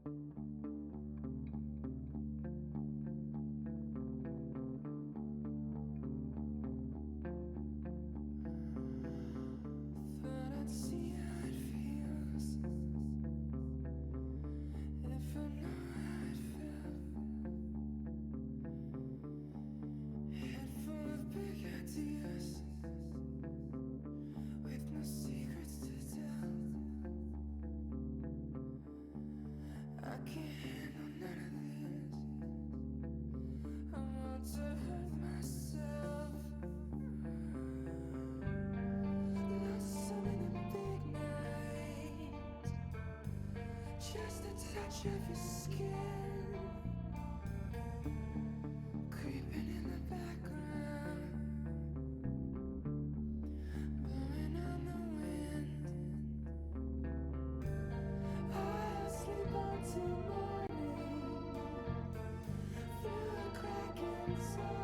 Thought I'd see how it feels if I know how it felt. Head full of big ideas with no secrets to tell. I can't handle none of this. I want to hurt myself. Lost some in the big night. Just a touch of your skin, creeping in the background, blowing on the wind. I'll sleep until morning through a crack inside.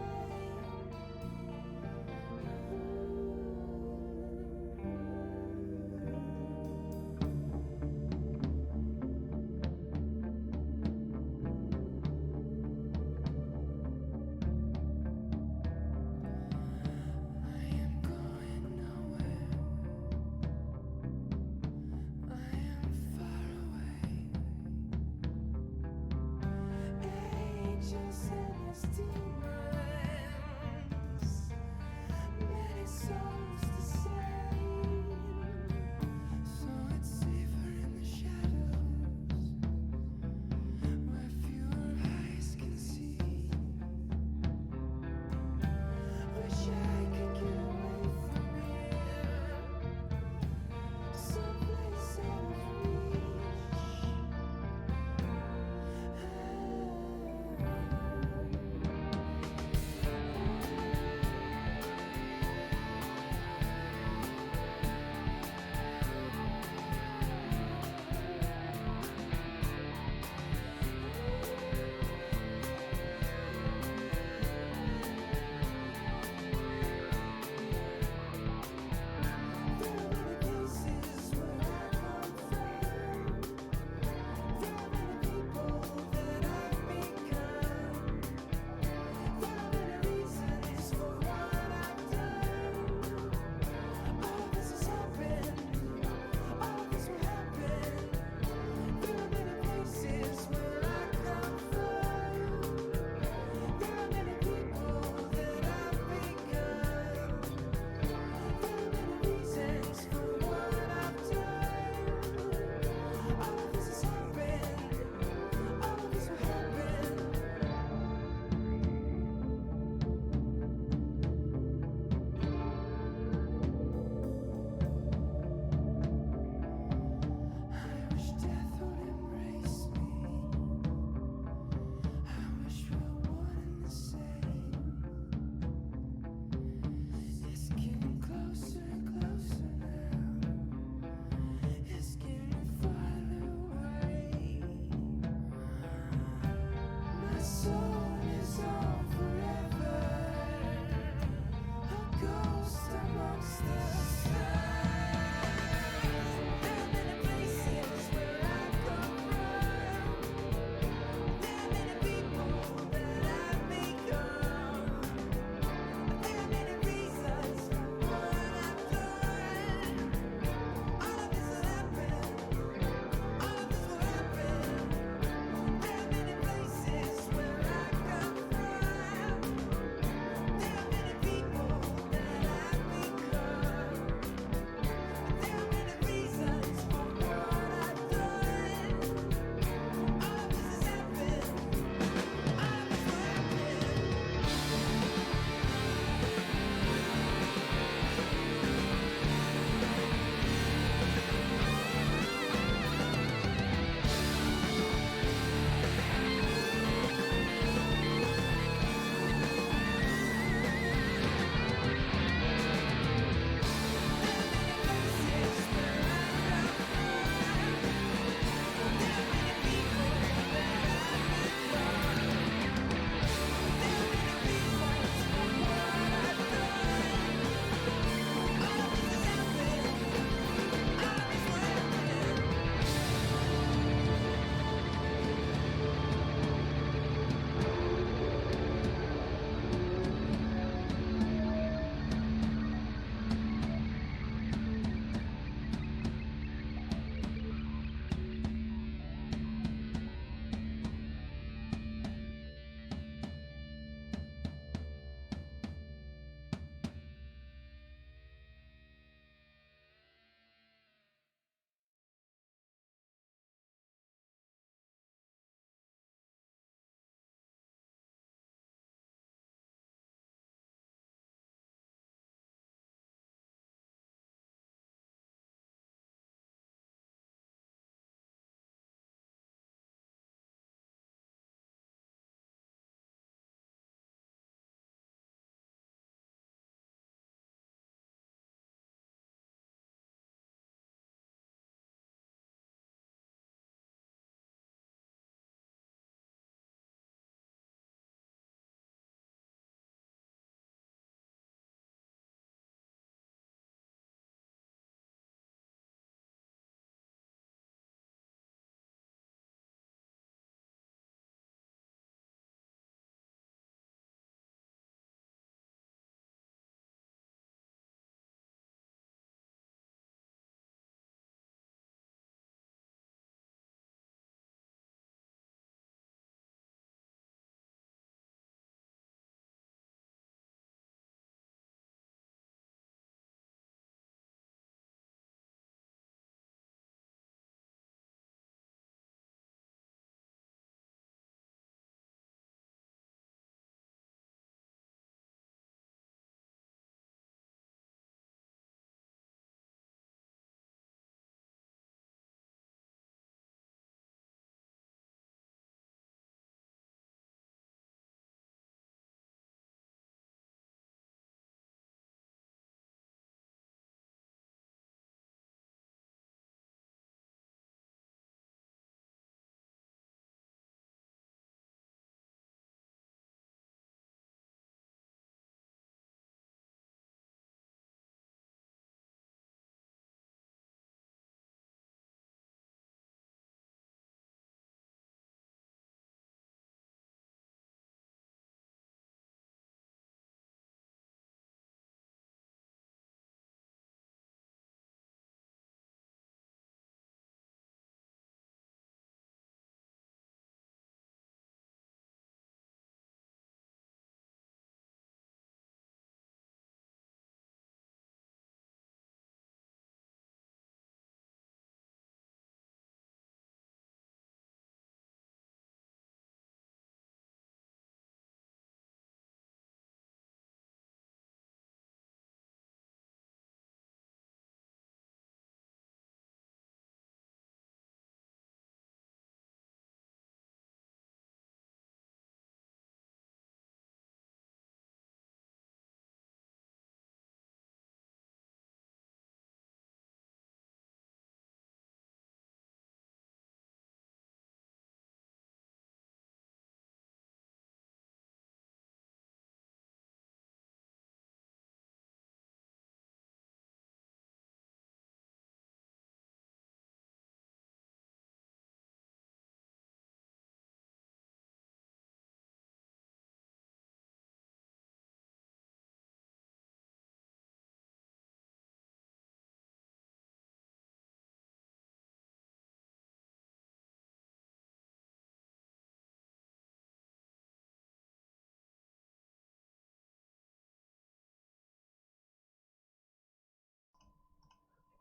I am going nowhere. I am far away. Angels and his demons, many souls to save. So it's safer in the shadows, where fewer eyes can see. Wish I could get away from here, someplace out of reach.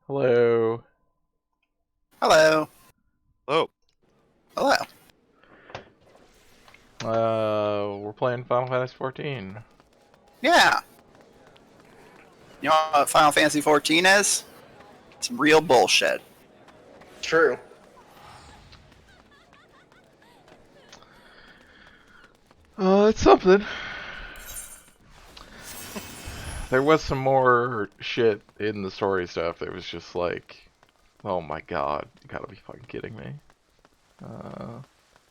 Hello. Hello. Oh, Hello. We're playing Final Fantasy 14. Yeah. You know what Final Fantasy 14 is? It's real bullshit. True. It's something. There was some more shit in the story stuff that was just like, oh my god, you gotta be fucking kidding me.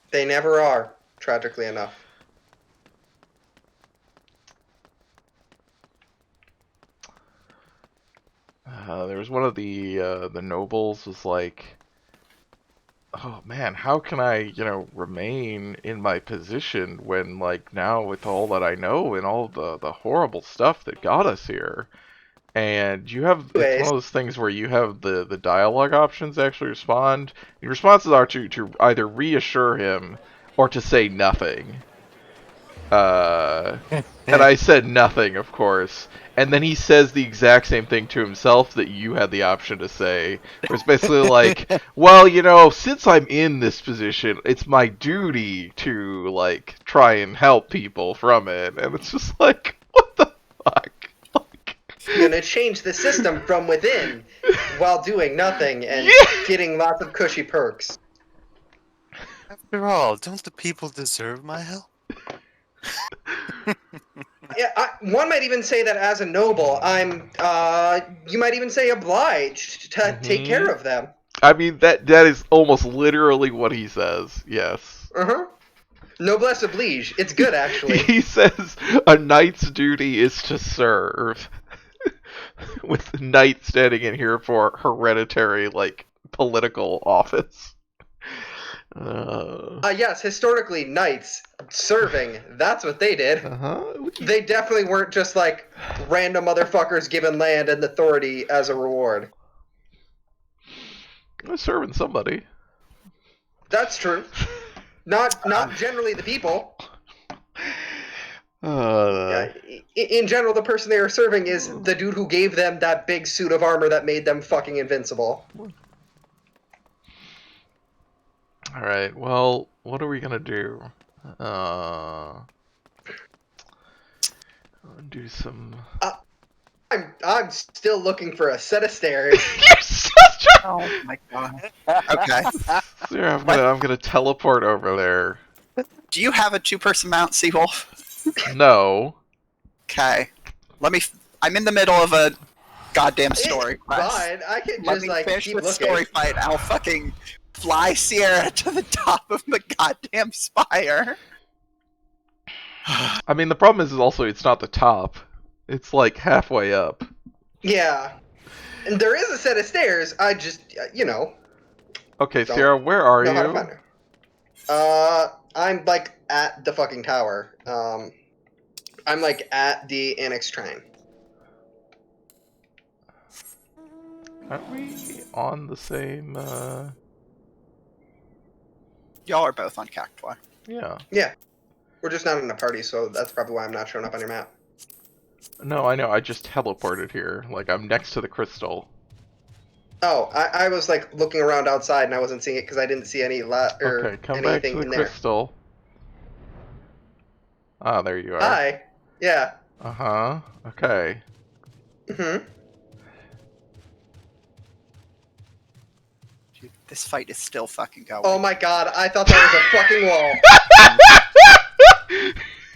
They never are, tragically enough. There was one of the nobles was like, oh man, how can I, remain in my position when, like, now with all that I know and all the horrible stuff that got us here, and you have, it's one Anyways, of those things where you have the dialogue options to actually respond. Your responses are to either reassure him or to say nothing. And I said nothing, of course. And then he says the exact same thing to himself that you had the option to say. Where it's basically like, well, since I'm in this position, it's my duty to, like, try and help people from it. And it's just like, what the fuck? I'm gonna change the system from within while doing nothing and Yeah! getting lots of cushy perks. after all, don't the people deserve my help? Yeah, one might even say that as a noble, I'm, you might even say obliged to take care of them. I mean, that is almost literally what he says, yes. Uh-huh. Noblesse oblige. It's good, actually. He says a knight's duty is to serve. With the knight standing in here for hereditary, like, political office. Yes, historically, knights serving, that's what they did. They definitely weren't just, like, random motherfuckers given land and authority as a reward. They're serving somebody. That's true. Not generally the people. In general, the person they are serving is the dude who gave them that big suit of armor that made them fucking invincible. Alright, well, what are we gonna do? Do some... I'm still looking for a set of stairs. You're such a... Oh my god. Okay. Here, I'm gonna teleport over there. Do you have a two-person mount, Seawolf? No. Okay. I'm in the middle of a goddamn story It's quest. fine. I can Let just me like finish keep the looking. story fight. I'll fucking fly Sierra to the top of the goddamn spire. I mean, the problem is also it's not the top. It's like halfway up. Yeah, and there is a set of stairs. I just, Okay, Don't Sierra, where are know how to you? find her. I'm like at the fucking tower. I'm like at the Annex Shrine. Aren't we on the same, Y'all are both on Cactuar. Yeah. Yeah, we're just not in a party, so that's probably why I'm not showing up on your map. No, I know, I just teleported here. Like, I'm next to the crystal. Oh, I was like looking around outside and I wasn't seeing it because I didn't see any Okay, come back to anything the in there. crystal. Ah, there you are. Hi. Yeah. Uh-huh. Okay. Mm-hmm. Dude, this fight is still fucking going. Oh my god, I thought that was a fucking wall.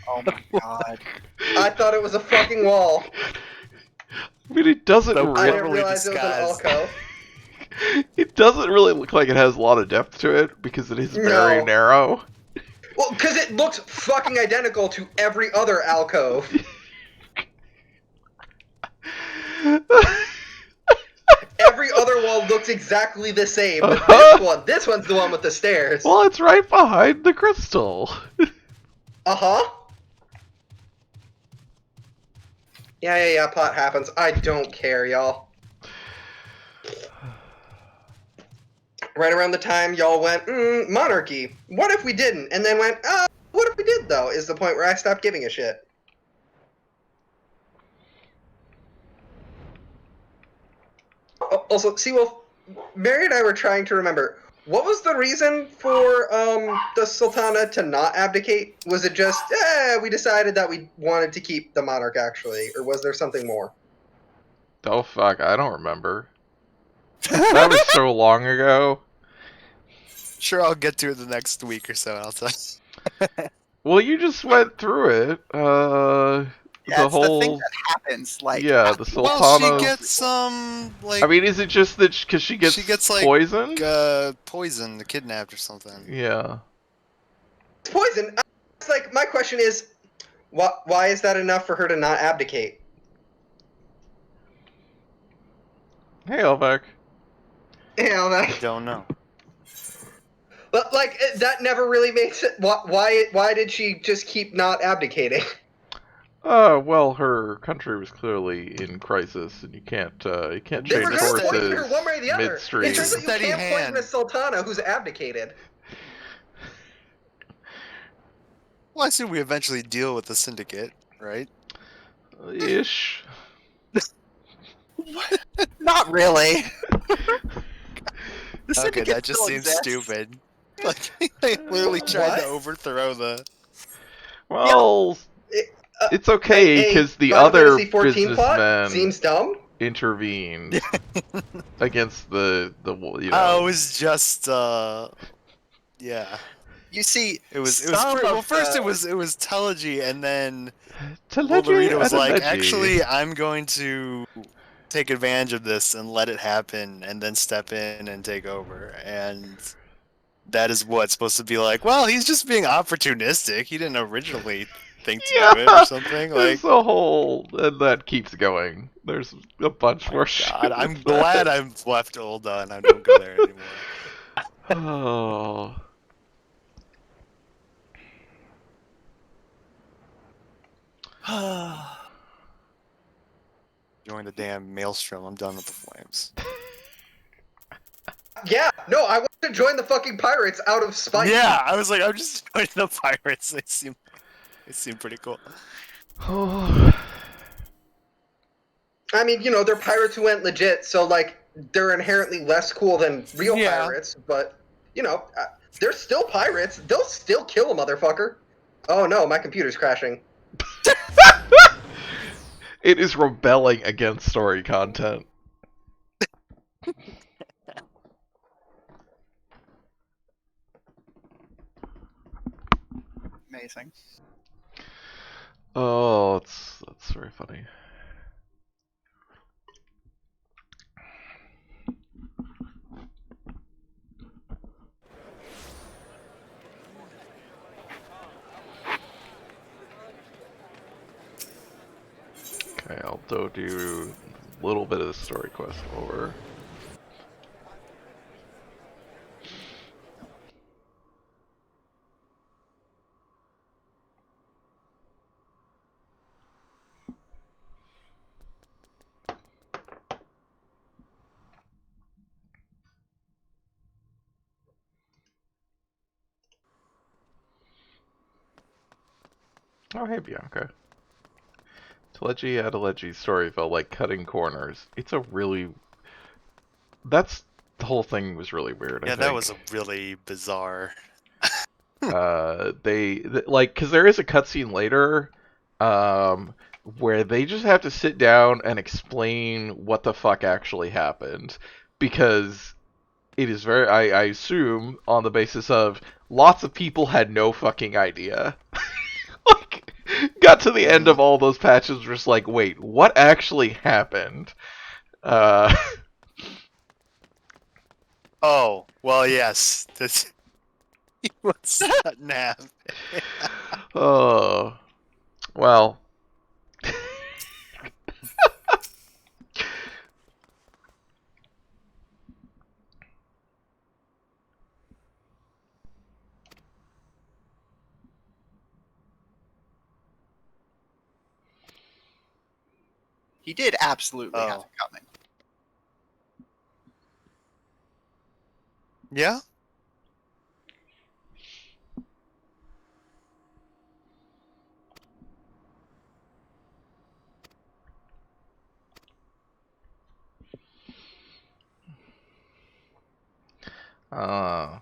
Oh my god. I thought it was a fucking wall. I mean, it doesn't So I really... didn't realize it was an alcove. It doesn't really look like it has a lot of depth to it, because it is very No. narrow. Well, because it looks fucking identical to every other alcove. Every other wall looks exactly the same, but this one's the one with the stairs. Well, it's right behind the crystal. Uh-huh. Yeah, plot happens. I don't care, y'all. Right around the time y'all went, monarchy. What if we didn't? And then went, what if we did, though, is the point where I stopped giving a shit. Also, Seawolf, Mary and I were trying to remember. What was the reason for the Sultana to not abdicate? Was it just, we decided that we wanted to keep the monarch, actually? Or was there something more? Oh, fuck, I don't remember. That was so long ago. Sure, I'll get to it the next week or so, and I'll tell you. Well, you just went through it. Yeah, The it's the thing whole... that happens. Like, Yeah, the Well, Sultana's... she gets some, like... I mean, is it just that because she gets like, poisoned? poisoned, kidnapped or something. Yeah. It's poison. It's like, my question is, why is that enough for her to not abdicate? Hey, Elvek. I don't know. But like that never really makes it. Why did she just keep not abdicating? Well, her country was clearly in crisis, and you can't They change were gonna horses poison her one way or the other. midstream. It turns out you Steady can't poison hand. a sultana who's abdicated. Well, I assume we eventually deal with the syndicate, right? Ish. not really. The Okay, syndicate that just still seems exists. stupid. Like, they literally tried to What? overthrow the... Well, it's okay because the Final other Fantasy 14 plot businessmen seems dumb. intervened against the you know. Oh, it was just, yeah. You see, It was some well, of first the- it was Telegy, and then Telegy Lolorita was and like, Elegy. actually, I'm going to take advantage of this and let it happen, and then step in and take over. And that is what's supposed to be like, well, he's just being opportunistic. He didn't originally think to do it or something. Like, There's a whole, and that keeps going. There's a bunch more shit. God, I'm glad I've left Ulda and I don't go there anymore. Oh. Join the damn maelstrom. I'm done with the flames. Yeah, no, I want to join the fucking pirates out of spite. Yeah, I was like, I'm just joining the pirates. They seem pretty cool. I mean, you know, they're pirates who went legit, so like they're inherently less cool than real Yeah. pirates. But you know, they're still pirates. They'll still kill a motherfucker. Oh no, my computer's crashing. It is rebelling against story content. amazing. Oh, that's very funny. Okay, I'll do a little bit of the story quest over. Oh, hey, Bianca. Telegy Adelegi's story felt like cutting corners. It's a really... the whole thing was really weird, I Yeah, think. that was a really bizarre. Like, because there is a cutscene later, where they just have to sit down and explain what the fuck actually happened. Because it is very, I assume, on the basis of lots of people had no fucking idea. Like, got to the end of all those patches, just like, wait, what actually happened? Oh, well, yes. That's what's that nap? Oh, well. He did absolutely have Oh. it coming. Yeah? Flumen.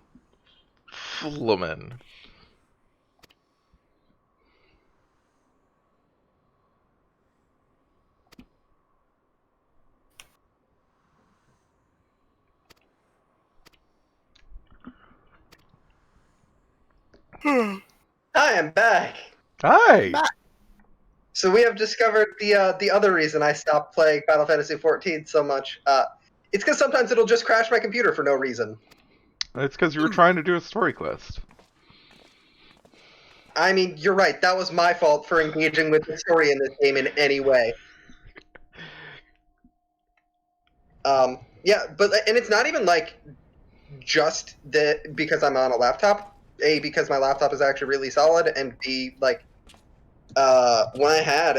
Hi, I'm back. Hi! So we have discovered the other reason I stopped playing Final Fantasy XIV so much. It's because sometimes it'll just crash my computer for no reason. It's because you were trying to do a story quest. I mean, you're right. That was my fault for engaging with the story in this game in any way. Yeah, and it's not even like just that because I'm on a laptop. A, because my laptop is actually really solid, and B, like when I had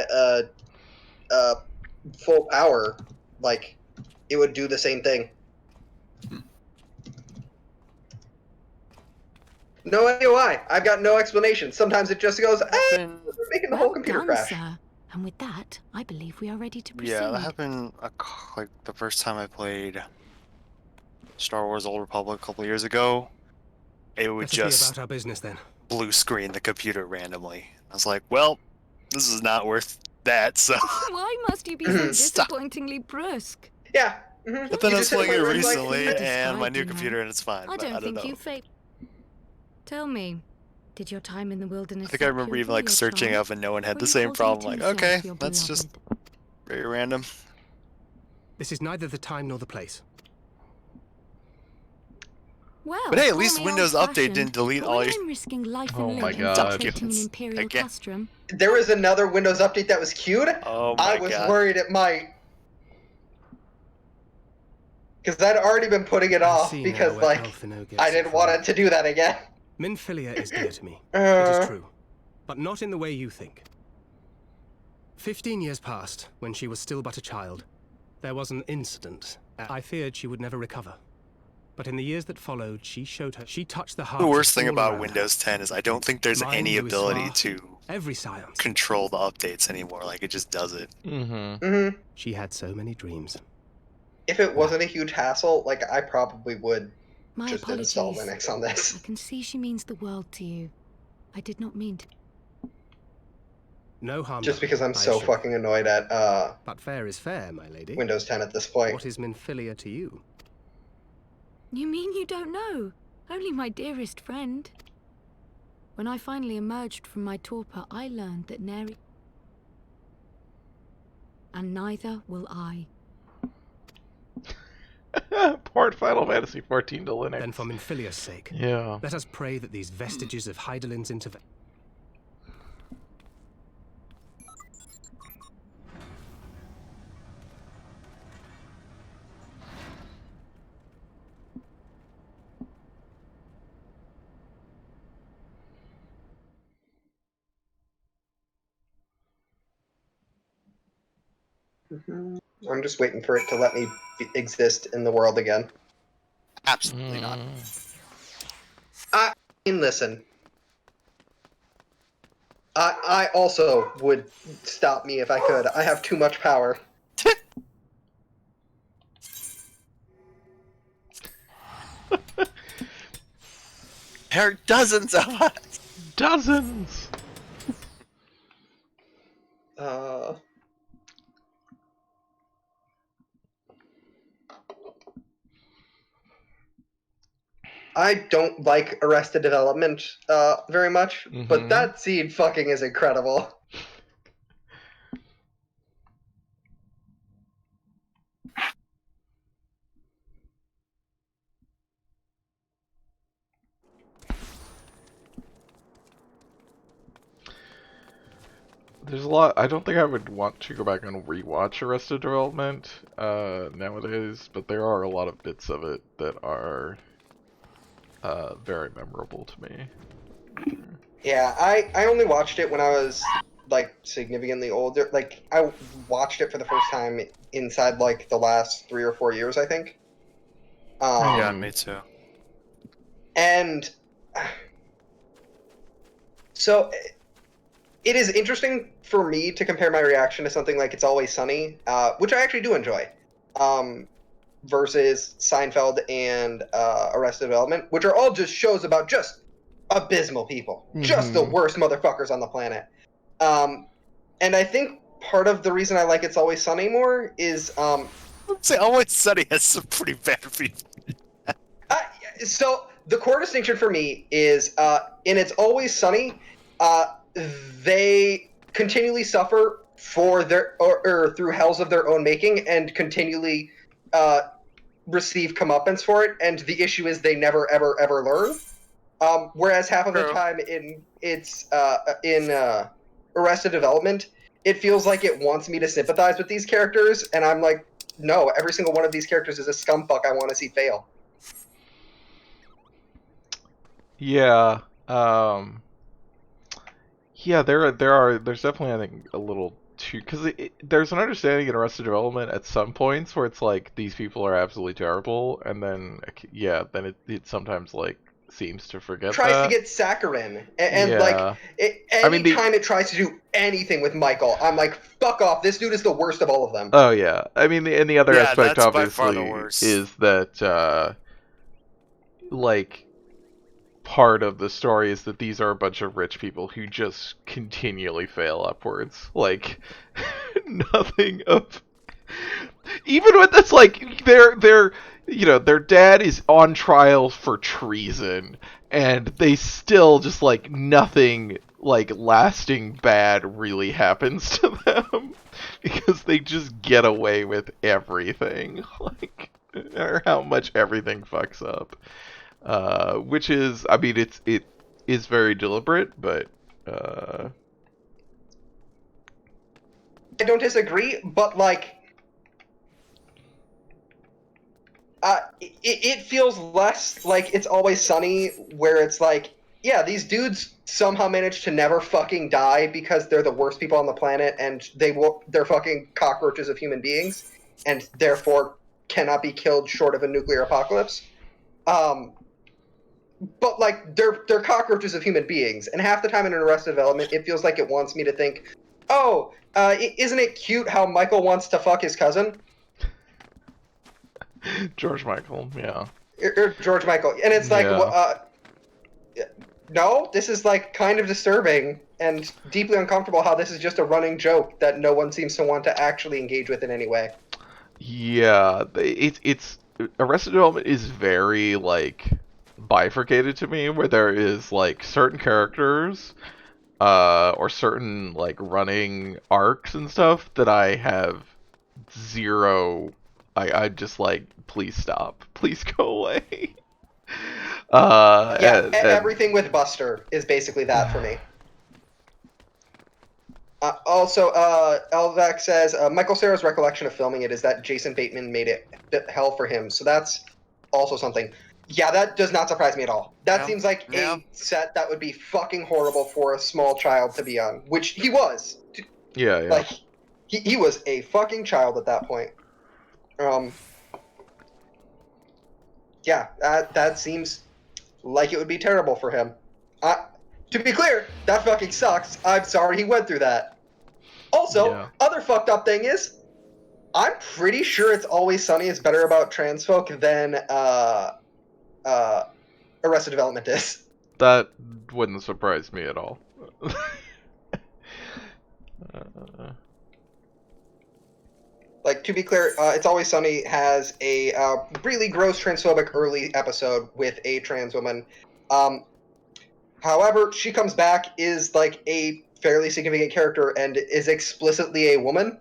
full power, like it would do the same thing. No idea why. I've got no explanation. Sometimes it just goes, "Hey, Happened- we're making the Well whole computer done, crash." sir. And with that, I believe we are ready to proceed. Yeah, that happened like the first time I played Star Wars Old Republic a couple years ago. It would Let us see just about our business then. blue screen the computer randomly. I was like, well, this is not worth that, so... Why must you be so Stop. disappointingly brusque? Yeah. Mm-hmm. But then I was playing it like, recently, like- and my new Described, you know. computer, and it's fine. I but don't I don't think know. you fake. Tell me, did your time in the wilderness? I think I remember even like searching up, and no one had the same problem. Like, okay, that's just very random. This is neither the time nor the place. Well, But hey, at call least me Windows Update old-fashioned, didn't delete but all when your... I'm risking life Oh and my limb God. infiltrating an imperial Again. castrum. There was another Windows update that was queued. Oh my I was god. worried it might. Because I'd already been putting it I off see now because, where like, Alphino gets I it didn't from. want it to do that again. Minfilia is dear to me. It is Uh, true. But not in the way you think. 15 years passed, when she was still but a child. There was an incident. I feared she would never recover. But in the years that followed, she touched the heart. The worst thing about Windows 10 is I don't think there's Mine any who is ability smart. to Every science. control the updates anymore. Like, it just does it. Mm-hmm. mm-hmm. She had so many dreams. If it wasn't a huge hassle, like, I probably would My just apologies. install Linux on this. I can see she means the world to you. I did not mean to. No harm Just done, because I'm I so assure you. fucking annoyed at But fair is fair, my lady. Windows 10 at this point. What is Minfilia to you? You mean you don't know? Only my dearest friend. When I finally emerged from my torpor, I learned that Neri... And neither will I. Port Final Fantasy XIV to Linux. Then for Minfilia's sake, Yeah. let us pray that these vestiges of Hydalin's intervention... I'm just waiting for it to let me exist in the world again. Absolutely not. I mean, listen. I also would stop me if I could. I have too much power. There are dozens of us. Dozens! Uh... I don't like Arrested Development very much, but Mhm. that scene fucking is incredible. There's a lot. I don't think I would want to go back and rewatch Arrested Development nowadays, but there are a lot of bits of it that are very memorable to me. Yeah, I only watched it when I was like significantly older. Like I watched it for the first time inside like the last 3 or 4 years, I think. Yeah, me too. And so it is interesting for me to compare my reaction to something like It's Always Sunny, which I actually do enjoy. versus Seinfeld and Arrested Development, which are all just shows about just abysmal people, just the Mhm. worst motherfuckers on the planet. And I think part of the reason I like It's Always Sunny more is Say Always Sunny has some pretty bad people. so the core distinction for me is in It's Always Sunny, they continually suffer for their or through hells of their own making and continually receive comeuppance for it, and the issue is they never ever learn. Whereas half of the True. time in Arrested Development, it feels like it wants me to sympathize with these characters, and I'm like, no, every single one of these characters is a scumfuck I want to see fail. Yeah. Yeah, there's definitely, I think, a little too, because there's an understanding in Arrested Development at some points where it's like these people are absolutely terrible, and then yeah, then it sometimes like seems to forget Tries to that. get saccharine, and Yeah. I mean, anytime it tries to do anything with Michael, I'm like, fuck off, this dude is the worst of all of them. Oh yeah. I mean, and the other Yeah, aspect that's by far the obviously worst. is that like part of the story is that these are a bunch of rich people who just continually fail upwards. Like nothing of even when that's like they're their dad is on trial for treason and they still just like nothing like lasting bad really happens to them because they just get away with everything, like, or how much everything fucks up. Which is, I mean, it is very deliberate, but I don't disagree, but like, it feels less like It's Always Sunny, where it's like, yeah, these dudes somehow manage to never fucking die because they're the worst people on the planet, and they're fucking cockroaches of human beings, and therefore cannot be killed short of a nuclear apocalypse. But like, they're cockroaches of human beings, and half the time in an Arrested Development, it feels like it wants me to think, oh, isn't it cute how Michael wants to fuck his cousin? George Michael, yeah. Or George Michael, and it's like, Yeah. no, this is like kind of disturbing and deeply uncomfortable how this is just a running joke that no one seems to want to actually engage with in any way. Yeah, it's Arrested Development is very like bifurcated to me, where there is like certain characters, or certain like running arcs and stuff that I have zero. I just like, please stop, please go away. Yeah, And everything with Buster is basically that for me. Also, Elvac says Michael Cera's recollection of filming it is that Jason Bateman made it hell for him, so that's also something. Yeah, that does not surprise me at all. That Yeah, seems like yeah. a set that would be fucking horrible for a small child to be on, which he was. yeah, yeah. Like, he was a fucking child at that point. Yeah, that seems like it would be terrible for him. To be clear, that fucking sucks. I'm sorry he went through that. Also, Yeah. other fucked up thing is, I'm pretty sure It's Always Sunny is better about trans folk than Arrested Development is. That wouldn't surprise me at all. Like, to be clear, It's Always Sunny has a really gross transphobic early episode with a trans woman. However, she comes back, is like a fairly significant character, and is explicitly a woman.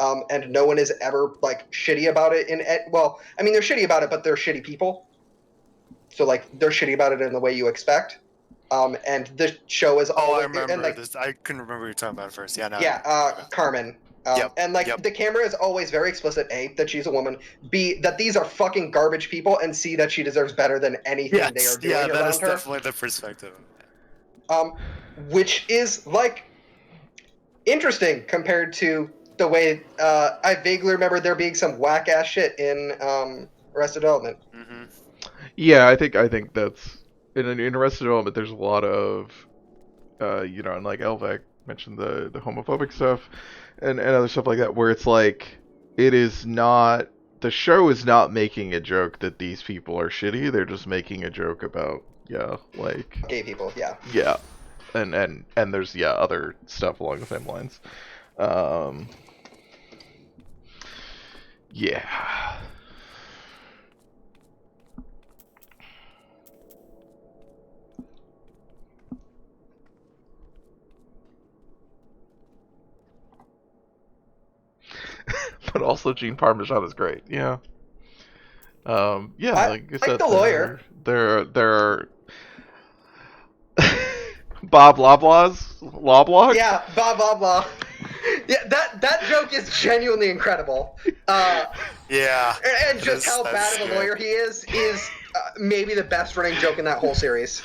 And no one is ever like shitty about it. Well, I mean, they're shitty about it, but they're shitty people. So like, they're shitty about it in the way you expect. And the show is Oh, always I remember and like this. I couldn't remember what you were talking about first. Yeah, no. yeah, Carmen. Yep, And like, yep. the camera is always very explicit. A, that she's a woman. B, that these are fucking garbage people. And C, that she deserves better than anything they are Yes, doing yeah, around that is her. definitely the perspective. Which is like interesting compared to the way I vaguely remember there being some whack ass shit in Arrested Development. Mm-hmm. Yeah, I think that's in Arrested Development. There's a lot of, and like Elvec mentioned the homophobic stuff, and other stuff like that, where it's like it is not the show is not making a joke that these people are shitty. They're just making a joke about like Gay people, yeah. yeah, and there's other stuff along the same lines. Yeah. But also Gene Parmesan is great. Yeah. Yeah, I like I like said, the lawyer. There are Bob Loblaws. Yeah, blah blah blah. Yeah, that joke is genuinely incredible. Yeah. And just how bad of a lawyer he is maybe the best running joke in that whole series.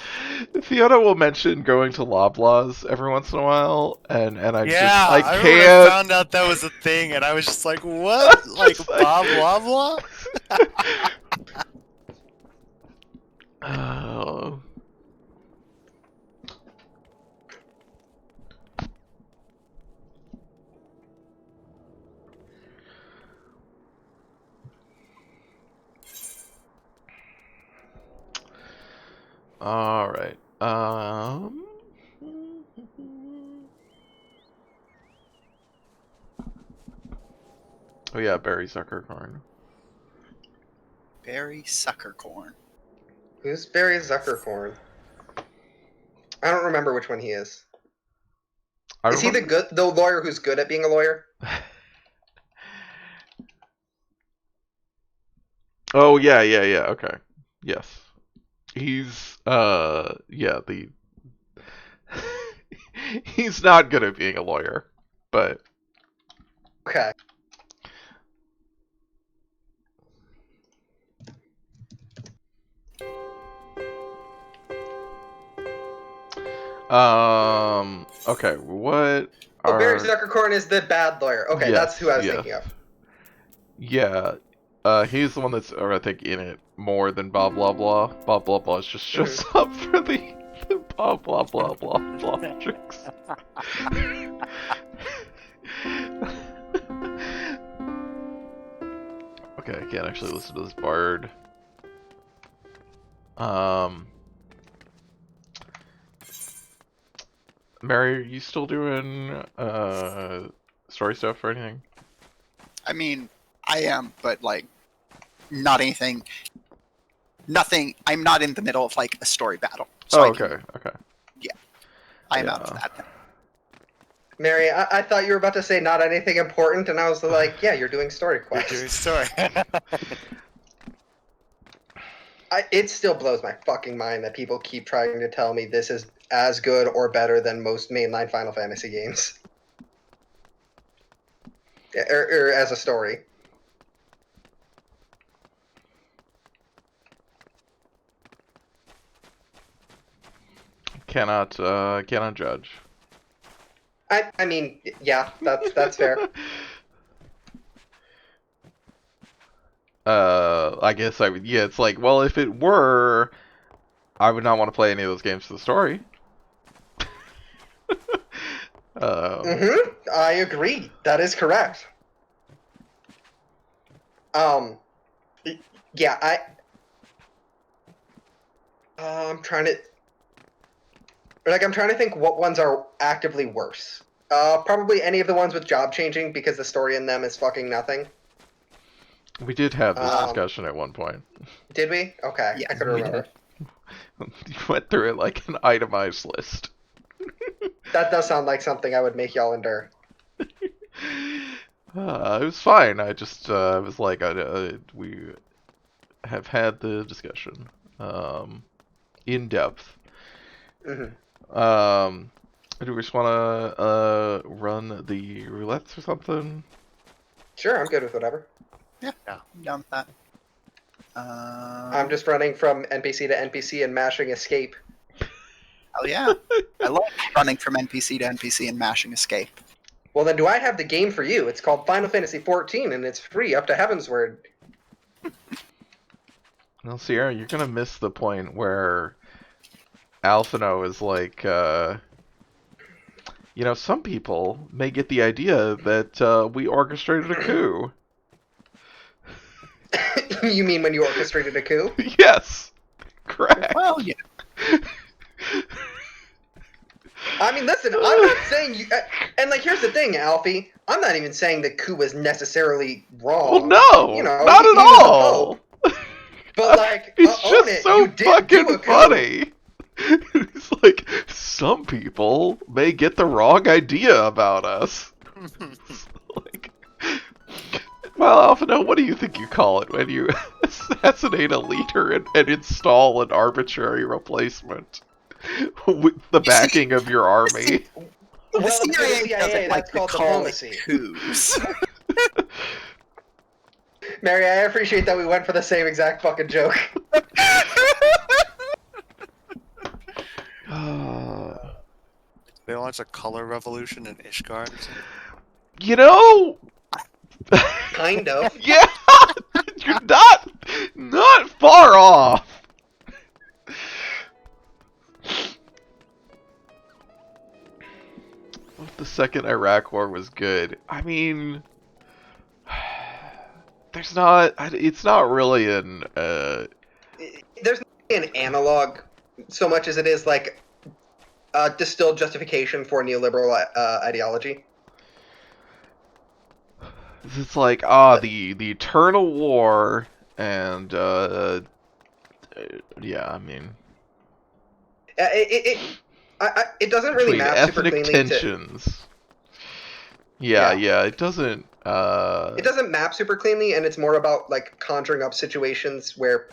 Fiona will mention going to Loblaws every once in a while, and I Yeah, I I remember I can't. found out that was a thing, and I was just like, what? Like, Just like- Bob Loblaw? Oh. All right. Oh yeah, Barry Zuckercorn. Barry Suckercorn. Who's Barry Zuckercorn? I don't remember which one he is. Is he the lawyer who's good at being a lawyer? Oh yeah. Okay. Yes. He's the he's not good at being a lawyer, but Okay. okay, what Oh, are Barry Zuckercorn is the bad lawyer. Okay, that's who I was thinking of. Yeah. He's the one that's I think in it more than Bob Blah Blah. Bob Blah Blah just shows up for the Bob Blah Blah Blah Blah tricks. Okay, I can't actually listen to this bard. Mary, are you still doing story stuff or anything? I mean, I am, but like, not anything. Nothing. I'm not in the middle of like a story battle. So Oh, I okay, can- okay. I'm out of that. Mary, I thought you were about to say not anything important, and I was like, yeah, you're doing story You're quests. doing story. It still blows my fucking mind that people keep trying to tell me this is as good or better than most mainline Final Fantasy games. Or as a story. Cannot judge. I mean, yeah, that's fair. I guess I would. Yeah, it's like, well, if it were, I would not want to play any of those games for the story. I agree. That is correct. Yeah, I'm trying to think what ones are actively worse. Probably any of the ones with job changing because the story in them is fucking nothing. We did have this discussion at one point. Did we? Okay, Yeah, I couldn't we remember. You went through it like an itemized list. That does sound like something I would make y'all endure. It was fine. I just was like, we have had the discussion in depth. Mm-hmm. Do we just want to run the roulettes or something? Sure, I'm good with whatever. Yeah, I'm down with that. I'm just running from NPC to NPC and mashing escape. Hell yeah. I love running from NPC to NPC and mashing escape. Well, then do I have the game for you? It's called Final Fantasy XIV, and it's free up to Heavensward. Well, Sierra, you're gonna miss the point where Alphino is like, some people may get the idea that we orchestrated a coup. You mean when you orchestrated a coup? Yes. Correct. Well, yeah. I mean, listen, I'm not saying you. And like, here's the thing, Alfie. I'm not even saying the coup was necessarily wrong. Well, no, You know, not he at was the all. Pope. But like, It's own just it. so You did do fucking a coup. funny. It's like some people may get the wrong idea about us. Like, well, Alphino, what do you think you call it when you assassinate a leader and install an arbitrary replacement with the backing of your army? The Well, CIA, if you're the CIA, doesn't like that's to called call diplomacy. it coups. Mary, I appreciate that we went for the same exact fucking joke. They launch a color revolution in Ishgard. You know, Kind of. yeah, you're not far off. The second Iraq War was good. I mean, it's not really an There's not an analog so much as it is like a distilled justification for neoliberal ideology. it's like the eternal war and yeah, I mean, It doesn't really between map super ethnic cleanly tensions. Yeah, it doesn't It doesn't map super cleanly, and it's more about like conjuring up situations where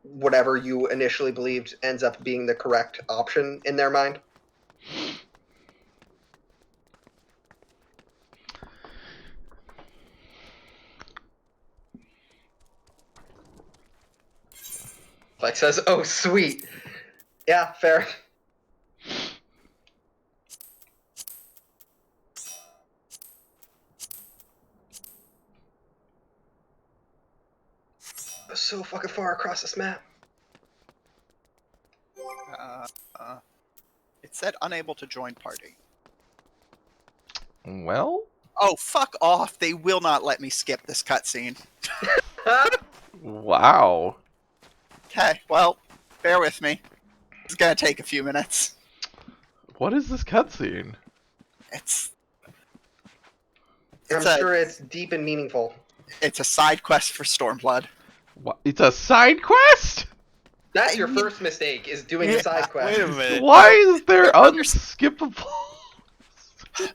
whatever you initially believed ends up being the correct option in their mind. Like says, "Oh, sweet." Yeah, fair. So fucking far across this map. It said unable to join party. well, Oh, fuck off. They will not let me skip this cutscene. wow. Okay, well, bear with me. It's gonna take a few minutes. What is this cutscene? It's I'm a- sure it's deep and meaningful. it's a side quest for Stormblood. What? It's a side quest? That's your first mistake, is doing a side quest. Wait a minute. Why is there unskippable?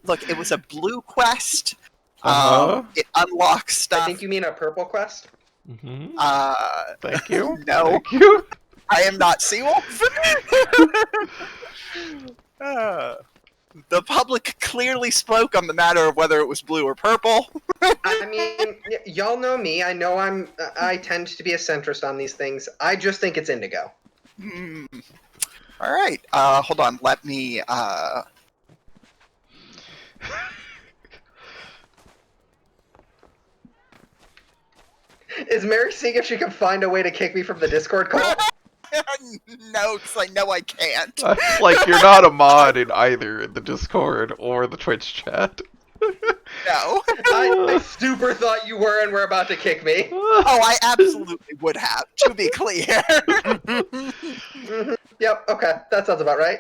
Look, it was a blue quest. Uh-huh. It unlocks I stuff. think you mean a purple quest. Mm-hmm. Thank Thank you. No. Thank you. I am not Seawolf. The public clearly spoke on the matter of whether it was blue or purple. I mean, y'all know me. I know I tend to be a centrist on these things. I just think it's indigo. All right. Hold on. Let me. Is Mary seeing if she can find a way to kick me from the Discord call? No, because I know I can't. It's like you're not a mod in either the Discord or the Twitch chat. No. I super thought you were and were about to kick me. Oh, I absolutely would have, to be clear. Mhm. Yep, okay. That sounds about right.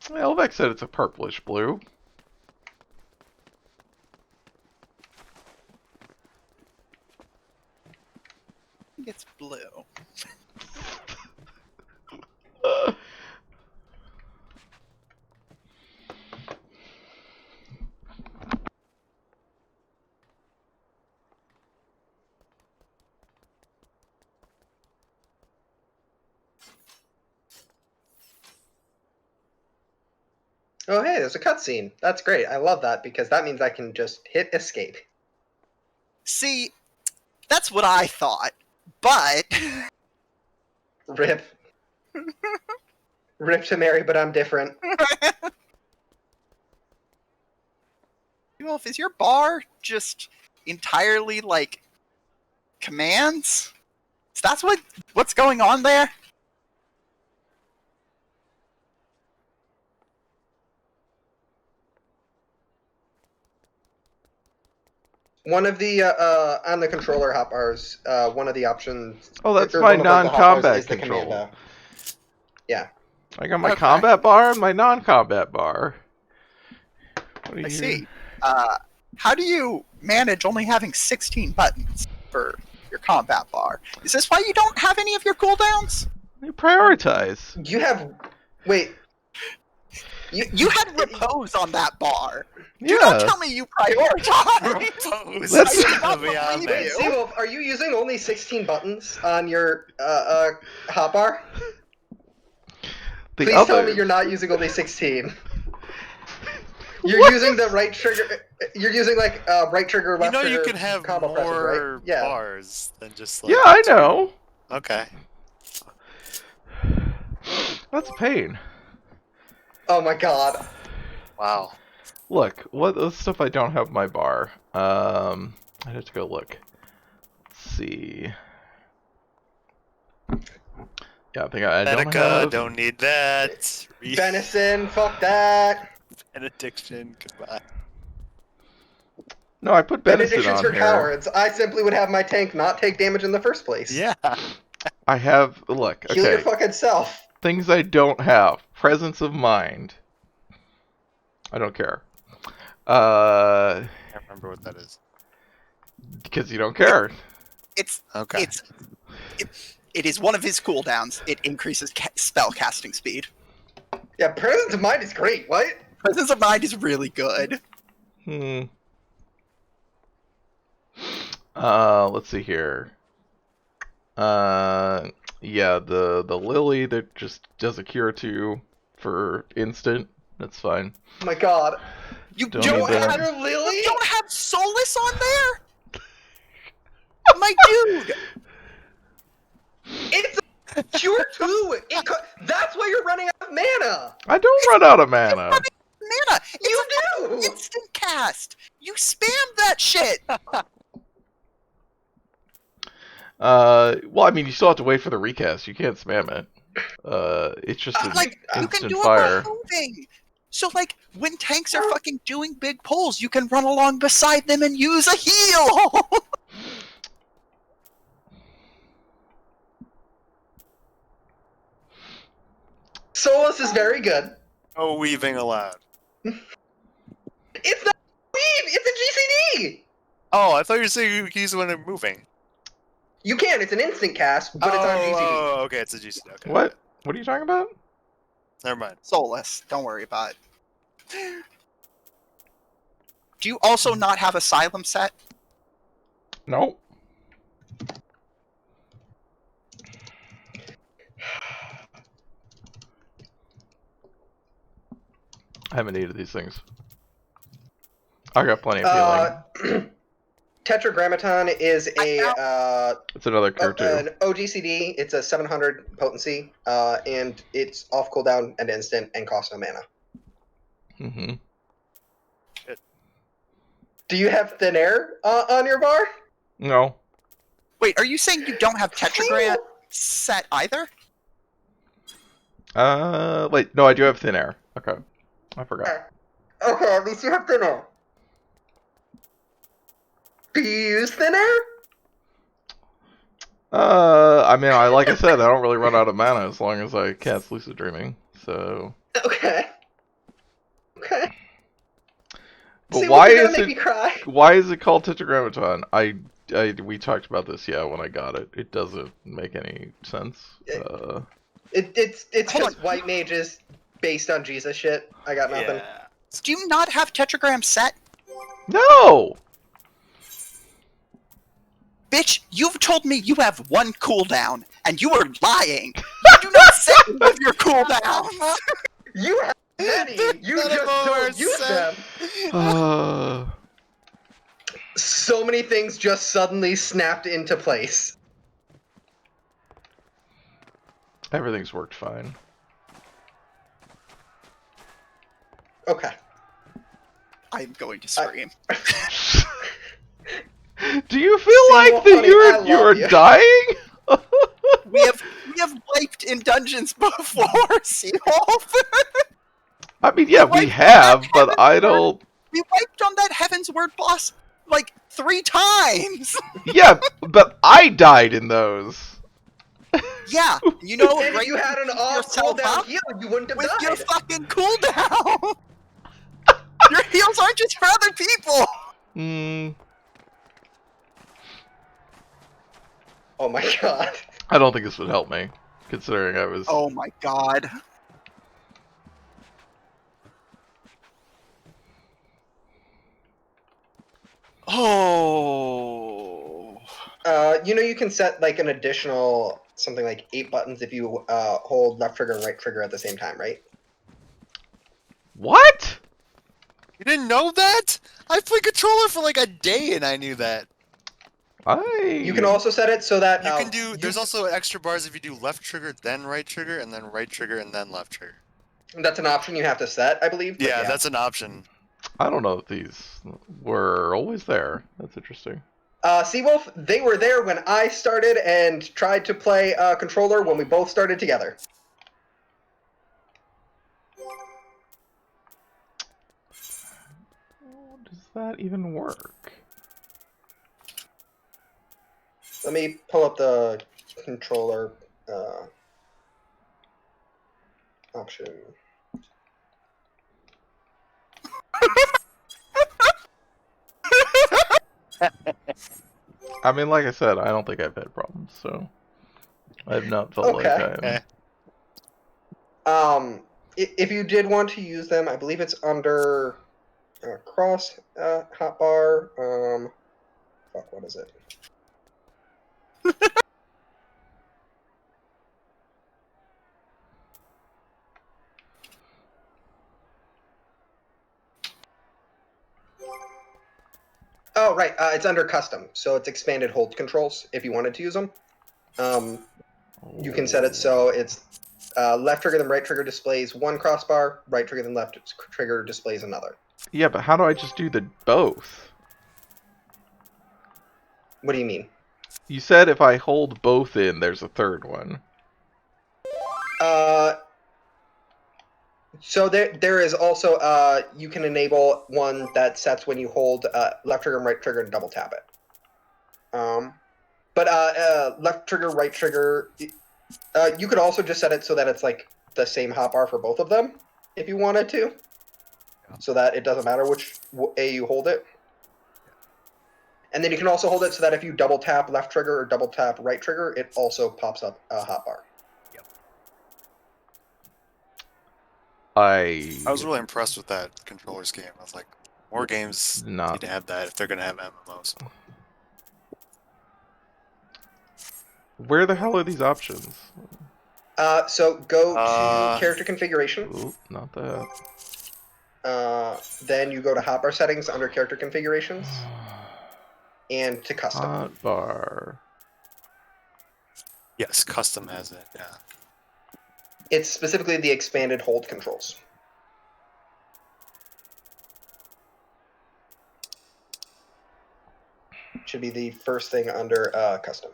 Elvec said it's a purplish blue. It's blue. Oh, hey, there's a cutscene. That's great. I love that because that means I can just hit escape. See, that's what I thought, but Rip. Rip to Mary, but I'm different. Wolf, is your bar just entirely like commands? So that's what's going on there? One of the on the controller hotbars, one of the options. Oh, that's or my one of, like, the hotbars non-combat is the control. commando. Yeah. I got my Okay. combat bar and my non-combat bar. What do I you- see. How do you manage only having 16 buttons for your combat bar? Is this why you don't have any of your cooldowns? You prioritize. You have. Wait. You had repose on that bar. Do Yeah. not tell me you prioritize. Repose. That's- I do not Be honest. believe Wait, you. Seawolf, are you using only 16 buttons on your hotbar? The Please other... tell me you're not using only 16. You're using the right trigger. You're using like right trigger, You left know trigger. you can have combo presses, more right? Yeah. bars than just like. Yeah, I know. Okay. That's a pain. Oh my god. Wow. Look, what the stuff I don't have my bar. I have to go look. Let's see. Yeah, I think I don't Medica, have. don't need that. Venison, fuck that. Benediction, goodbye. No, I put Benison Benedictions on for here. cowards. I simply would have my tank not take damage in the first place. Yeah. I have. Look, Heal your okay. fucking self. Things I don't have. Presence of mind. I don't care. I can't remember what that is. Because you don't care. It's Okay. it is one of his cooldowns. It increases spell casting speed. Yeah, presence of mind is great. What? Presence of mind is really good. Let's see here. Yeah, the lily that just does a cure 2 for instant. That's fine. Oh my god. You Don't don't, need that. have Your Lily? You don't have Solus on there? My dude! It's a cure 2. That's why you're running out of mana. I don't run out of mana. Mana! You It's do. an instant cast! You spam that shit! Well, I mean, you still have to wait for the recast. You can't spam it. It's just an Like, you can instant do fire. it by moving! So, like, when tanks are fucking doing big pulls, you can run along beside them and use a heal! Solus is very good. No weaving allowed. It's not weave. It's a GCD. Oh, I thought you were saying you can use it when they're moving. You can. It's an instant cast, but it's on GCD. Oh, okay, it's a GCD. Okay. What? What are you talking about? Never mind. Solus, don't worry about it. Do you also not have Asylum set? Nope. I haven't needed these things. I got plenty of healing. Tetragrammaton is It's another cure too. an OGCD. It's a 700 potency, and it's off cooldown and instant and costs no mana. Mm-hmm. Do you have thin air on your bar? No. Wait, are you saying you don't have Tetragram set either? Wait. No, I do have thin air. Okay. I forgot. Okay, at least you have thin air. Do you use thin air? I mean, like I said, I don't really run out of mana as long as I cast Lucid Dreaming. So. Okay. Okay. But See, why you're gonna is make me it? cry. Why is it called Tetragrammaton? We talked about this, yeah, when I got it. It doesn't make any sense. It's Hold just white mages based on Jesus shit. I got nothing. Yeah. Do you not have Tetragram set? No. Bitch, you've told me you have one cooldown, and you are lying. You do not set with your cooldowns. You have many. You None of just them are don't use set. them. So many things just suddenly snapped into place. Everything's worked fine. Okay. I'm going to scream. Do you feel See, like well, that honey, I love you're you. dying? we have wiped in dungeons before, Seawolf. I mean, yeah, we Like, have, that but I don't. We wiped on that Heaven's Word boss like 3 times. Yeah, but I died in those. Yeah, you know, And if you had an off yourself cooldown up heal, you wouldn't have with your died. fucking cooldown. Your heals aren't just for other people. Hmm. Oh my god. I don't think this would help me, considering I was. Oh my god. Oh. You can set like an additional something like 8 buttons if you hold left trigger and right trigger at the same time, right? What? You didn't know that? I played controller for like a day and I knew that. You can also set it so that You can do. There's also extra bars if you do left trigger, then right trigger, and then right trigger, and then left trigger. that's an option you have to set, I believe. But Yeah, that's an option. I don't know if these were always there. That's interesting. Seawolf, they were there when I started and tried to play controller when we both started together. How does that even work? Let me pull up the controller option. I mean, like I said, I don't think I've had problems, so I have not felt like Okay. I'm. If you did want to use them, I believe it's under cross hotbar. Fuck, what is it? Oh, right. It's under custom, so it's expanded hold controls. If you wanted to use them, you can set it so it's left trigger then right trigger displays one crossbar, right trigger then left trigger displays another. Yeah, but how do I just do the both? What do you mean? You said if I hold both in, there's a third one. So there is also you can enable one that sets when you hold left trigger and right trigger and double tap it. But left trigger, right trigger, you could also just set it so that it's like the same hotbar for both of them, if you wanted to, so that it doesn't matter which A you hold it. And then you can also hold it so that if you double tap left trigger or double tap right trigger, it also pops up a hotbar. I I was really impressed with that controller scheme. I was like, more games need to have that if they're gonna have MMOs. Where the hell are these options? So go to character configuration. Oop, not that. Then you go to hotbar settings under character configurations, and to custom. Hotbar. Yes, custom has it. Yeah. It's specifically the expanded hold controls. Should be the first thing under custom.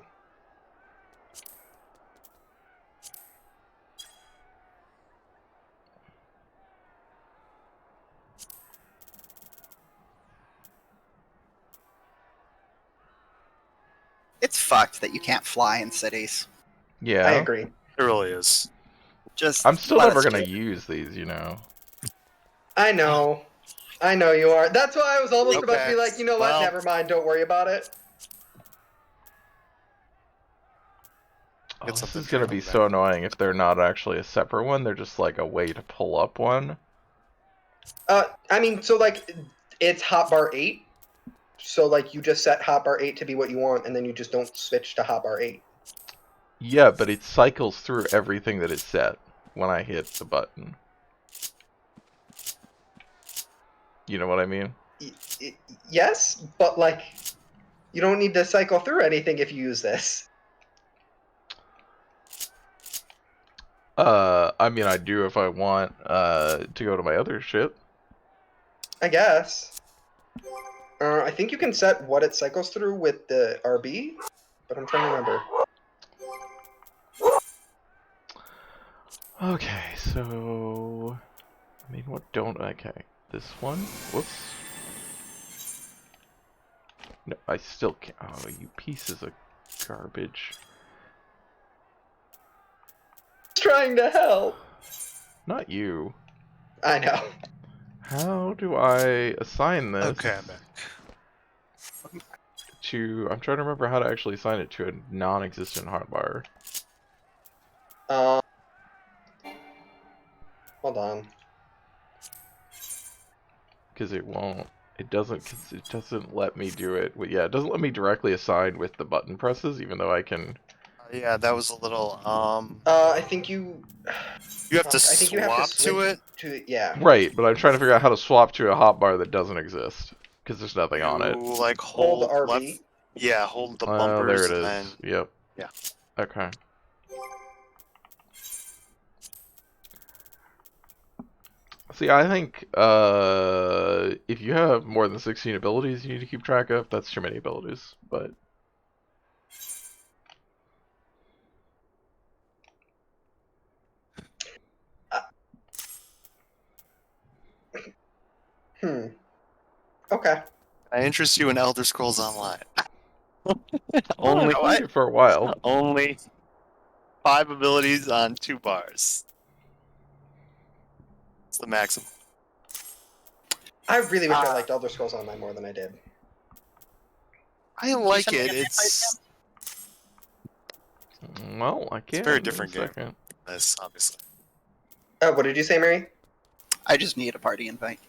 It's fucked that you can't fly in cities. Yeah. I agree. It really is. Just I'm still let never us gonna get- use these, you know. I know. I know you are. That's why I was almost about to be Okay. like, you know what? Well- Never mind. Don't worry about it. Oh, Get this something is gonna from be them. so annoying if they're not actually a separate one. They're just like a way to pull up one. I mean, so like, it's hotbar 8. So like, you just set hotbar 8 to be what you want, and then you just don't switch to hotbar 8. Yeah, but it cycles through everything that is set when I hit the button. You know what I mean? Yes, but like, you don't need to cycle through anything if you use this. I mean, I do if I want to go to my other ship. I guess. I think you can set what it cycles through with the RB, but I'm trying to remember. Okay, so I mean, what don't okay? This one. Whoops. No, I still can't. Oh, you pieces of garbage. Trying to help. Not you. I know. How do I assign this Okay, I'm back. to... I'm trying to remember how to actually assign it to a non-existent hotbar. Hold on. Because it won't. It doesn't. Cause it doesn't let me do it. Yeah, it doesn't let me directly assign with the button presses, even though I can. Yeah, that was a little. I think you. You have to Fuck, I think you have to swap to switch it. to yeah. Right, but I'm trying to figure out how to swap to a hotbar that doesn't exist because there's nothing on it. You like Hold hold RB. left. Yeah, hold the Oh, bumpers there it and is. then. Yep. Yeah. Okay. See, I think if you have more than 16 abilities you need to keep track of, that's too many abilities. But Okay. I interest you in Elder Scrolls Online. well, Only I've played it for a while. only 5 abilities on 2 bars. It's the maximum. I really wish I liked Elder Scrolls Online more than I did. I like send me it. an invite, It's Well, I a can very in different a game. second. This obviously. What did you say, Mary? I just need a party invite.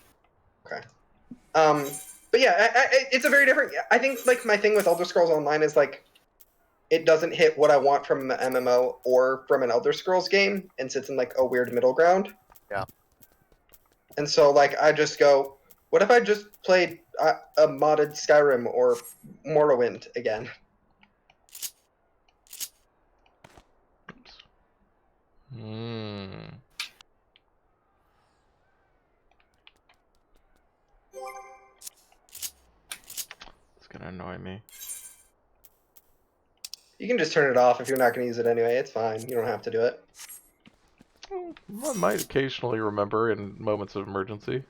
But yeah, it's a very different. I think like my thing with Elder Scrolls Online is like, it doesn't hit what I want from an MMO or from an Elder Scrolls game, and sits in like a weird middle ground. Yeah. And so like I just go, what if I just played a modded Skyrim or Morrowind again? Hmm. It's gonna annoy me. You can just turn it off if you're not going to use it anyway. It's fine. You don't have to do it. I might occasionally remember in moments of emergency.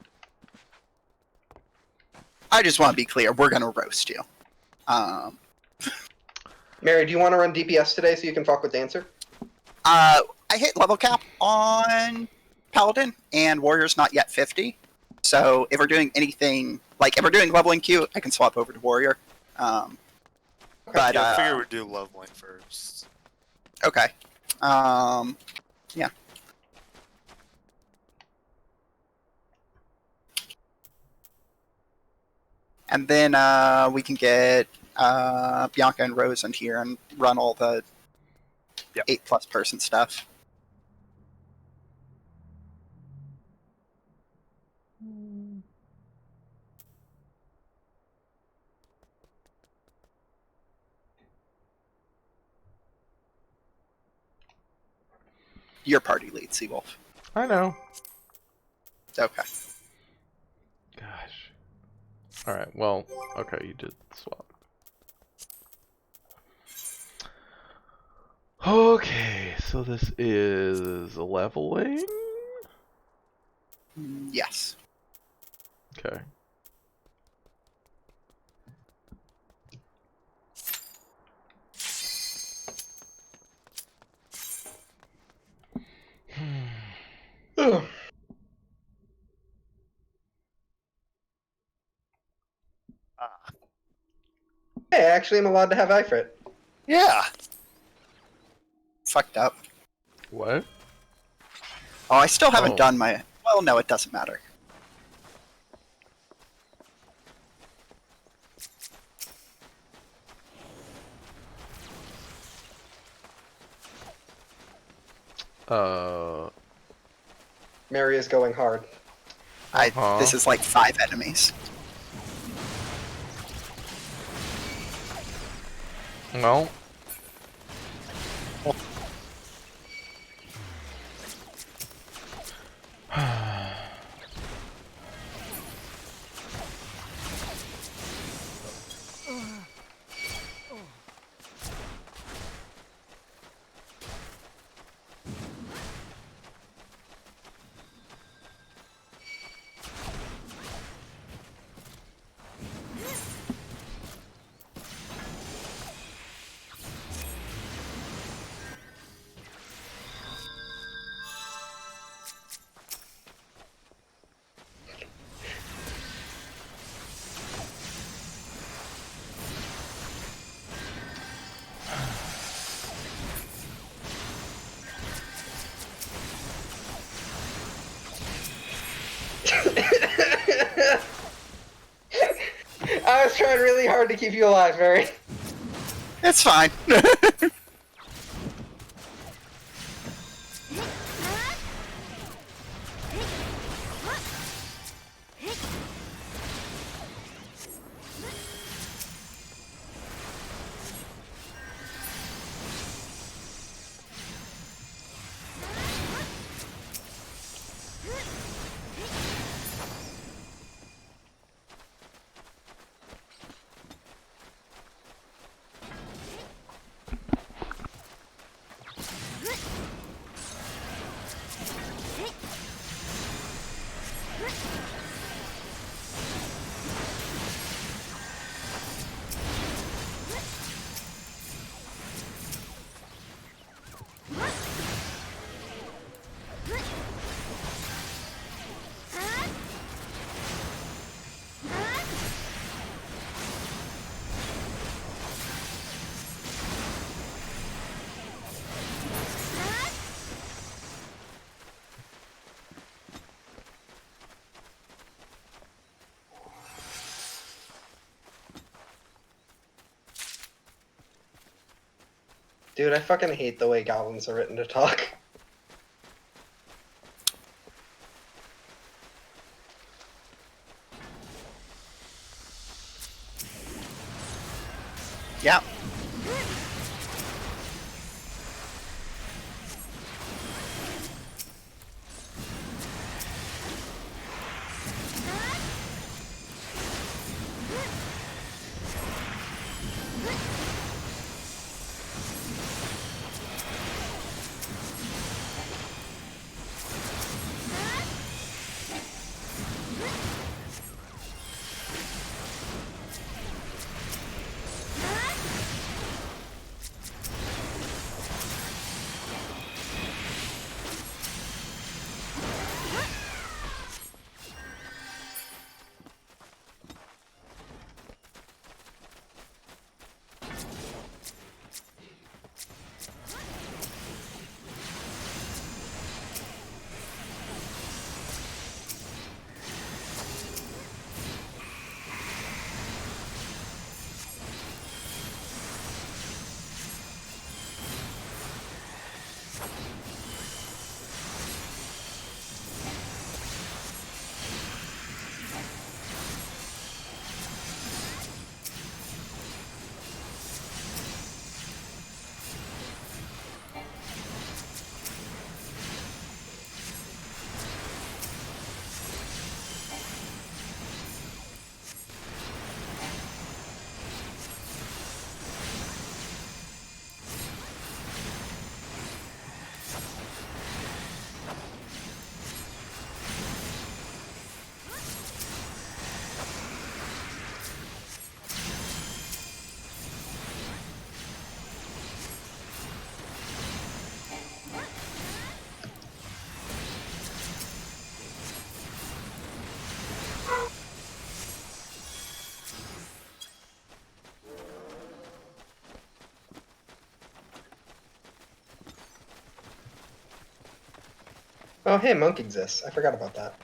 I just want to be clear. We're gonna roast you. Mary, do you want to run DPS today so you can fuck with Dancer? I hit level cap on Paladin, and Warrior's not yet 50. So if we're doing anything, like if we're doing leveling queue, I can swap over to Warrior. But Yeah, I figure we'd do leveling first. okay. Yeah. And then we can get Bianca and Rose in here and run all the Yep. 8+ person stuff. Your party lead, Seawolf. I know. Okay. Gosh. Alright, well, okay, you did swap. Okay, so this is leveling? Yes. Okay. Ugh. Hey, actually, I'm allowed to have Ifrit. Yeah. Fucked up. What? Oh, I still haven't Oh. done my... Well, no, it doesn't matter. Mary is going hard. This is like 5 enemies. Well. tried really hard to keep you alive, Mary. It's fine. Dude, I fucking hate the way goblins are written to talk. Yeah. Oh, hey, Monk exists. I forgot about that.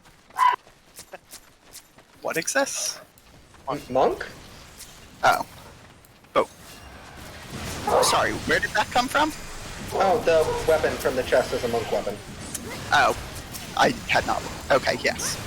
What exists? Monk? Oh. Oh. Sorry, where did that come from? Oh, the weapon from the chest is a monk weapon. Oh. I had not. Okay, yes.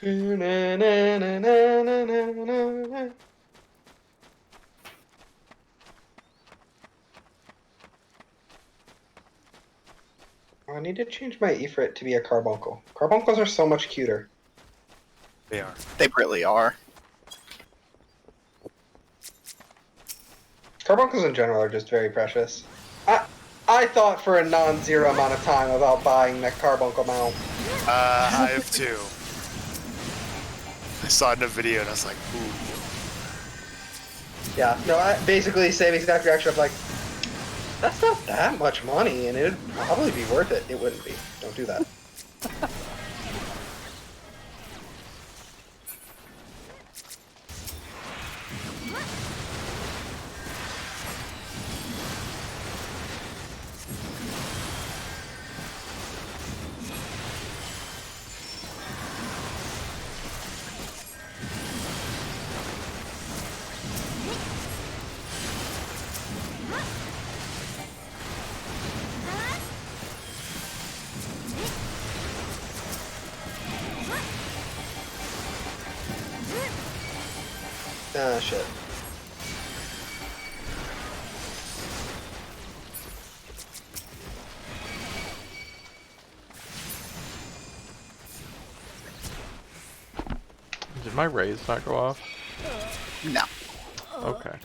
I need to change my Ifrit to be a carbuncle. Carbuncles are so much cuter. They are. They really are. Carbuncles in general are just very precious. I thought for a non-zero amount of time about buying that carbuncle mount. I have two. I saw it in a video and I was like, ooh. Yeah, no, basically same exact reaction of like, that's not that much money, and it'd probably be worth it. It wouldn't be. Don't do that. Ah, shit. Did my raise not go off? No. Okay.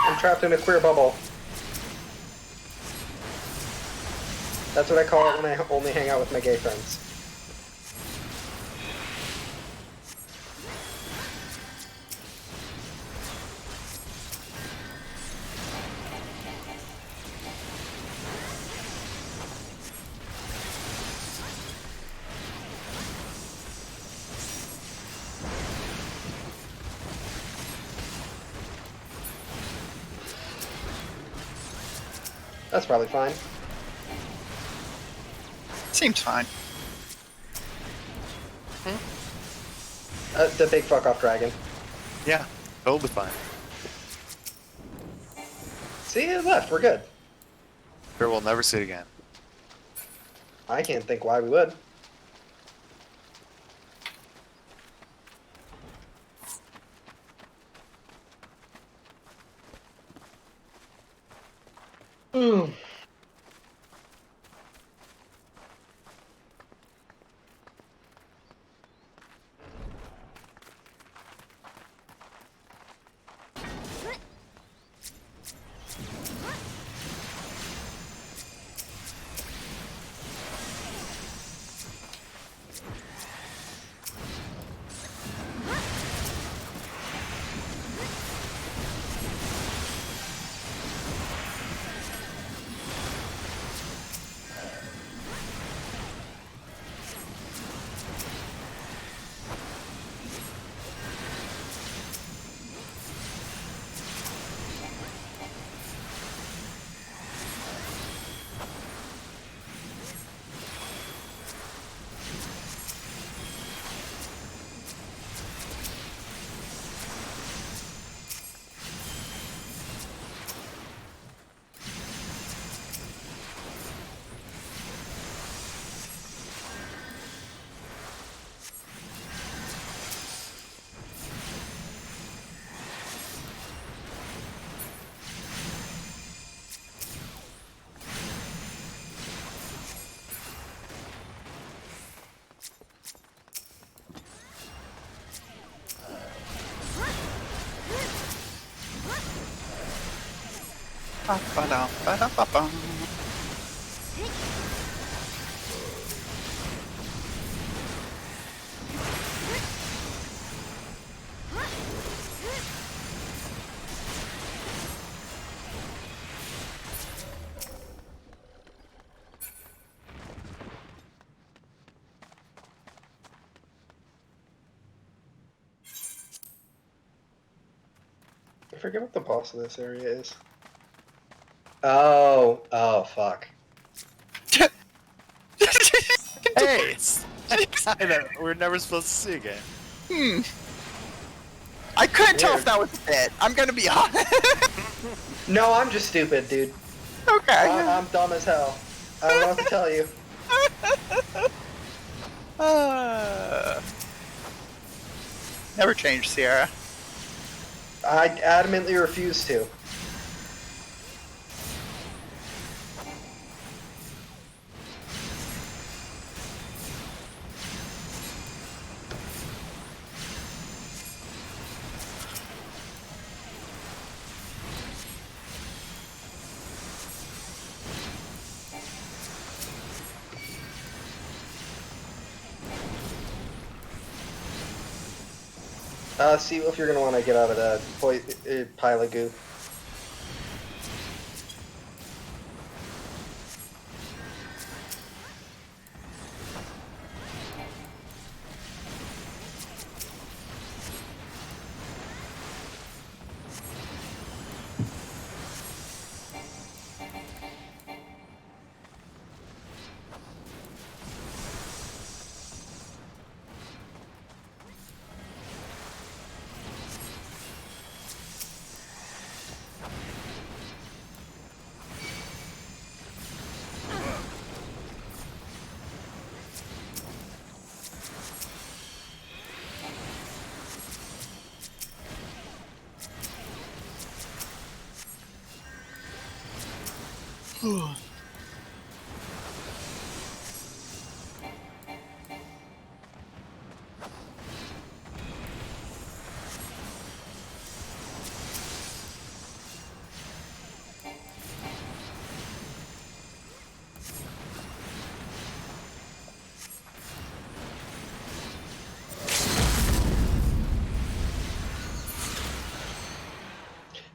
I'm trapped in a queer bubble. That's what I call it when I only hang out with my gay friends. That's probably fine. Seems fine. The big fuck off dragon. Yeah, totally fine. See, it left. We're good. Sure, we'll never see it again. I can't think why we would. Hmm. Ba-ba-dum, ba-dum-ba-bum. I forget what the boss of this area is. Oh, fuck. Hey, it's that guy that we're never supposed to see again. I couldn't tell Weird. if that was it. I'm gonna be honest. No, I'm just stupid, dude. Okay. I'm dumb as hell. I don't know what to tell you. Never change, Sierra. I adamantly refuse to. See if you're gonna want to get out of that pile of goo.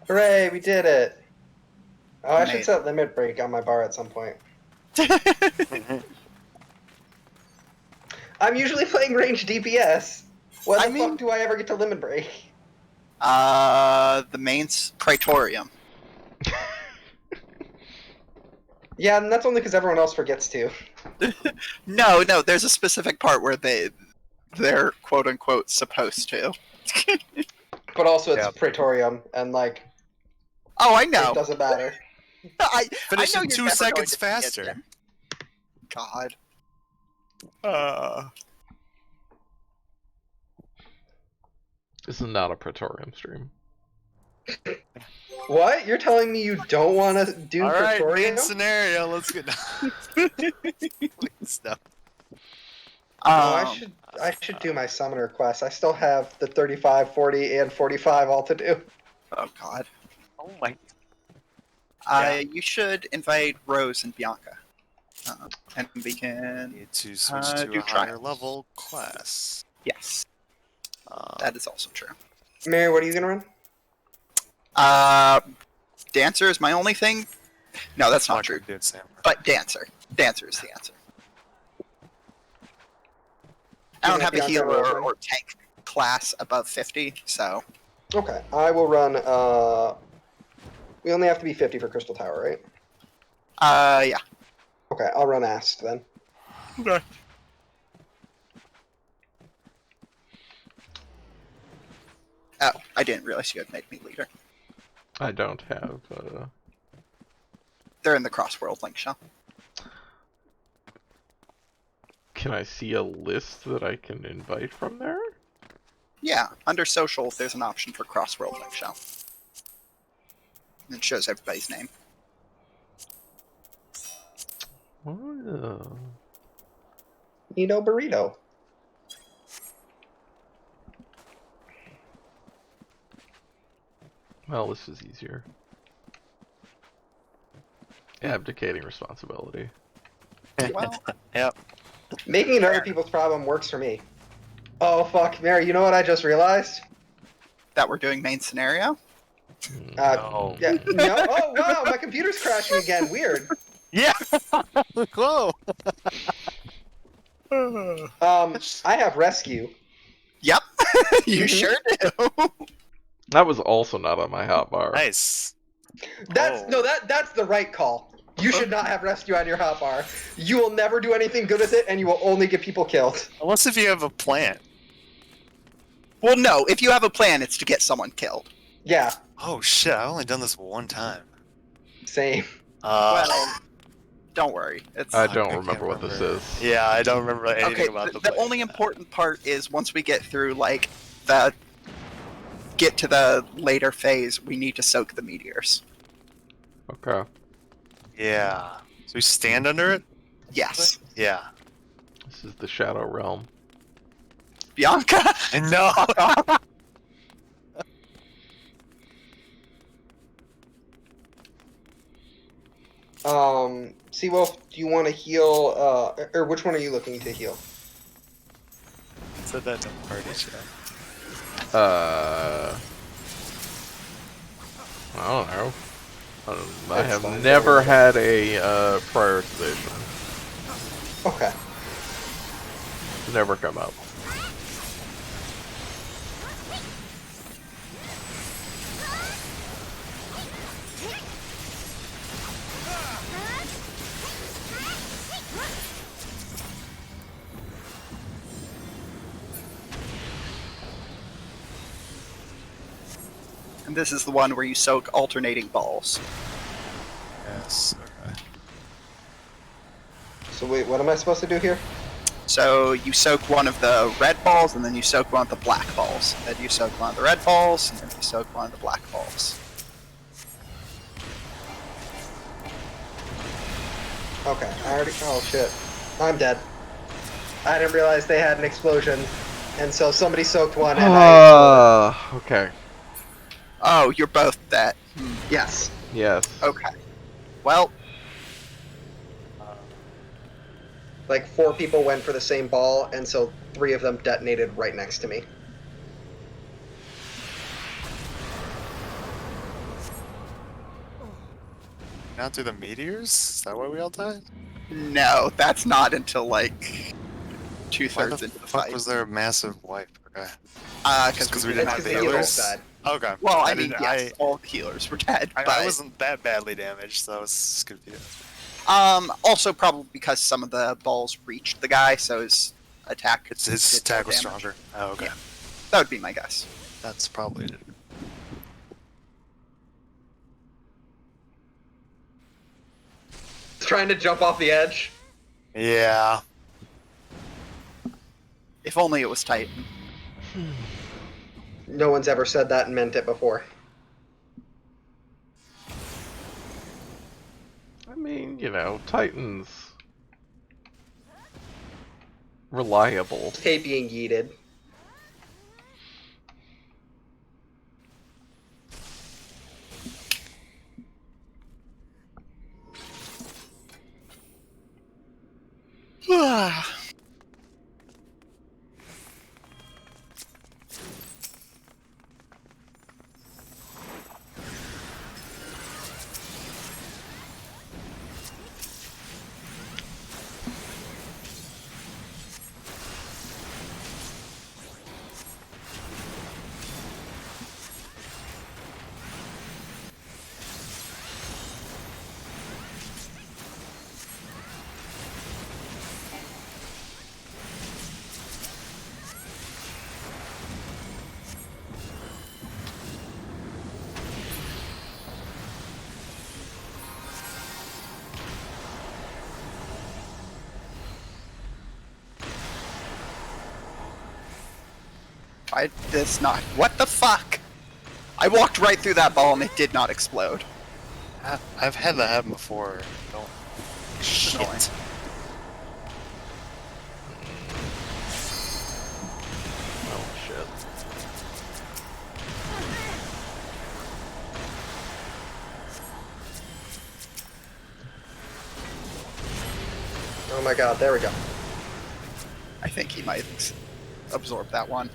Hooray, we did it! Oh, I should Made set limit break on my bar at some point. I'm usually playing range DPS. When I the mean- fuck do I ever get to limit break? The main Praetorium. Yeah, and that's only because everyone else forgets to. No, there's a specific part where they're quote unquote supposed to. But also it's Yep. Praetorium, and like, Oh, I know. it doesn't matter. I Finish know it you're 2 never going seconds to forget faster. them. God. This is not a Praetorium stream. What? You're telling me you don't want to do All right, Praetorium? main scenario. Let's get. Please, no. Oh, I should do my summoner quest. I still have the 35, 40, and 45 all to do. Oh God. Oh my. You should invite Rose and Bianca, and we can. Need to switch to do a higher trials. level class. Yes, Um, that is also true. Mary, what are you gonna run? Dancer is my only thing. No, that's not true. Dude, Sam. But Dancer is the answer. I don't Even have if a Bianca healer Roseman? or tank class above 50, so Okay, I will run. We only have to be 50 for Crystal Tower, right? yeah. Okay, I'll run Ast then. Okay. Oh, I didn't realize you had made me leader. I don't have. They're in the Crossworld link shop. Can I see a list that I can invite from there? Yeah, under social, there's an option for Crossworld link shop. It shows everybody's name. Oh. Nino Burrito. Well, this is easier. Abdicating responsibility. Well, Yep. Making it other people's problem works for me. Oh fuck, Mary, you know what I just realized? that we're doing main scenario. No. Yeah, no? Oh wow, my computer's crashing again. Weird. Yeah. Whoa. I have rescue. Yep, you Mhm. sure do. That was also not on my hotbar. Nice. That's Oh. no, that's the right call. You should not have rescue on your hotbar. You will never do anything good with it, and you will only get people killed. Unless if you have a plan. Well, no, if you have a plan, it's to get someone killed. Yeah, Oh shit! I've only done this one time. same. Well, don't worry. It's I Fuck, don't can't remember what this is. Yeah, I don't remember anything okay. about The play. only important part is once we get through like get to the later phase, we need to soak the meteors. Okay. Yeah. So we stand under it. Yes, Yeah. This is the Shadow Realm. Bianca. No. Seawolf, do you want to heal? Or which one are you looking to heal? Said that in the party chat. I don't know. I That's have fine. never had a prioritization. Okay. Never come up. And this is the one where you soak alternating balls. Yes. Okay. So wait, what am I supposed to do here? So you soak one of the red balls, and then you soak one of the black balls. Then you soak one of the red balls, and then you soak one of the black balls. Okay, I already. Oh shit, I'm dead. I didn't realize they had an explosion, and so somebody soaked one, and I. Okay. Oh, you're both dead. Yes. Yes. Okay. Well, Like 4 people went for the same ball, and so 3 of them detonated right next to me. Not through the meteors? Is that why we all died? no, that's not until like Why two-thirds the into the fuck fight. was there a massive wipe? Okay. Because we It's didn't have because the the healers? healers died. Okay. Well, I mean, didn't- yes, all the healers were dead, but I wasn't that badly damaged, so I was confused. also probably because some of the balls reached the guy, so his attack His did more attack was damage. stronger. Oh, okay. Yeah. That would be my guess. That's probably it. Trying to jump off the edge. Yeah. If only it was Titan. No one's ever said that and meant it before. I mean, you know, Titan's reliable. Hate being yeeted. Why did this not? What the fuck? I walked right through that ball and it did not explode. I've had that happen before. Don't. Shit. Oh shit. my god, there we go. I think he might absorb that one.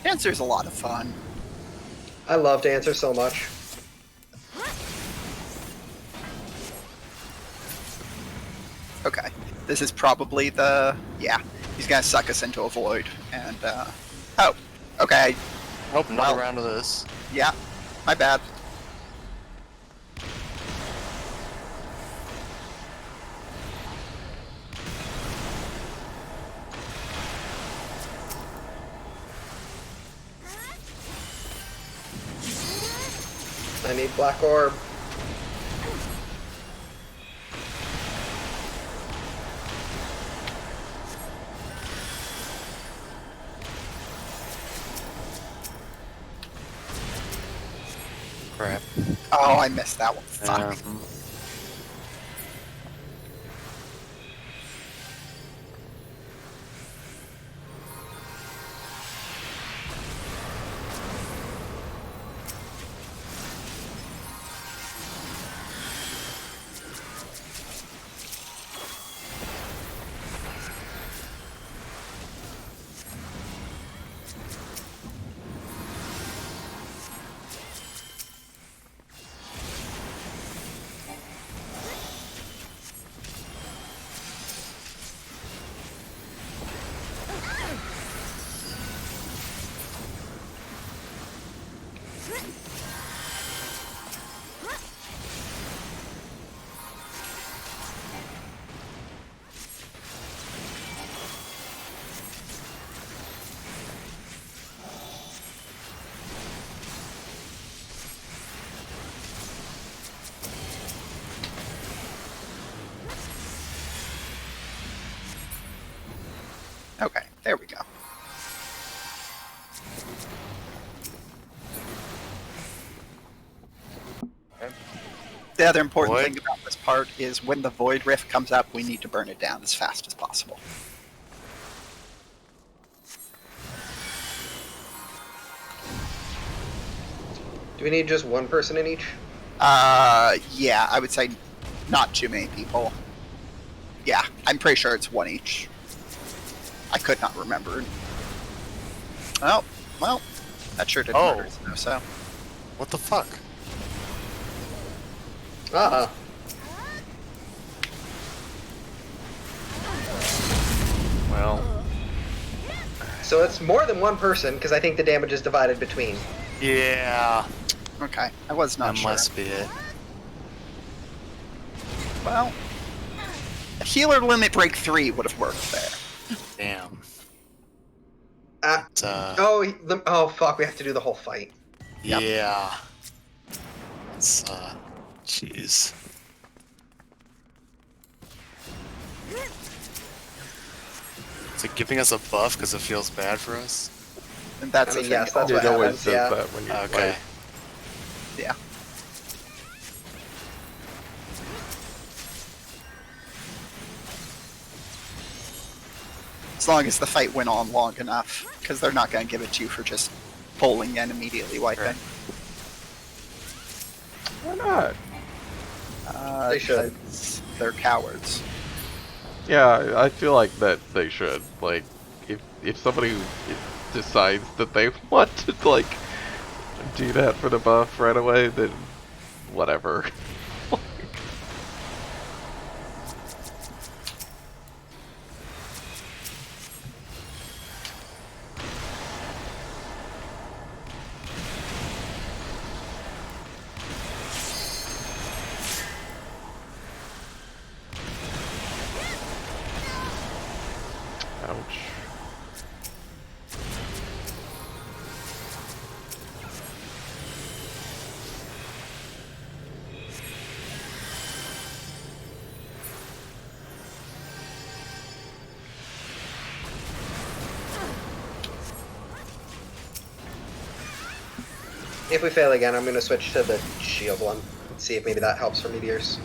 Dancer's a lot of fun. I love Dancer so much. Okay, this is probably the... Yeah, he's gonna suck us into a void, and, Oh, okay, Nope, another Well- round of this. yeah, my bad. I need Black Orb. Crap. Oh, I missed that one. Fuck. Okay, there we go. The other important Void? thing about this part is when the Void Rift comes up, we need to burn it down as fast as possible. Do we need just one person in each? Yeah, I would say not too many people. Yeah, I'm pretty sure it's one each. I could not remember. Oh, well, that sure did Oh. murder Sannoso. What the fuck? Uh-uh. Well, So it's more than one person, because I think the damage is divided between. Yeah, Okay, I was not that sure. must be it. Well, a healer limit break 3 would have worked there. Damn. Ah, But, oh, fuck, we have to do the whole fight. Yep. yeah. It's, jeez. Is it giving us a buff because it feels bad for us? And that's I mean, the yes, thing. that's it what always happens, says yeah. that when you Okay. fight. Yeah. As long as the fight went on long enough, because they're not going to give it to you for just pulling and immediately wiping. Right. Why not? They should. Because they're cowards. Yeah, I feel like that they should. Like, if somebody decides that they want to, like, do that for the buff right away, then whatever. Ouch. If we fail again, I'm gonna switch to the shield one. See if maybe that helps for meteors.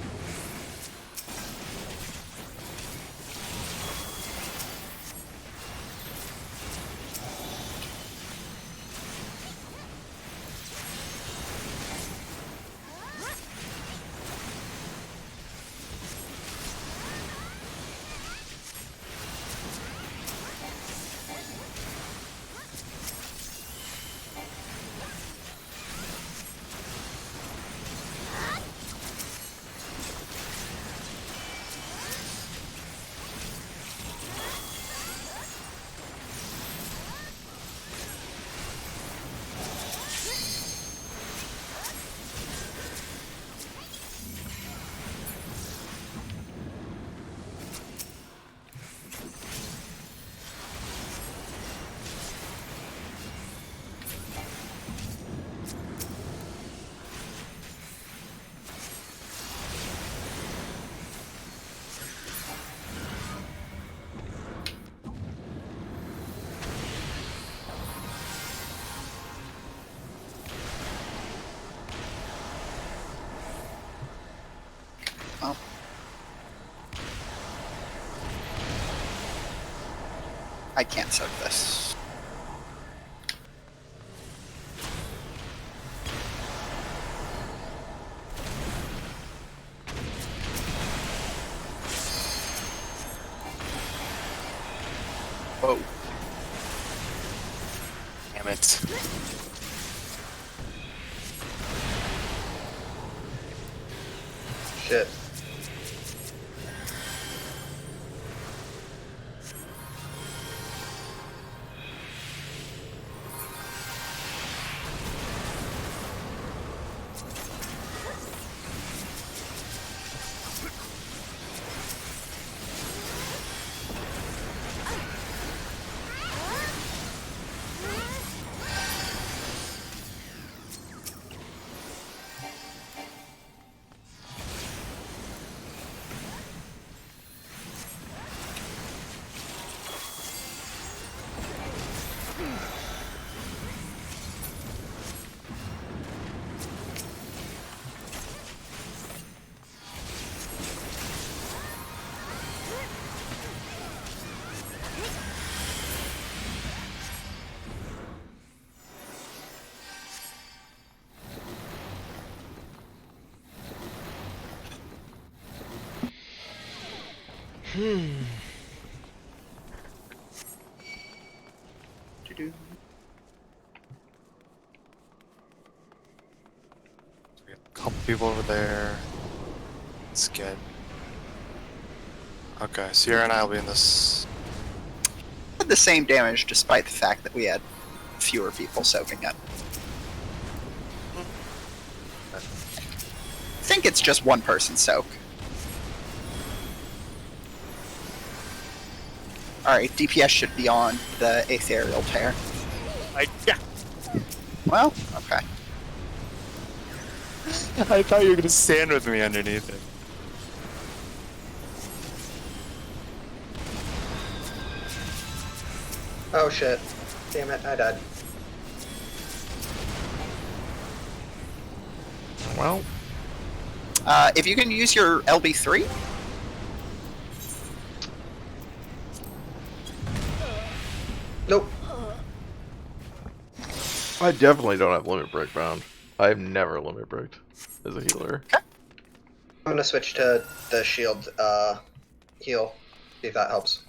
Oh. I can't soak this. Whoa. Damn it. Shit. Doo-doo. We have a couple people over there. Let's get. Okay, Sierra and I will be in this. Had the same damage despite the fact that we had fewer people soaking it. I think it's just one person soak. Alright, DPS should be on the ethereal tear. Yeah. Well, okay. I thought you were gonna stand with me underneath it. Oh shit. Damn it, I died. Well, If you can use your LB3, I definitely don't have limit break bound. I've never limit breaked as a healer. I'm gonna switch to the shield heal. See if that helps.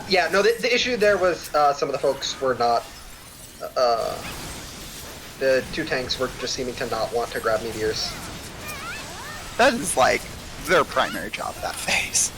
Yeah, no, the issue there was some of the folks were not. The 2 tanks were just seeming to not want to grab meteors. That is like their primary job, that phase.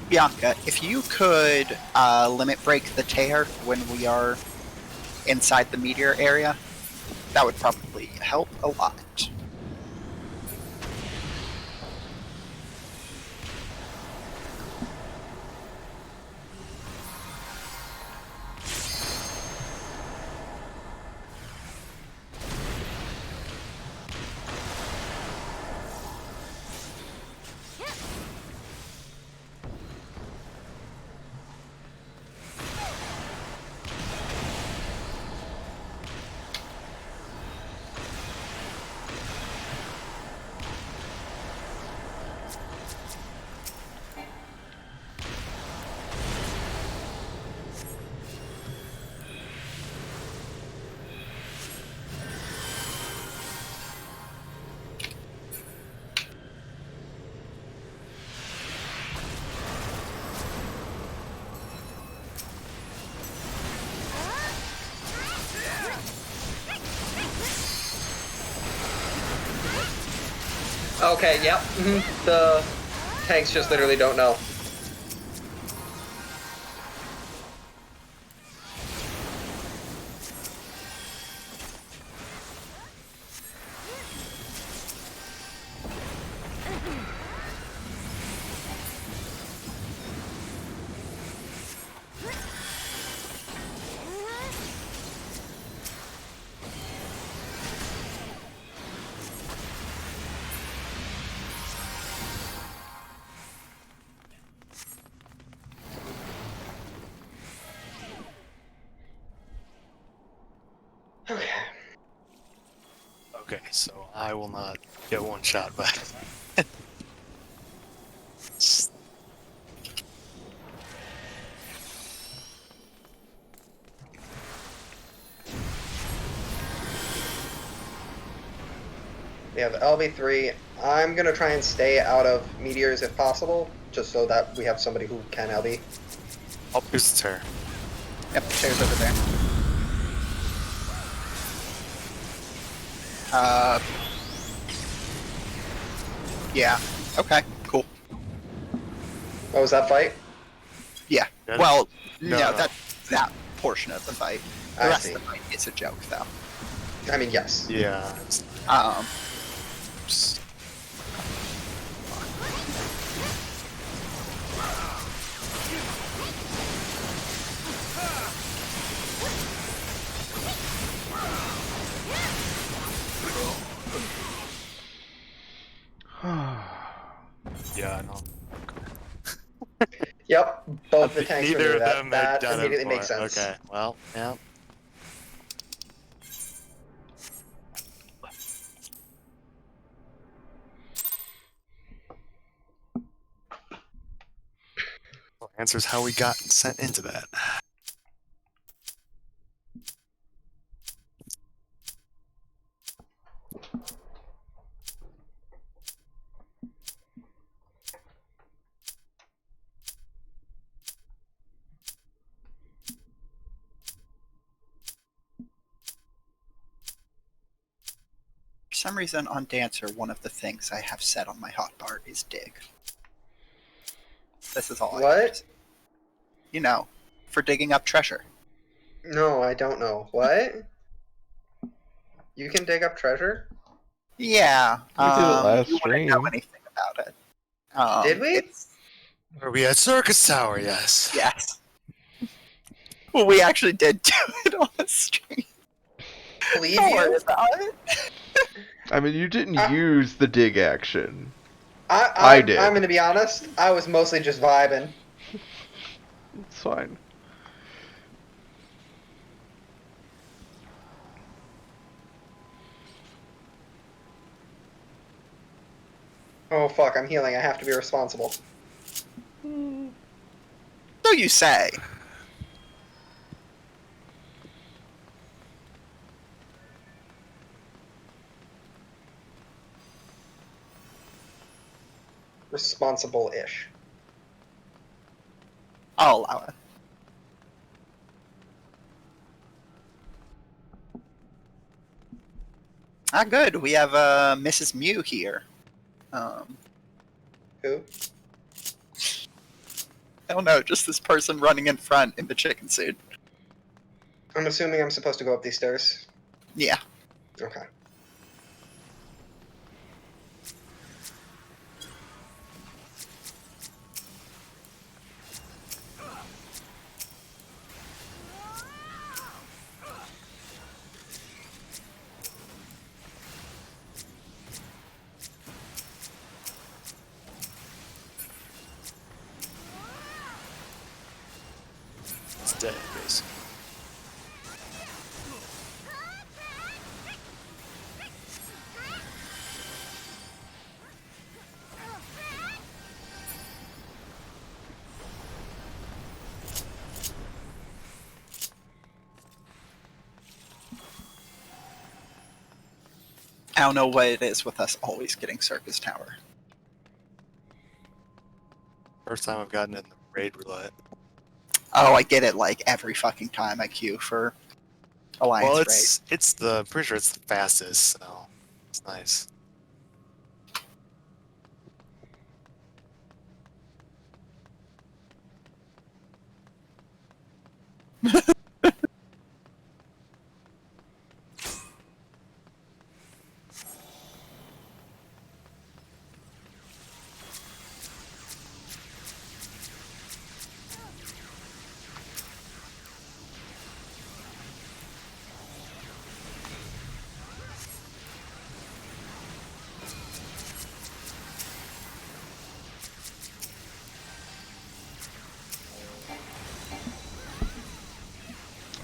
Bianca, if you could limit break the tear when we are inside the meteor area, that would probably help a lot. Okay, yep. The tanks just literally don't know. Okay. Okay, so I will not get one shot back. We have LB3. I'm gonna try and stay out of meteors if possible, just so that we have somebody who can LB. I'll boost her. Yep, the tear's over there. Yeah. Okay. Cool. What was that fight? Yeah. Well, no, No. that's that portion of the fight. The I rest see. of the fight is a joke, though. I mean, yes. Yeah. Um, Yeah, no. Yep, both the tanks were Neither new. of them had That done it immediately before. makes sense. Okay, well, yeah. Well, answers how we got sent into that. for some reason on Dancer, one of the things I have set on my hotbar is dig. This is all I have to What? say. You know, for digging up treasure. No, I don't know. What? You can dig up treasure? Yeah. We did it last you wouldn't know stream. anything about it. Did we? Where we had Circus Tower, yes. Yes. Well, we actually did do it on the stream. Believe Don't worry you? about it. I mean, you didn't I- use the dig action. I did. I'm gonna be honest. I was mostly just vibing. It's fine. Oh fuck! I'm healing. I have to be responsible. So you say. Responsible-ish. I'll allow it. Ah, good. We have Mrs. Mew here. Who? I don't know, just this person running in front in the chicken suit. I'm assuming I'm supposed to go up these stairs. Yeah. Okay. It's dead, basically. I don't know what it is with us always getting Circus Tower. First time I've gotten in the raid roulette. Oh, I get it like every fucking time I queue for Alliance Well, raid. it's the pretty sure it's the fastest, so it's nice.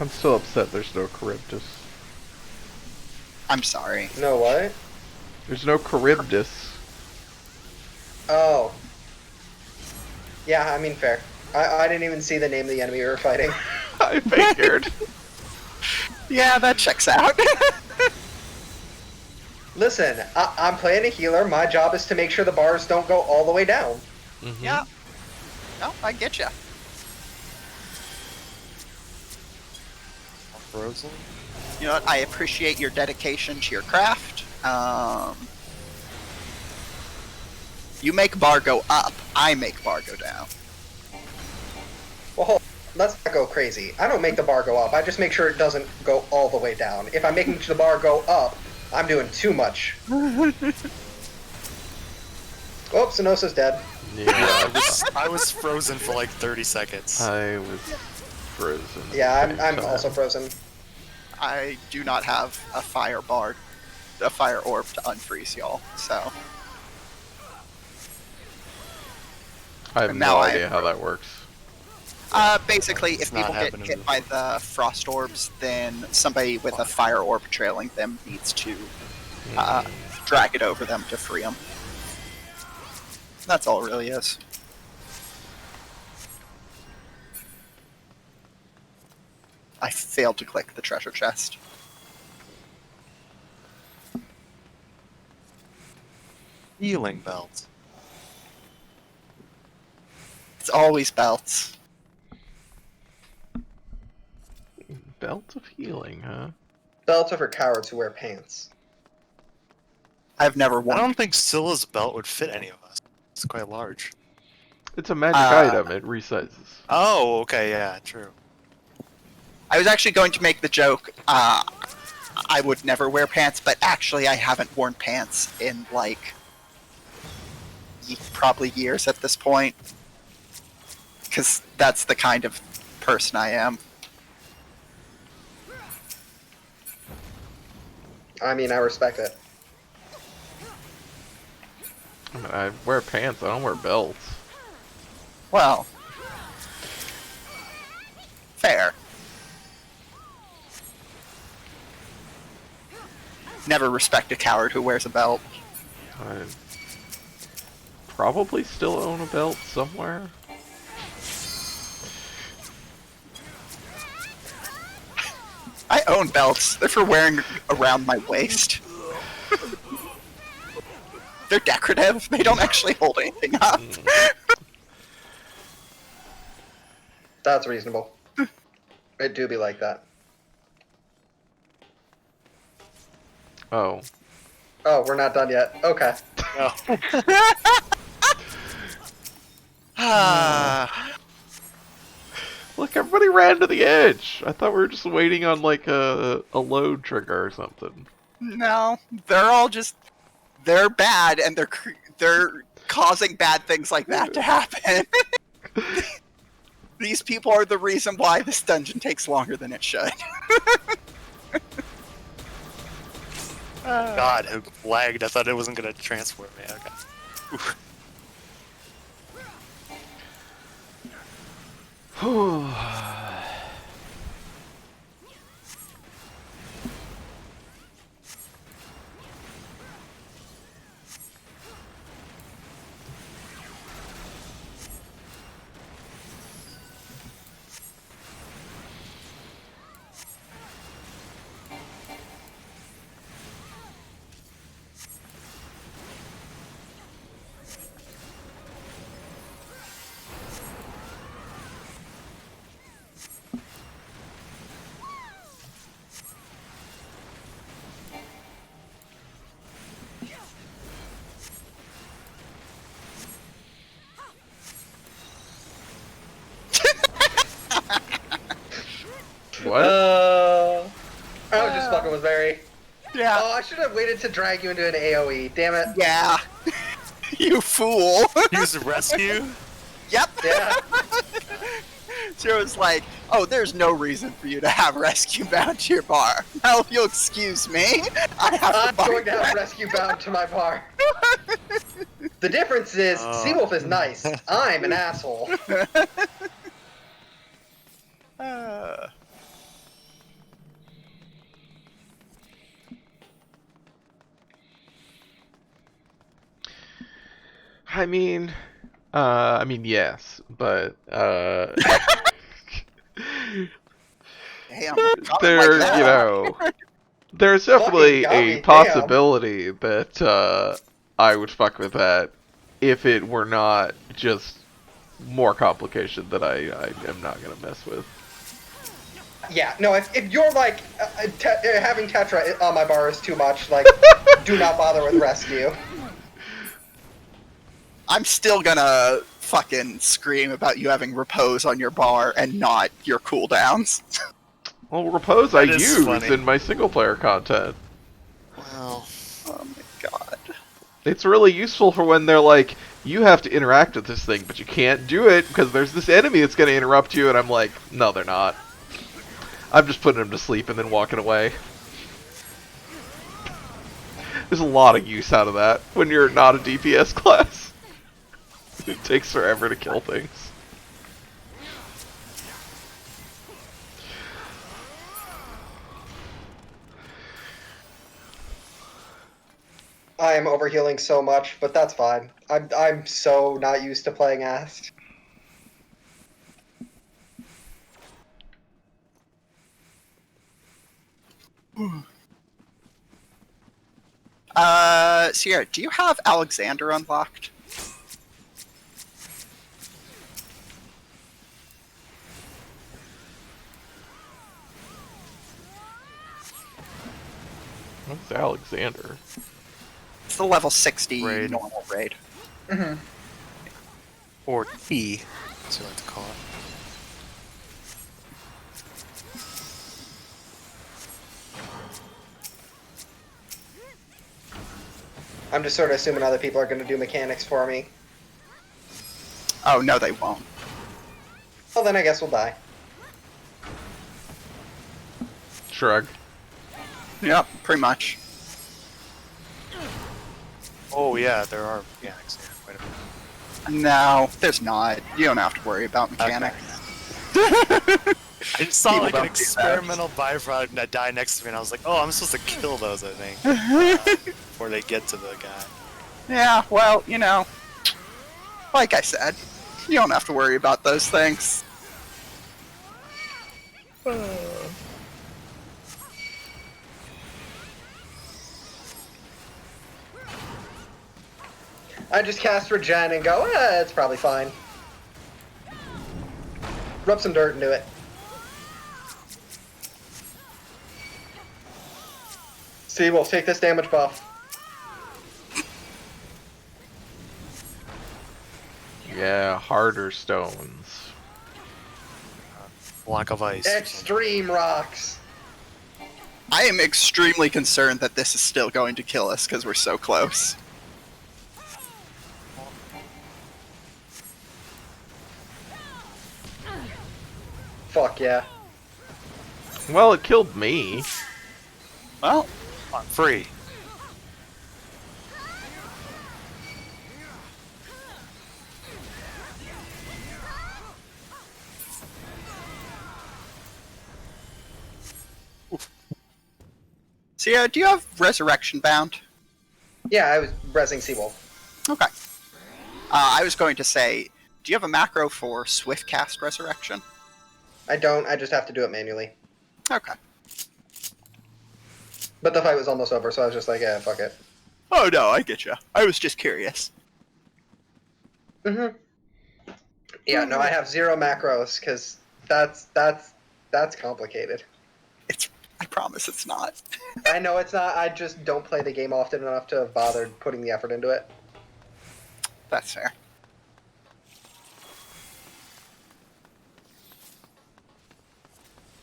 I'm still upset there's no Charybdis. I'm sorry. No what? There's no Charybdis. Oh. Yeah, I mean fair. I didn't even see the name of the enemy we were fighting. I figured. Yeah, that checks out. Listen, I'm playing a healer. My job is to make sure the bars don't go all the way down. Yeah. No, I get you. Frozen? You know what? I appreciate your dedication to your craft. You make bar go up. I make bar go down. Well, hold let's not go crazy. I don't make the bar go up. I just make sure it doesn't go all the way down. If I'm making the bar go up, I'm doing too much. Oh, Sannoso's dead. Yeah, I was frozen for like 30 seconds. I was frozen. Yeah, at the I'm same also time. frozen. I do not have a fire orb to unfreeze y'all. So I have now no I- idea how that works. basically, if It's not people get happening hit by the frost orbs, then somebody with a fire orb trailing them needs to drag it over them to free them. That's all it really is. I failed to click the treasure chest. Healing belt. It's always belts. Belt of healing, huh? Belts are for cowards who wear pants. I've never I worn. don't think Scylla's belt would fit any of us. It's quite large. It's a magic item. It resizes. Oh, okay, yeah, true. I was actually going to make the joke. I would never wear pants, but actually, I haven't worn pants in like probably years at this point, because that's the kind of person I am. I mean, I respect it. I mean, I wear pants. I don't wear belts. Well, fair. Never respect a coward who wears a belt. I probably still own a belt somewhere. I own belts. They're for wearing around my waist. They're decorative. They don't actually hold anything up. That's reasonable. It do be like that. Oh. Oh, we're not done yet. Okay. No. Look, everybody ran to the edge. I thought we were just waiting on like a load trigger or something. No, they're all just they're bad, and they're causing bad things like that to happen. These people are the reason why this dungeon takes longer than it should. God, it lagged. I thought it wasn't gonna transport me. Okay. Oof. What? I was just fucking with Barry. Yeah. Oh, I should have waited to drag you into an AoE. Damn it. Yeah. You fool. Use rescue. Yep. Yeah. So it was like, oh, there's no reason for you to have rescue bound to your bar. Now, if you'll excuse me, I have I'm to bar going to have rescue bound to my bar. The difference is, Seawolf is nice. I'm an asshole. I mean, yes, but Damn, there, like you know, there's definitely Fucking got a me, possibility that I would fuck with that if it were not just more complication that I am not gonna mess with. Yeah, no, if you're like, having Tetra on my bar is too much, like, do not bother with rescue. I'm still gonna fucking scream about you having repose on your bar and not your cooldowns. Well, repose I That is use funny. in my single player content. Well, Oh my god. It's really useful for when they're like, you have to interact with this thing, but you can't do it because there's this enemy that's going to interrupt you, and I'm like, no, they're not. I'm just putting them to sleep and then walking away. There's a lot of use out of that when you're not a DPS class. It takes forever to kill things. I am overhealing so much, but that's fine. I'm so not used to playing Ast. Sierra, do you have Alexander unlocked? What's Alexander? It's the level 60 Raid. normal raid. Mm-hmm. or T, as you like to call it. I'm just sort of assuming other people are going to do mechanics for me. Oh, no, they won't. Well, then I guess we'll die. Shrug. Yep, pretty much. Oh yeah, there are mechanics here. Wait a minute. No, there's not. You don't have to worry about mechanics. I just saw People like an don't do that. experimental byproduct that died next to me, and I was like, oh, I'm supposed to kill those, I think, before they get to the guy. Yeah, well, you know, like I said, you don't have to worry about those things. I just cast Regen and go, it's probably fine. Rub some dirt into it. See, we'll take this damage buff. Yeah, harder stones. Block of ice. Extreme rocks. I am extremely concerned that this is still going to kill us because we're so close. Fuck yeah. Well, it killed me. Well, On free. so yeah, do you have Resurrection Bound? Yeah, I was resing Seawolf. Okay. I was going to say, do you have a macro for Swift Cast Resurrection? I don't, I just have to do it manually. Okay. But the fight was almost over, so I was just like, yeah, fuck it. Oh no, I get you. I was just curious. Mm-hmm. Yeah, no, I have 0 macros, because that's complicated. I promise it's not. I know it's not, I just don't play the game often enough to have bothered putting the effort into it. That's fair.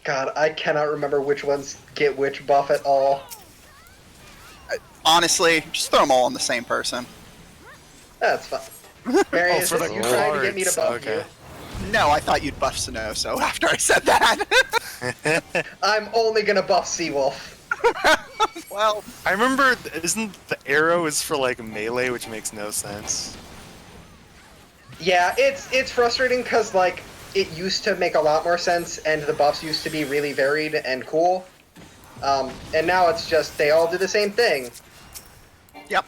God, I cannot remember which ones get which buff at all. Honestly, just throw them all on the same person. That's fine. Mary, Oh, is for this the you trying to get me to buff cards, okay. No, I thought you'd buff Sannoso after I said that. you? I'm only gonna buff Seawolf. Well, I remember, isn't the arrow is for like melee, which makes no sense. Yeah, it's frustrating because, like, it used to make a lot more sense, and the buffs used to be really varied and cool. And now it's just, they all do the same thing. yep.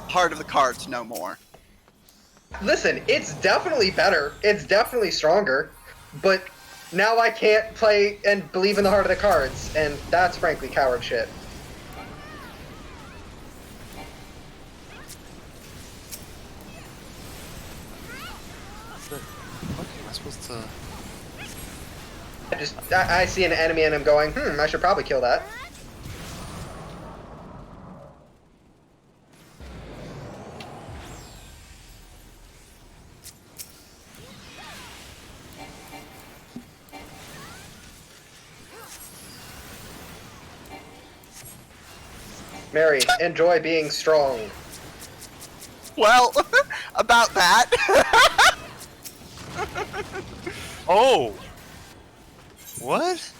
Heart of the cards, no more. Listen, it's definitely better. It's definitely stronger. But now I can't play and believe in the heart of the cards, and that's frankly coward shit. What am I supposed to... I see an enemy and I'm going, I should probably kill that. Mary, enjoy being strong. Well, about that. Oh! What?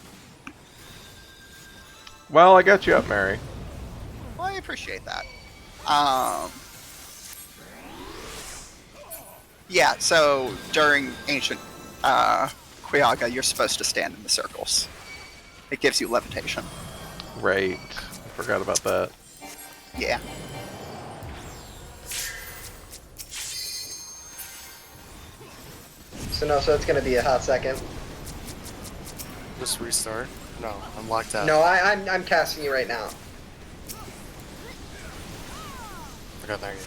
Well, I got you up, Mary. Well, I appreciate that. Yeah, so during ancient Quiaga, you're supposed to stand in the circles. It gives you levitation. Right. I forgot about that. Yeah. So it's gonna be a hot second. Just restart? No, I'm locked out. No, I'm casting you right now. Okay, thank you.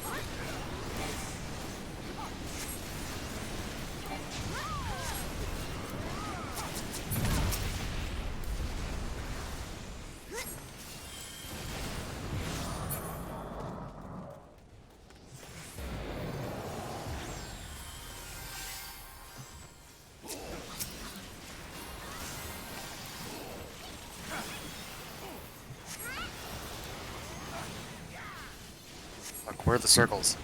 Look, where are the circles?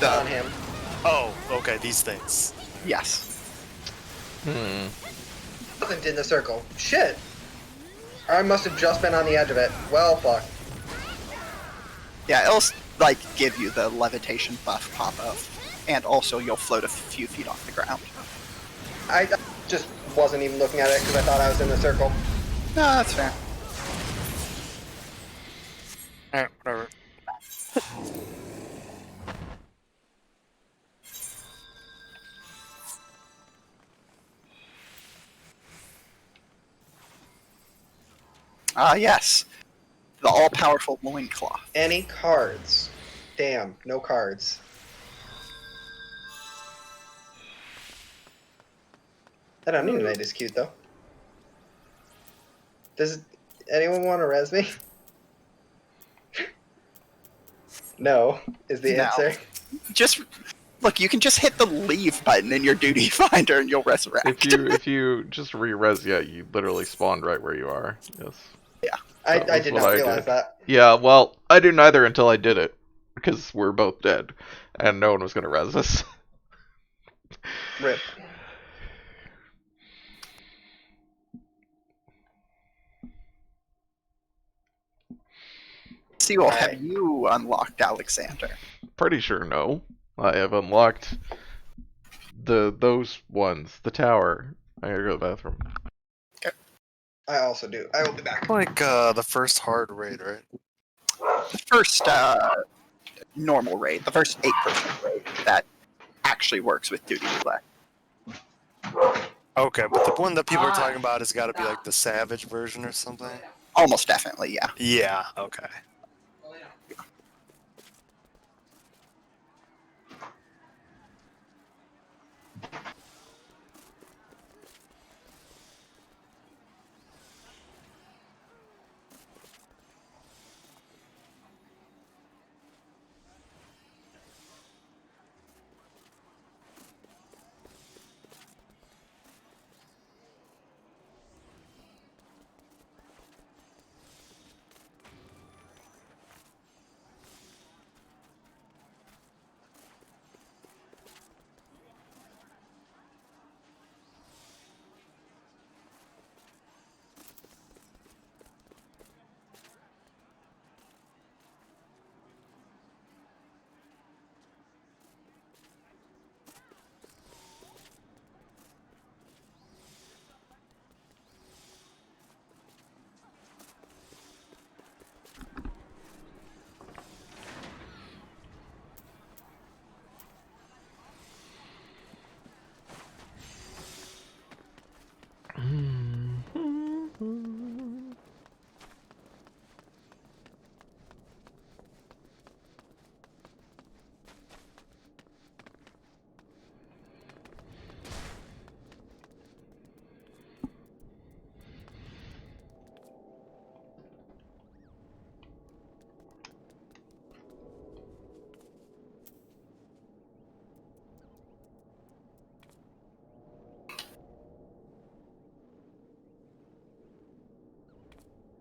On him. Oh, okay, these things. Yes. Hmm. Wasn't in the circle. Shit. I must have just been on the edge of it. Well, fuck. Yeah, it'll like give you the levitation buff pop up, and also you'll float a few feet off the ground. I just wasn't even looking at it because I thought I was in the circle. No, that's fair. Alright, whatever. Yes. The all-powerful loincloth. Any cards? Damn, no cards. I don't need an Night is cute though. Does anyone want to res me? No, is the No. answer. Just look, you can just hit the leave button in your duty finder and you'll resurrect. If you just re-res, yeah, you literally spawned right where you are. Yes. I That was did what not I realize did. that. Yeah, well, I didn't either until I did it. Because we're both dead. And no one was gonna res us. Rip. See, well, have Alright. you unlocked Alexander? Pretty sure no. I have unlocked those ones. The tower. I gotta go to the bathroom. I also do. I will be back. Like, the first hard raid, right? The first normal raid, the first 8-person raid that actually works with duty roulette. Okay, but the one that people are talking about has got to be like the Savage version or something? Almost definitely, yeah. Yeah, okay.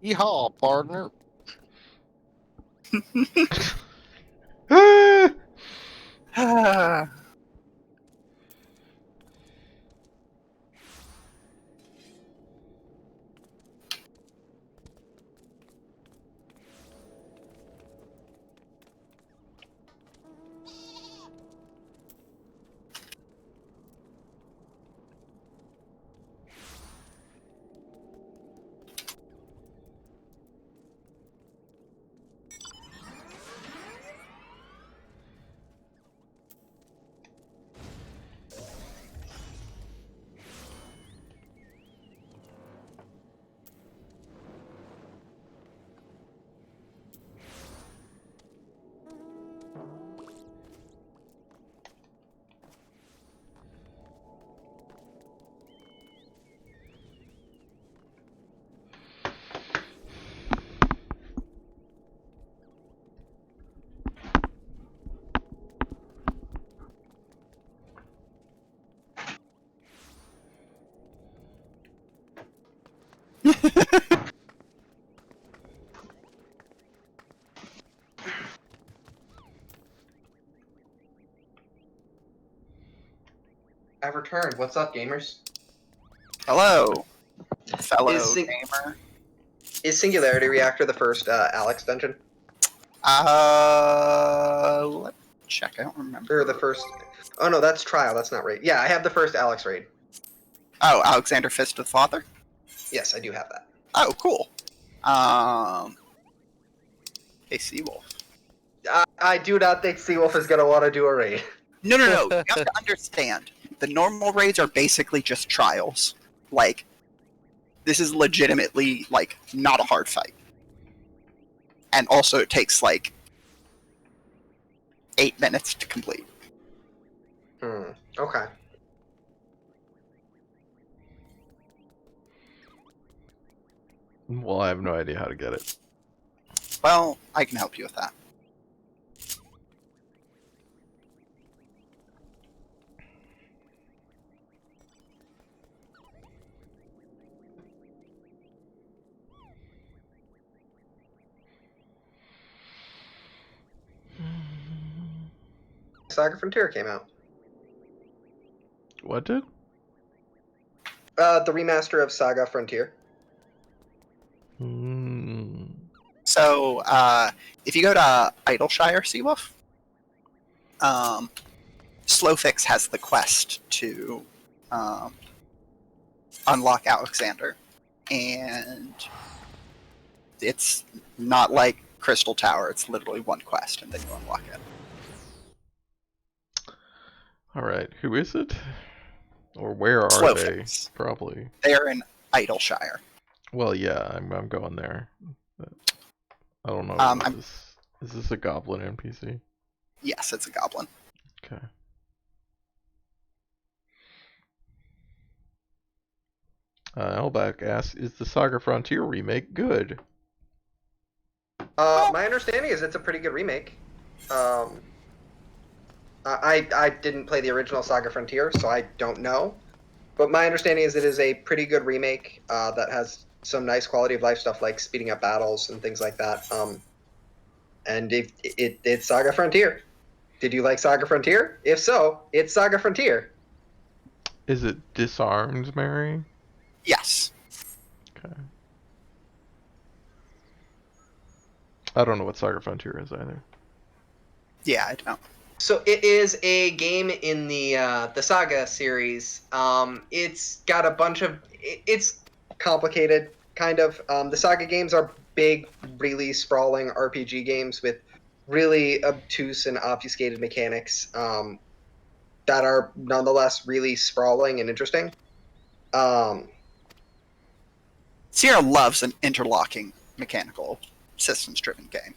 Yeehaw, partner. Ah! I've returned. What's up, gamers? Hello, fellow Is sing- gamer. Is Singularity Reactor the first Alex dungeon? Let me check. I don't remember. Or the first... Oh no, that's Trial. That's not raid. Yeah, I have the first Alex raid. Oh, Alexander Fist of the Father? Yes, I do have that. Oh, cool. Hey, Seawolf. I do not think Seawolf is going to want to do a raid. No. You have to understand. The normal raids are basically just trials. Like, this is legitimately, like, not a hard fight. And also, it takes, like, 8 minutes to complete. Okay. Well, I have no idea how to get it. Well, I can help you with that. Saga Frontier came out. What did? The remaster of Saga Frontier. So, if you go to Idleshire, Seawolf, Slowfix has the quest to unlock Alexander, and it's not like Crystal Tower. It's literally one quest, and then you unlock it. All right, who is it? Or where are Slowfix. they? Probably. They are in Idleshire. Well, yeah, I'm going there. But I don't know. Is this a goblin NPC? Yes, it's a goblin. Okay. Elback asks, "Is the Saga Frontier remake good?" My understanding is it's a pretty good remake. I didn't play the original Saga Frontier, so I don't know. But my understanding is it is a pretty good remake that has some nice quality of life stuff like speeding up battles and things like that. And it's Saga Frontier. Did you like Saga Frontier? If so, it's Saga Frontier. Is it Disarmed, Mary? Yes. Okay. I don't know what Saga Frontier is either. Yeah, I don't. So it is a game in the Saga series. It's got a bunch of... It's complicated, kind of. The Saga games are big, really sprawling RPG games with really obtuse and obfuscated mechanics that are nonetheless really sprawling and interesting. Sierra loves an interlocking mechanical systems-driven game.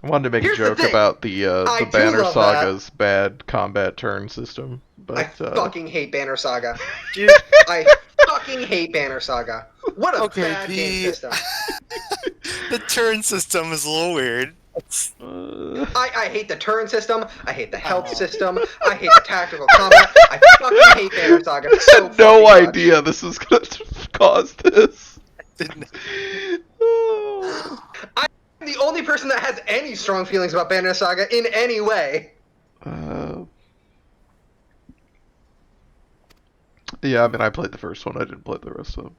I wanted to make Here's a the joke thing. about the I do Banner love that. Saga's bad combat turn system, but I fucking hate Banner Saga. Dude, I fucking hate Banner Saga. What a Okay, bad game Pete. system. The turn system is a little weird. I hate the turn system. I hate the health system. I hate the tactical combat. I fucking hate Banner Saga I so had no fucking much. idea this was gonna cause this. Didn't- I'm the the only person that has any strong feelings about Banner Saga in any way. Yeah, I mean, I played the first one. I didn't play the rest of them.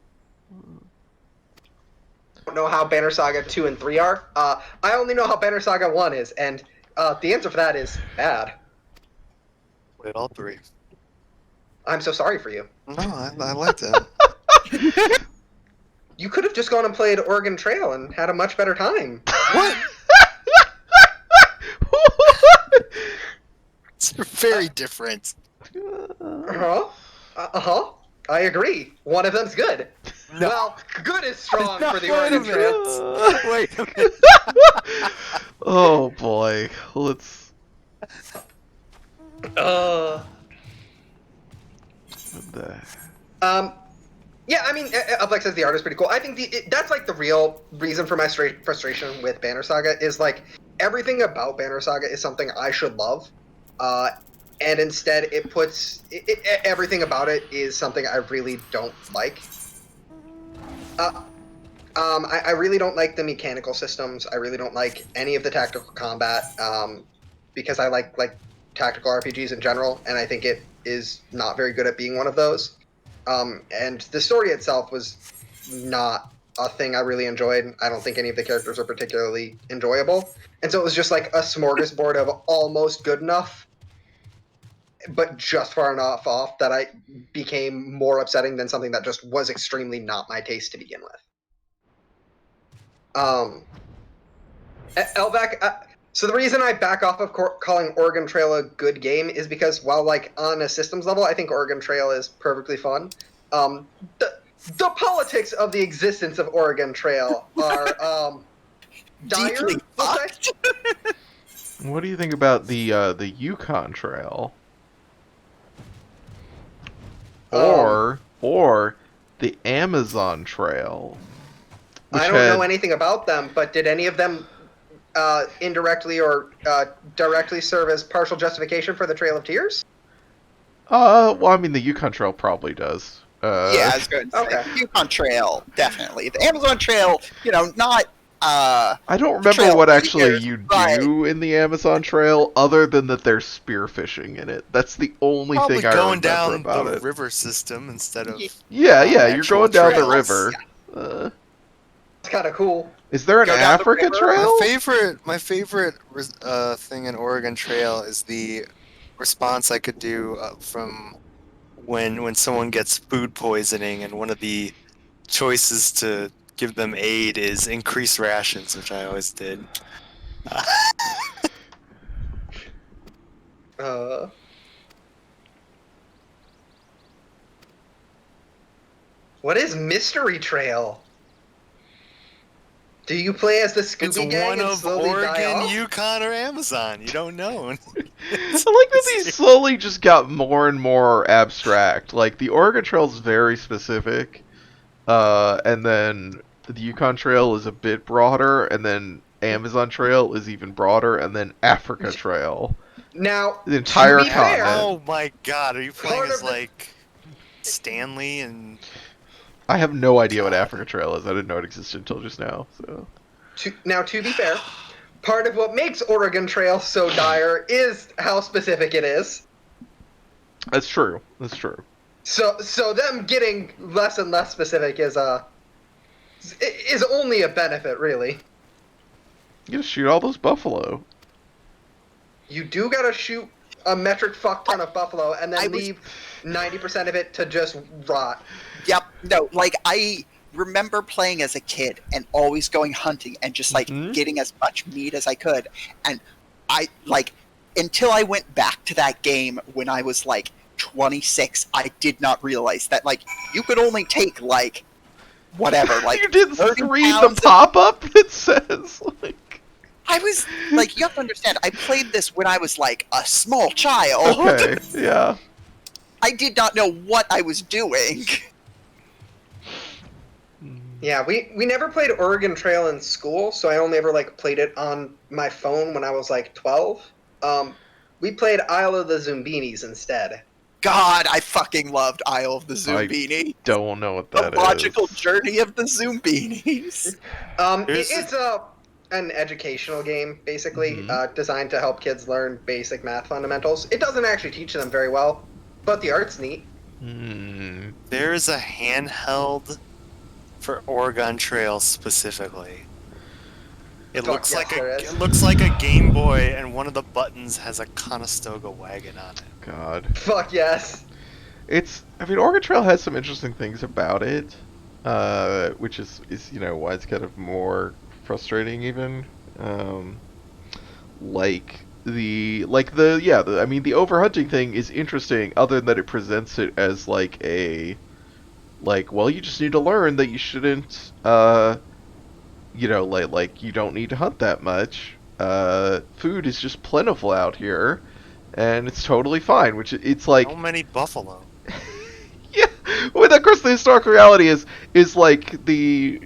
I don't know how Banner Saga 2 and 3 are. I only know how Banner Saga 1 is, and the answer for that is bad. Played all three. I'm so sorry for you. No, I liked it. You could have just gone and played Oregon Trail and had a much better time. What? It's very different. Uh-huh. Uh-huh. I agree. One of them's good. No. Well, good is strong No, for the wait a Oregon Trail. minute. Wait a minute. Oh boy, let's. Yeah, I mean, Uplex says the art is pretty cool. I think that's like the real reason for my frustration with Banner Saga is like everything about Banner Saga is something I should love, and instead it puts everything about it is something I really don't like. I really don't like the mechanical systems. I really don't like any of the tactical combat, because I like tactical RPGs in general, and I think it is not very good at being one of those. And the story itself was not a thing I really enjoyed. I don't think any of the characters are particularly enjoyable. And so it was just like a smorgasbord of almost good enough, but just far enough off that I became more upsetting than something that just was extremely not my taste to begin with. Elvac, so the reason I back off of calling Oregon Trail a good game is because while, like, on a systems level, I think Oregon Trail is perfectly fun. The politics of the existence of Oregon Trail are dire. Deeply we'll say. fucked. What do you think about the Yukon Trail? Or the Amazon Trail? I don't know anything about them, but did any of them indirectly or directly serve as partial justification for the Trail of Tears? Well, I mean, the Yukon Trail probably does. Yeah, I was going to say. Okay. Yukon Trail, definitely. The Amazon Trail, not... I don't remember Trail what of actually Tears, you right. do in the Amazon Trail, other than that there's spearfishing in it. That's the only Probably thing I going remember down about the it. river system instead of... Yeah, you're actual going down the trails. river. It's kind of cool. Is there an Go down the Africa river. Trail? My favorite thing in Oregon Trail is the response I could do from when someone gets food poisoning, and one of the choices to give them aid is increase rations, which I always did. What is Mystery Trail? Do you play as the It's Scooby Gang one and of slowly die Oregon, off? Yukon, or Amazon. You don't know. I like that these slowly just got more and more abstract. Like, the Oregon Trail is very specific, and then the Yukon Trail is a bit broader, and then Amazon Trail is even broader, and then Africa Trail. Now, The entire to be fair, continent. Oh my god, are you playing Part as, of the- like, Stanley and... I have no idea what Africa Trail is. I didn't know it existed until just now. So. to be fair, part of what makes Oregon Trail so dire is how specific it is. That's true. That's true. So them getting less and less specific is only a benefit, really. You gotta shoot all those buffalo. You do gotta shoot a metric fuck ton of buffalo and then leave 90% of it to just rot. Yep. No, like, I remember playing as a kid and always going hunting and just, like, getting as much meat as I could. And I, like, until I went back to that game when I was, like, 26, I did not realize that, like, you could only take, like, whatever, like, You didn't 30 read the pounds of- pop-up that says, like... I was, like, you have to understand, I played this when I was, like, a small child. Okay, yeah. I did not know what I was doing. Yeah, we never played Oregon Trail in school, so I only ever, like, played it on my phone when I was, like, 12. We played Isle of the Zumbinis instead. God, I fucking loved Isle of the Zumbini. Don't know what The that is. logical journey of the Zumbinis. Here's It's a... an educational game, basically, Mhm. designed to help kids learn basic math fundamentals. It doesn't actually teach them very well, but the art's neat. Hmm. There is a handheld for Oregon Trail specifically. It Fuck looks yes, like there is. it looks like a Game Boy, and one of the buttons has a Conestoga wagon on it. God. Fuck yes. I mean, Oregon Trail has some interesting things about it, which is why it's kind of more frustrating even. I mean, the overhunting thing is interesting, other than that it presents it as well, you just need to learn that you shouldn't, you don't need to hunt that much. Food is just plentiful out here, and it's totally fine. Which it's like, How many buffalo? yeah. Well, of course, the historical reality is like the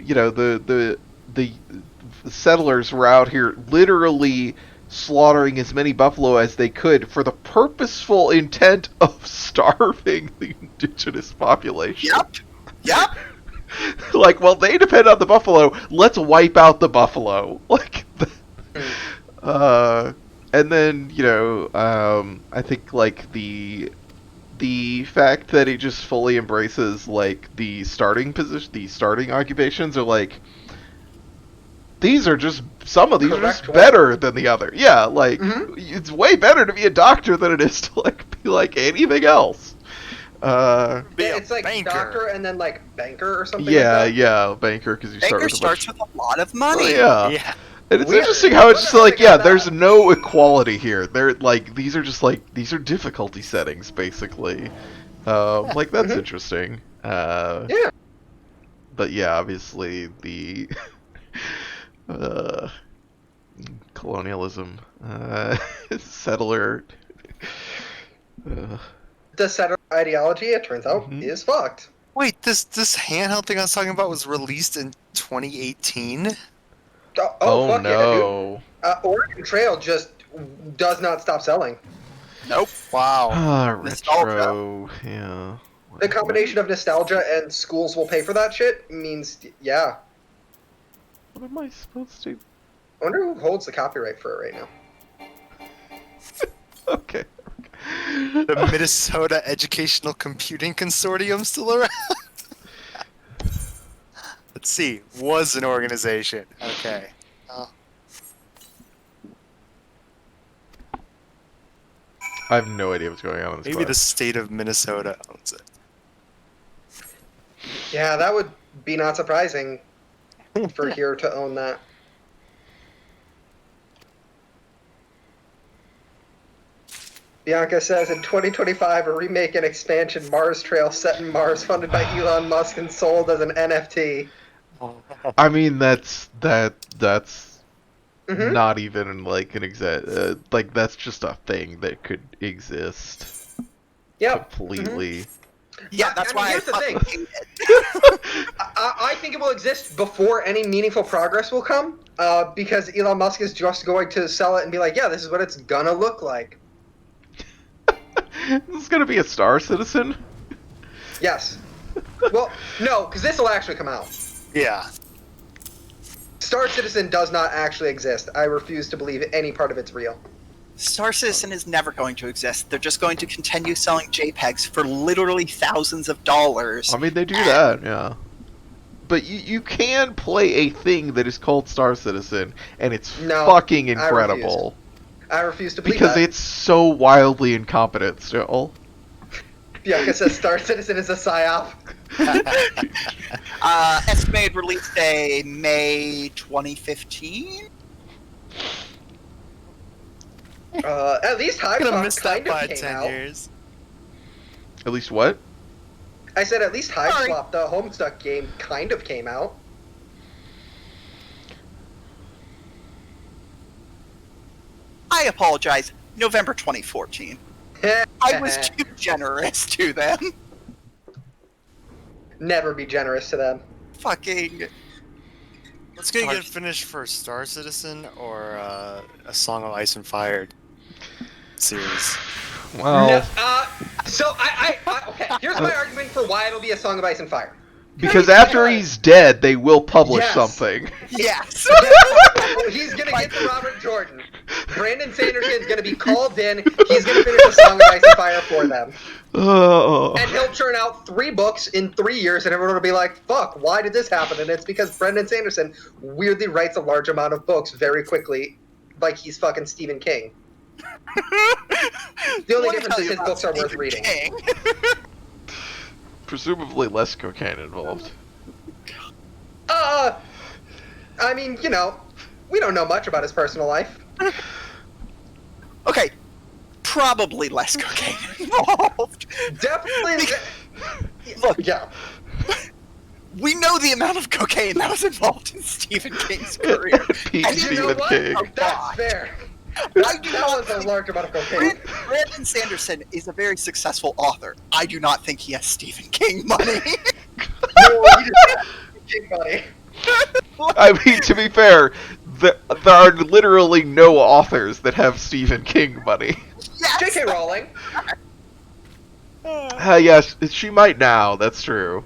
settlers were out here literally slaughtering as many buffalo as they could for the purposeful intent of starving the indigenous population. Yep. Like, well, they depend on the buffalo. Let's wipe out the buffalo. Like, and then I think like the fact that it just fully embraces like the starting occupations are like, some of these are just Correct one. better than the other. Yeah, like Mhm. it's way better to be a doctor than it is to like be like anything else. Be a It's like banker. doctor and then like banker or something Yeah, like that. yeah, banker, because you start Baker with a starts bunch. with a lot of Oh, money. yeah. Yeah. And it's Weird. interesting how it's just What like, did I yeah, think of there's that? no equality here. These are difficulty settings, basically. Like, that's Mhm. interesting. Yeah. But yeah, obviously the uh, colonialism, settler. Uh, The settler ideology, it turns out, Mhm. is fucked. Wait, this handheld thing I was talking about was released in 2018? Oh, fuck yeah, dude. no. Oregon Trail just does not stop selling. Nope. Wow. Ah, Nostalgia. retro. Yeah. The combination of nostalgia and schools will pay for that shit means, yeah. What am I supposed to? I wonder who holds the copyright for it right now. Okay. The Minnesota Educational Computing Consortium still around? Let's see. Was an organization. Okay. I have no idea what's going on in this Maybe the class. state of Minnesota owns it. Yeah, that would be not surprising for here to own that. Bianca says in 2025, a remake and expansion Mars Trail set in Mars funded by Elon Musk and sold as an NFT. I mean, that's Mhm. not even like an like that's just a thing that could exist Yep. completely. Yeah, that's I mean, why here's the fucking thing. hate it. I think it will exist before any meaningful progress will come, because Elon Musk is just going to sell it and be like, yeah, this is what it's gonna look like. This is gonna be a Star Citizen. Yes. Well, no, because this will actually come out. Yeah. Star Citizen does not actually exist. I refuse to believe any part of it's real. Star Citizen is never going to exist. They're just going to continue selling JPEGs for literally thousands of dollars. I mean, they do that, yeah. But you can play a thing that is called Star Citizen, and it's No, fucking I incredible. I refuse to believe Because that. it's so wildly incompetent still. Bianca says Star Citizen is a psyop. Estimated release day May 2015. At least I'm gonna Hive miss that kind by of came 10 out. years. At least what? I said at least Hive Sorry. Swap, the Homestuck game, kind of came out. I apologize. November 2014. I was too generous to them. Never be generous to them. Fucking. Let's get Star- finished for Star Citizen or a Song of Ice and Fire series. Well, No, so okay. Here's my argument for why it'll be a Song of Ice and Fire. because after he's dead, they will publish Yes. something. Yes. He's gonna get to Robert Jordan. Brandon Sanderson's gonna be called in. He's gonna finish A Song of Ice and Fire for them. Oh. And he'll churn out 3 books in 3 years, and everyone will be like, fuck, why did this happen? And it's because Brendan Sanderson weirdly writes a large amount of books very quickly, like he's fucking Stephen King. The only difference is his books are worth reading. Presumably less cocaine involved. I mean, you know, we don't know much about his personal life. Okay, probably less cocaine involved. Definitely. Look, Yeah. we know the amount of cocaine that was involved in Stephen King's career. Peak And you know Stephen what? King. That's fair. I do That not was a think large amount of cocaine. Brandon Sanderson is a very successful author. I do not think he has Stephen King money. No, he just got King money. I mean, to be fair, there are literally no authors that have Stephen King money. Yes. J.K. Rowling. Yes, she might now, that's true.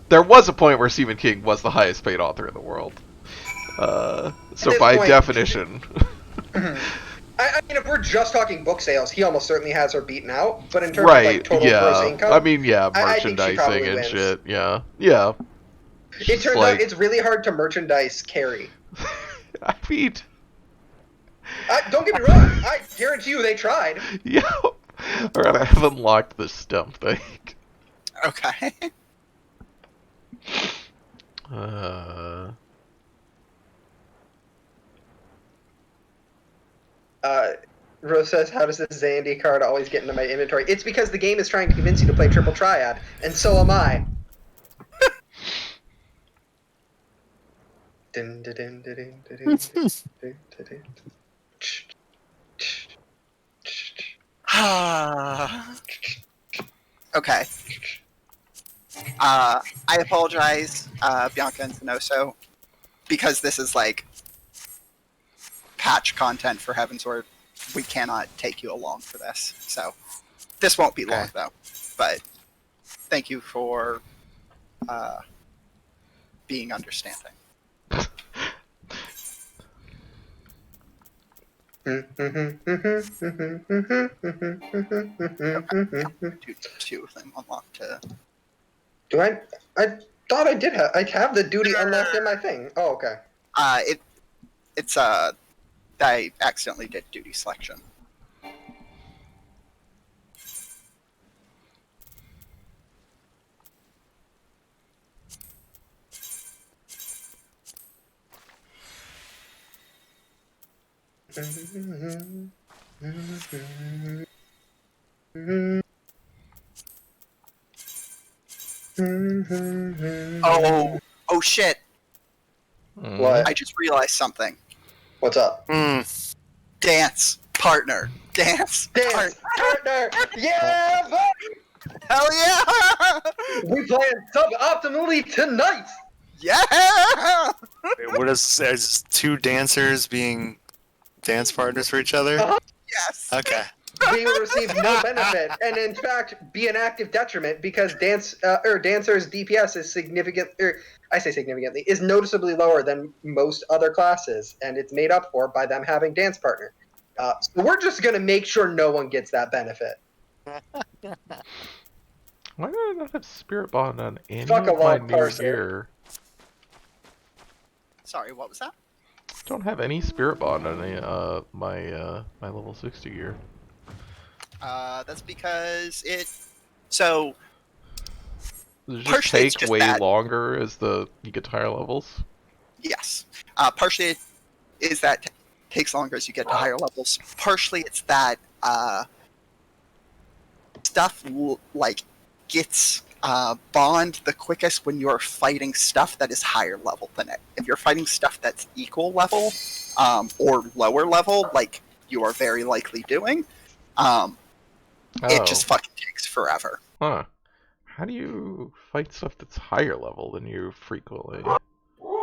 There was a point where Stephen King was the highest paid author in the world. So this by point- definition... I mean, if we're just talking book sales, he almost certainly has her beaten out. But in terms of Right, like total gross yeah. income, I mean, yeah, I think she merchandising probably and wins. shit, yeah. Yeah. it turns like- out it's really hard to merchandise carry. I mean... Don't get me wrong. I guarantee you they tried. Yeah. Alright, I have unlocked the stump thing. Okay. Rose says, how does this Zandy card always get into my inventory? It's because the game is trying to convince you to play Triple Triad, and so am I. Dun, dun, dun, dun, dun, dun, dun, dun, dun, dun. Okay. I apologize, Bianca and Sannoso, because this is like patch content for Heavensward. We cannot take you along for this, so this won't be long though. But thank you for being understanding. Two of them unlocked to. Do I thought I did have. I have the duty unlocked in my thing. Oh, okay. It's I accidentally did duty selection. Oh shit! What? I just realized something. What's up? Dance partner. Dance. Dance partner. Yeah, buddy. Hell yeah! We playing suboptimally tonight. Yeah! Wait, what is 2 dancers being dance partners for each other? Uh-huh. Yes. Okay. We will receive no benefit, and in fact, be an active detriment because dancers' DPS is significant. I say significantly is noticeably lower than most other classes, and it's made up for by them having dance partner. So we're just gonna make sure no one gets that benefit. Why do I not have Spirit Bond on any Fuck of a my long new parser. gear? Sorry, what was that? Don't have any Spirit Bond on any, my level 60 gear. That's because it. So Does it just Partially it's take just way that- longer as you get to higher levels? yes, partially it is that takes longer as you get to higher levels. Partially it's that stuff like gets bond the quickest when you're fighting stuff that is higher level than it. If you're fighting stuff that's equal level or lower level, like you are very likely doing, it just fucking takes forever. Huh. How do you fight stuff that's higher level than you frequently?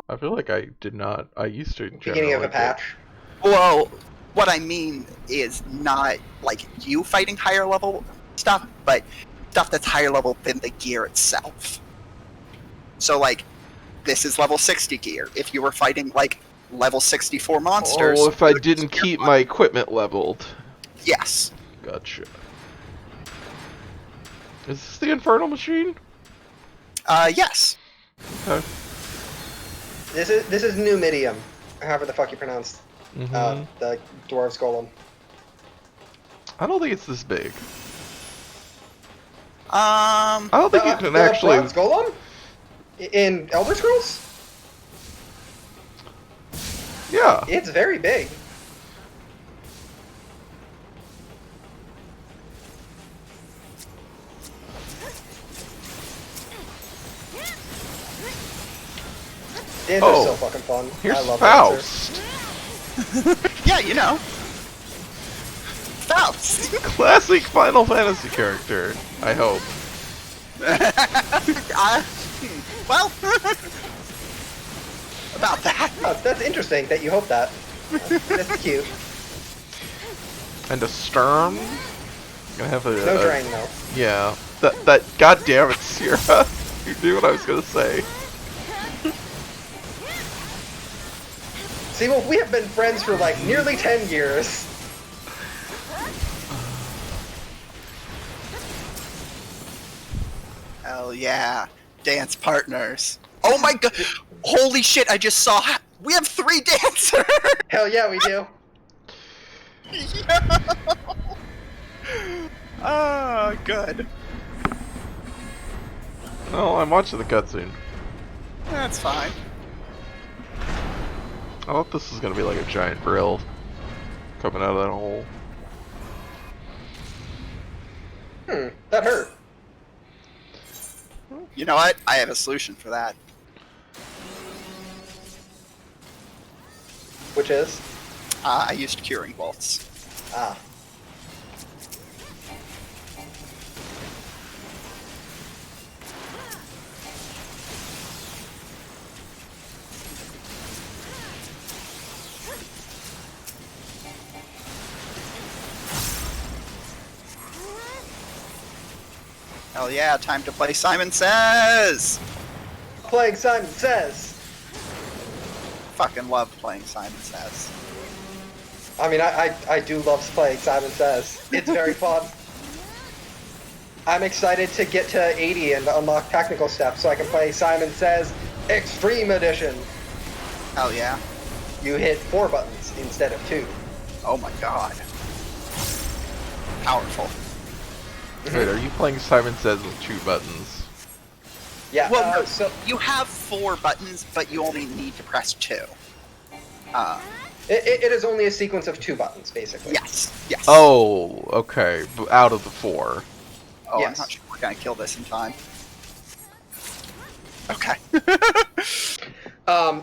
I feel like I did not. I used to. Beginning of a generally patch. Well, what I mean is not like you fighting higher level stuff, but stuff that's higher level than the gear itself. So, like, this is level 60 gear. If you were fighting like level 64 monsters, Oh, if I didn't keep my equipment leveled. yes. Gotcha. Is this the Infernal Machine? Yes. Okay. This is Numidium, however the fuck you pronounce the dwarves golem. I don't think it's this big. Um, I don't think you can the actually. bronze golem in Elder Scrolls. Yeah. It's very big. Dancer's Oh, so fucking fun. Here's I love Dancer. Faust. yeah, you know. Faust. Classic Final Fantasy character. I hope. Well, about that. Oh, that's interesting that you hope that. That's cute. And a Sturm. Gonna have a. No drain though. Yeah. That. God damn it, Sierra. You knew what I was gonna say. See, well, we have been friends for like nearly 10 years. Hell yeah. Dance partners. Oh my god. Holy shit, I just saw. We have 3 dancers. Hell yeah, we do. Ah, good. Oh, I'm watching the cutscene. That's fine. I thought this was gonna be like a giant grill coming out of that hole. That hurt. You know what? I have a solution for that. Which is? I used curing bolts. Ah. Hell yeah, time to play Simon Says! Playing Simon Says. Fucking love playing Simon Says. I mean, I do love playing Simon Says. It's very fun. I'm excited to get to 80 and unlock technical steps so I can play Simon Says Extreme Edition. Hell yeah. You hit 4 buttons instead of 2. Oh my god. Powerful. Wait, are you playing Simon Says with 2 buttons? Yeah, Well, no, so you have 4 buttons, but you only need to press 2. it is only a sequence of 2 buttons, basically. Yes, yes. Oh, okay. Out of the 4. Oh, I'm yes. not sure we're gonna kill this in time. Okay.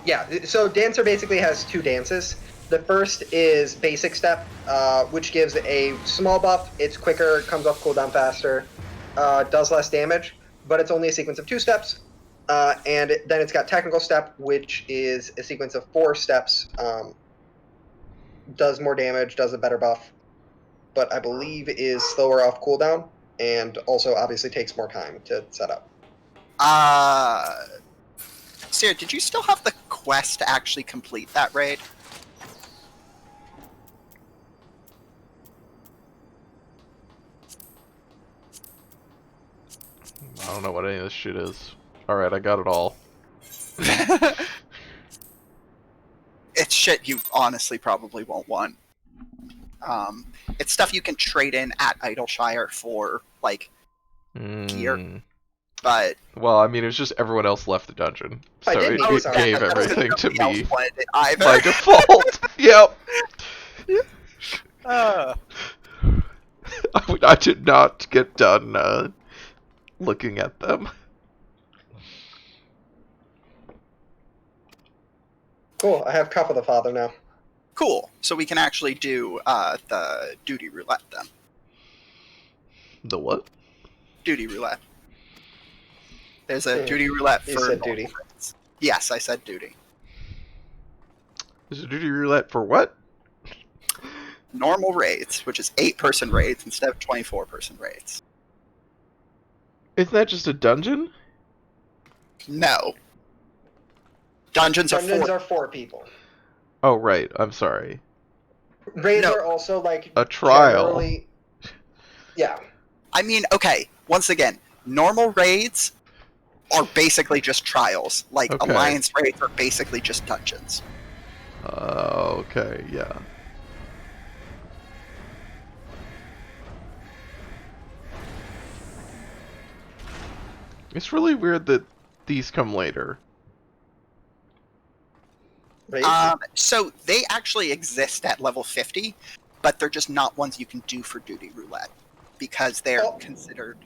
Yeah, so Dancer basically has 2 dances. The first is Basic Step, which gives a small buff. It's quicker, comes off cooldown faster, does less damage, but it's only a sequence of 2 steps. And then it's got Technical Step, which is a sequence of 4 steps. Does more damage, does a better buff, but I believe is slower off cooldown, and also obviously takes more time to set up. Sarah, did you still have the quest to actually complete that raid? I don't know what any of this shit is. Alright, I got it all. It's shit you honestly probably won't want. It's stuff you can trade in at Idleshire for, like, gear. But Well, I mean, it was just everyone else left the dungeon. So I did it, need it some. gave That's 'cause everything to nobody me else wanted it either. by default. Yep. I did not get done looking at them. Cool, I have Cup of the Father now. Cool. So we can actually do the duty roulette then. The what? Duty roulette. There's a duty roulette for You said normal duty. raids. Yes, I said duty. Is it duty roulette for what? Normal raids, which is 8-person raids instead of 24-person raids. Isn't that just a dungeon? No. Dungeons are Dungeons 4. are 4 people. Oh, right. I'm sorry. Raids No. are also like A trial. generally- Yeah. I mean, okay, once again, normal raids are basically just trials. Like, Okay. Alliance raids are basically just dungeons. Okay, yeah. It's really weird that these come later. Raids. So they actually exist at level 50, but they're just not ones you can do for Duty Roulette because they're Oh. considered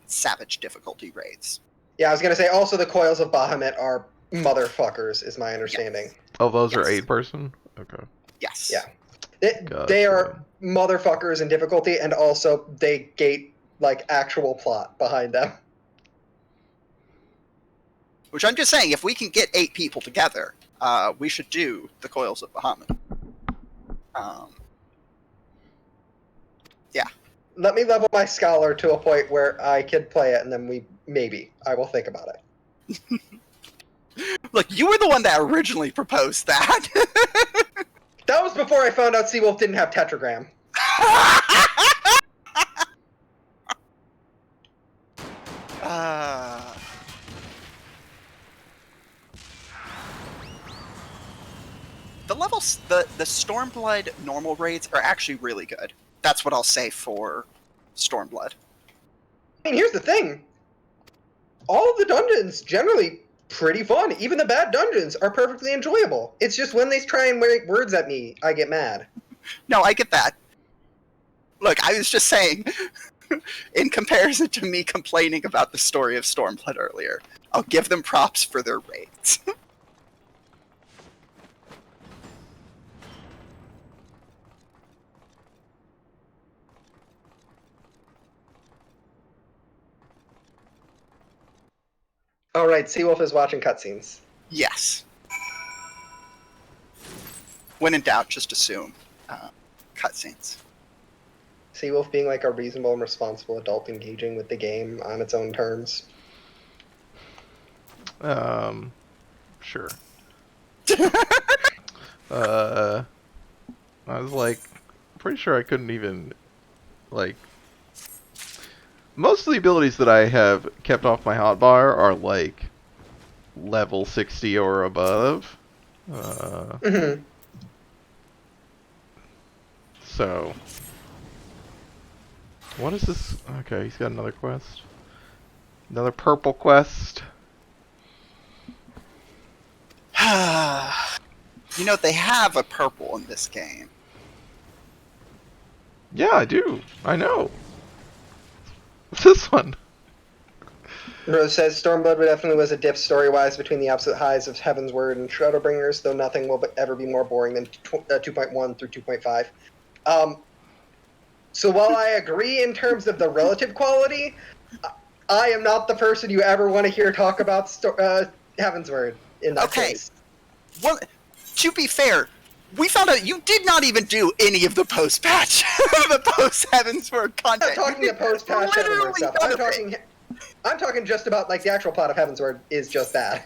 savage difficulty raids. Yeah, I was gonna say also the coils of Bahamut are motherfuckers, is my understanding. Oh, those are Yes. 8-person? Okay. Yes. Yeah. They Gotcha. are motherfuckers in difficulty, and also they gate like actual plot behind them. Which I'm just saying, if we can get 8 people together, we should do the Coils of Bahamut. Yeah. Let me level my scholar to a point where I could play it, and then I will think about it. Look, you were the one that originally proposed that. That was before I found out Seawolf didn't have tetragram. The Stormblood normal raids are actually really good. That's what I'll say for Stormblood. I mean, here's the thing. All of the dungeons generally pretty fun. Even the bad dungeons are perfectly enjoyable. It's just when they try and make words at me, I get mad. No, I get that. Look, I was just saying, in comparison to me complaining about the story of Stormblood earlier, I'll give them props for their raids. All right, Seawolf is watching cutscenes. Yes. When in doubt, just assume cutscenes. Seawolf being like a reasonable and responsible adult engaging with the game on its own terms. Sure. I was like, pretty sure I couldn't even, like, most of the abilities that I have kept off my hotbar are like level 60 or above. So, what is this? Okay, he's got another quest. Another purple quest. You know, they have a purple in this game. Yeah, I do. I know. What's this one? Rose says Stormblood definitely was a dip story-wise between the absolute highs of Heaven's Word and Shadowbringers, though nothing will ever be more boring than 2.1 through 2.5. So while I agree in terms of the relative quality, I am not the person you ever want to hear talk about Heaven's Word in that case. Well, to be fair, we found out you did not even do any of the post-patch, the post-Heaven's Word I'm content. not talking the post-patch Heaven's Word stuff. I'm talking just about like the actual plot of Heaven's Word is just bad.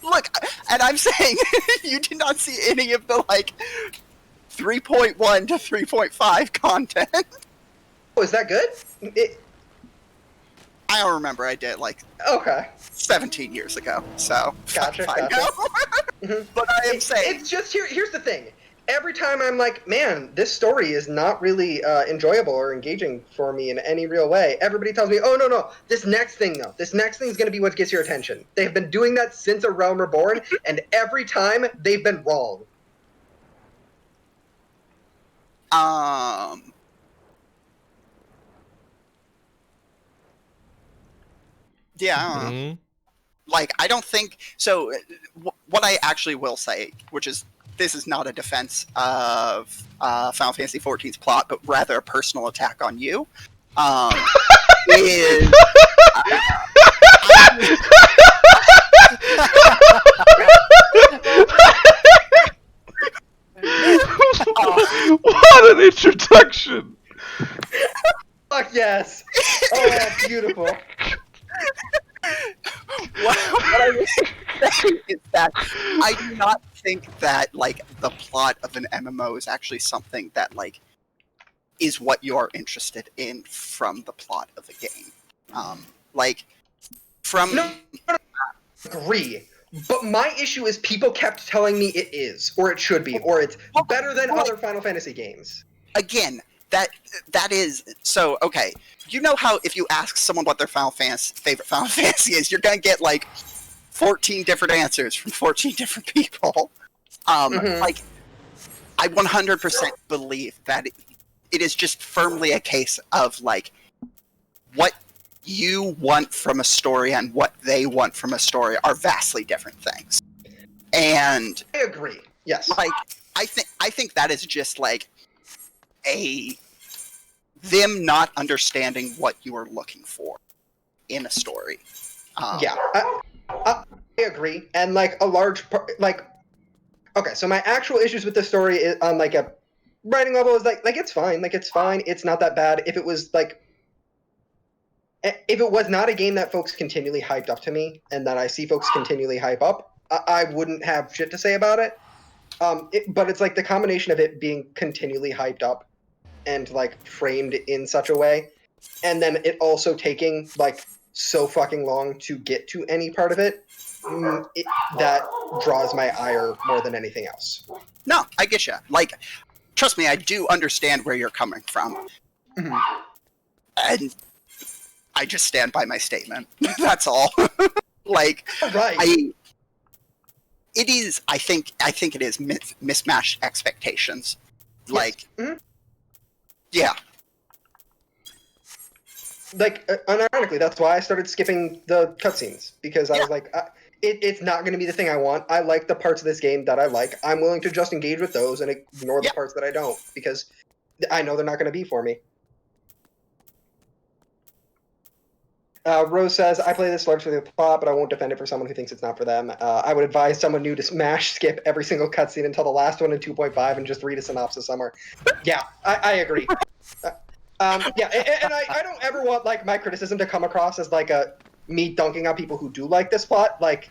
Look, and I'm saying you did not see any of the like 3.1 to 3.5 content. Oh, is that good? I don't remember. I did like Okay. 17 years ago, so Gotcha, fine. gotcha. Mhm. But I am saying, It's just here's the thing. Every time I'm like, man, this story is not really enjoyable or engaging for me in any real way, everybody tells me, oh, no, this next thing, though. This next thing is going to be what gets your attention. They've been doing that since A Realm Reborn, and every time they've been wrong. Yeah, I don't know. Like, I don't think so. What I actually will say, which is this is not a defense of Final Fantasy XIV's plot, but rather a personal attack on you, is What an introduction! Fuck yes. Oh, beautiful. what say is that I do not think that like the plot of an MMO is actually something that like is what you're interested in from the plot of the game. Like from No, agree. But my issue is people kept telling me it is, or it should be, or it's better than other Final Fantasy games. again, that is so okay. You know how if you ask someone what their favorite Final Fantasy is, you're gonna get like 14 different answers from 14 different people. Like I 100% believe that it is just firmly a case of like what you want from a story and what they want from a story are vastly different things. And I agree. Yes. like I think that is just like them not understanding what you are looking for in a story. Yeah, I agree. And like a large part, like, okay, so my actual issues with the story is, on like a writing level is like it's fine, it's not that bad. If it was like, if it was not a game that folks continually hyped up to me, and that I see folks continually hype up, I wouldn't have shit to say about it. But it's like the combination of it being continually hyped up and like framed in such a way, and then it also taking like so fucking long to get to any part of it, that draws my ire more than anything else. No, I get you. Like, trust me, I do understand where you're coming from. And I just stand by my statement. That's all. Like, Right. it is. I think it is mismatched expectations. Like, yeah. Like, unironically, that's why I started skipping the cutscenes, because I was like, it's not going to be the thing I want. I like the parts of this game that I like. I'm willing to just engage with those and ignore the parts that I don't, because I know they're not going to be for me. Rose says, I play this largely for the plot, but I won't defend it for someone who thinks it's not for them. I would advise someone new to smash skip every single cutscene until the last one in 2.5 and just read a synopsis somewhere. Yeah, I agree. Yeah, and I don't ever want like my criticism to come across as like me dunking on people who do like this plot. Like,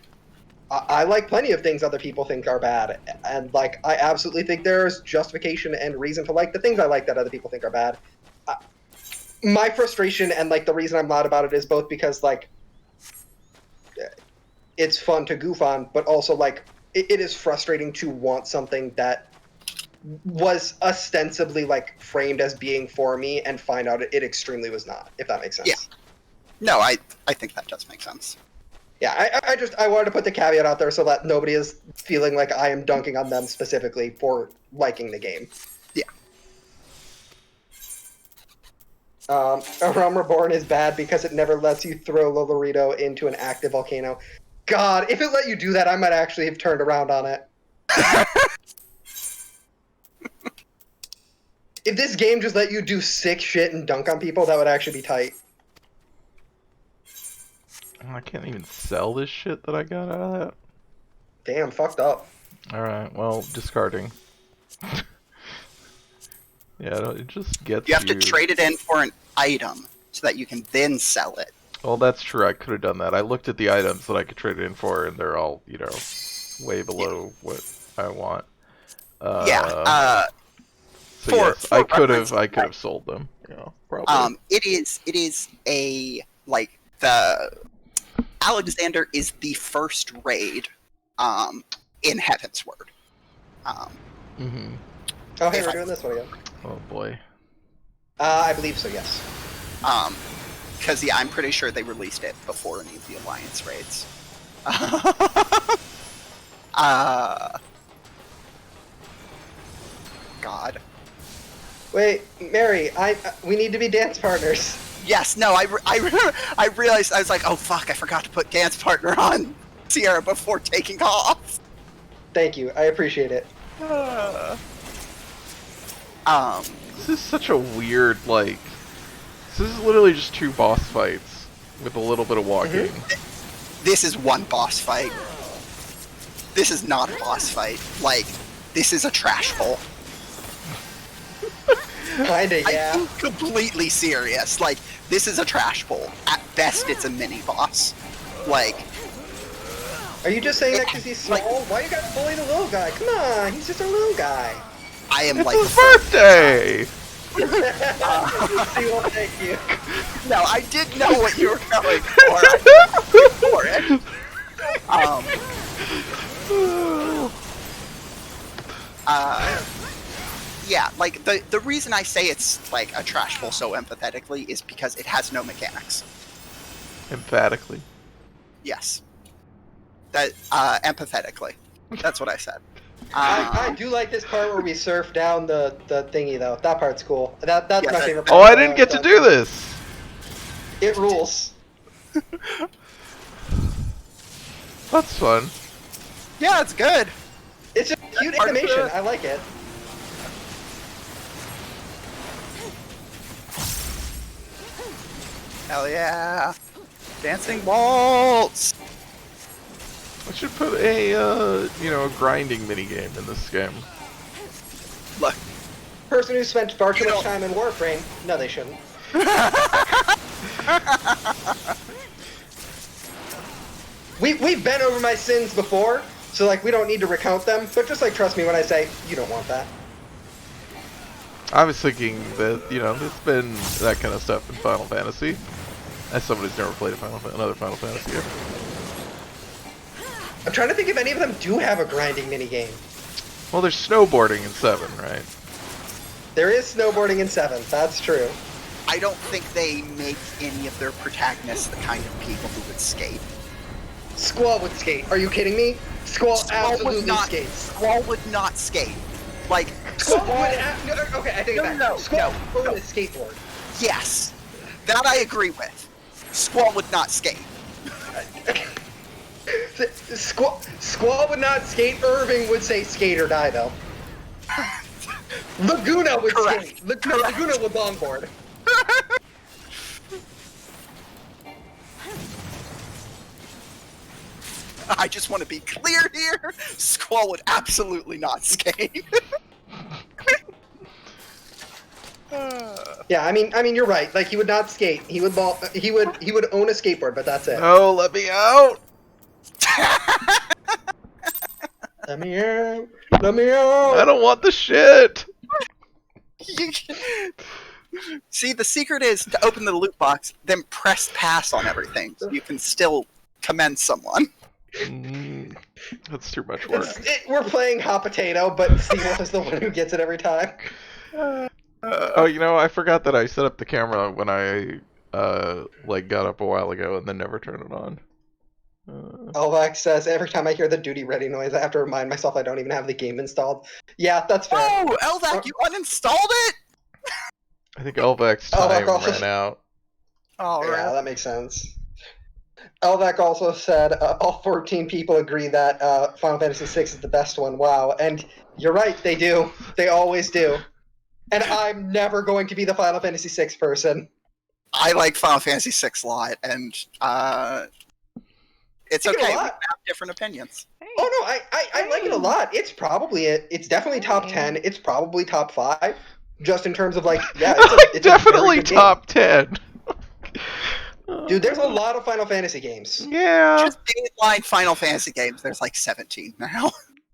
I like plenty of things other people think are bad, and like I absolutely think there's justification and reason to like the things I like that other people think are bad. My frustration and like the reason I'm loud about it is both because like it's fun to goof on, but also like it is frustrating to want something that was ostensibly like framed as being for me and find out it extremely was not, if that makes sense. Yeah. No, I think that does make sense. Yeah, I wanted to put the caveat out there so that nobody is feeling like I am dunking on them specifically for liking the game. Yeah. A Realm Reborn is bad because it never lets you throw Lolorito into an active volcano. God, if it let you do that, I might actually have turned around on it. If this game just let you do sick shit and dunk on people, that would actually be tight. I can't even sell this shit that I got out of that. Damn, fucked up. Alright, well, discarding. Yeah, it just gets You have to trade it in for an item so that you can then sell it. Well, that's true. I could have done that. I looked at the items that I could trade it in for, and they're all, you know, way below what I want. So yes, I could have sold them. You know, probably. It is a like the Alexander is the first raid, in Heaven's Word. Oh, hey, we're doing this one again. Oh boy. I believe so, yes. Because yeah, I'm pretty sure they released it before any of the Alliance raids. God. Wait, Mary, we need to be dance partners. Yes, no, I realized, I was like, oh fuck, I forgot to put dance partner on Sierra before taking off. Thank you, I appreciate it. This is such a weird, like... This is literally just 2 boss fights with a little bit of walking. This is one boss fight. This is not a boss fight. Like, this is a trash hole. Kinda, yeah. I'm completely serious. Like, this is a trash bowl. At best, it's a mini boss. Like, Are you just saying that because he's small? Why you gotta bully the little guy? Come on, he's just a little guy. I am It's like his birthday! See, well, thank you. No, I did know what you were going for. I did for it. Yeah, like the reason I say it's like a trash pull so empathetically is because it has no mechanics. Emphatically. Yes. That empathetically. That's what I said. I do like this part where we surf down the thingy though. That part's cool. That's Yeah, my that- favorite Oh, part. I didn't get to do this! It rules. That's fun. Yeah, it's good. It's just cute Part animation. two. I like it. Hell yeah. Dancing waltz. I should put a, a grinding minigame in this game. Look. Person who spent far too You much know- time in Warframe. No, they shouldn't. We've been over my sins before, so like we don't need to recount them. But just like trust me when I say you don't want that. I was thinking that, there's been that kind of stuff in Final Fantasy. As somebody who's never played another Final Fantasy game. I'm trying to think if any of them do have a grinding minigame. Well, there's snowboarding in 7, right? There is snowboarding in 7. That's true. I don't think they make any of their protagonists the kind of people who would skate. Squall would skate. Are you kidding me? Squall absolutely would not, skates. Squall would not skate. Like, Squall Squall, would okay, I take it back. Squall would own a skateboard. yes. That I agree with. Squall would not skate. Squall would not skate. Irving would say skate or die, though. Laguna would Correct. skate. Laguna would longboard. I just want to be clear here. Squall would absolutely not skate. Yeah, I mean, you're right. Like he would not skate. He would he would own a skateboard, but that's it. Oh, let me out! Let me out. Let me out. I don't want the shit! See, the secret is to open the loot box, then press pass on everything, so you can still commend someone. That's too much work. We're playing hot potato, but Steve is the one who gets it every time. Oh, I forgot that I set up the camera when I, got up a while ago and then never turned it on. Elvac says, every time I hear the duty ready noise, I have to remind myself I don't even have the game installed. Yeah, that's fair. Oh, Elvac, you uninstalled it? I think Elvac's time also- ran out. Oh, Yeah, that makes sense. Elvac also said, all 14 people agree that Final Fantasy VI is the best one. Wow. And you're right, they do. They always do. And I'm never going to be the Final Fantasy VI person. I like Final Fantasy VI a lot, and it's like it a okay. We lot. have different opinions. Oh no, I like it a lot. It's probably it's definitely top 10. It's probably top 5. Just in terms of it's a Definitely very good top 10. game. Dude, there's a lot of Final Fantasy games. Yeah. Just mainline Final Fantasy games, there's like 17 now.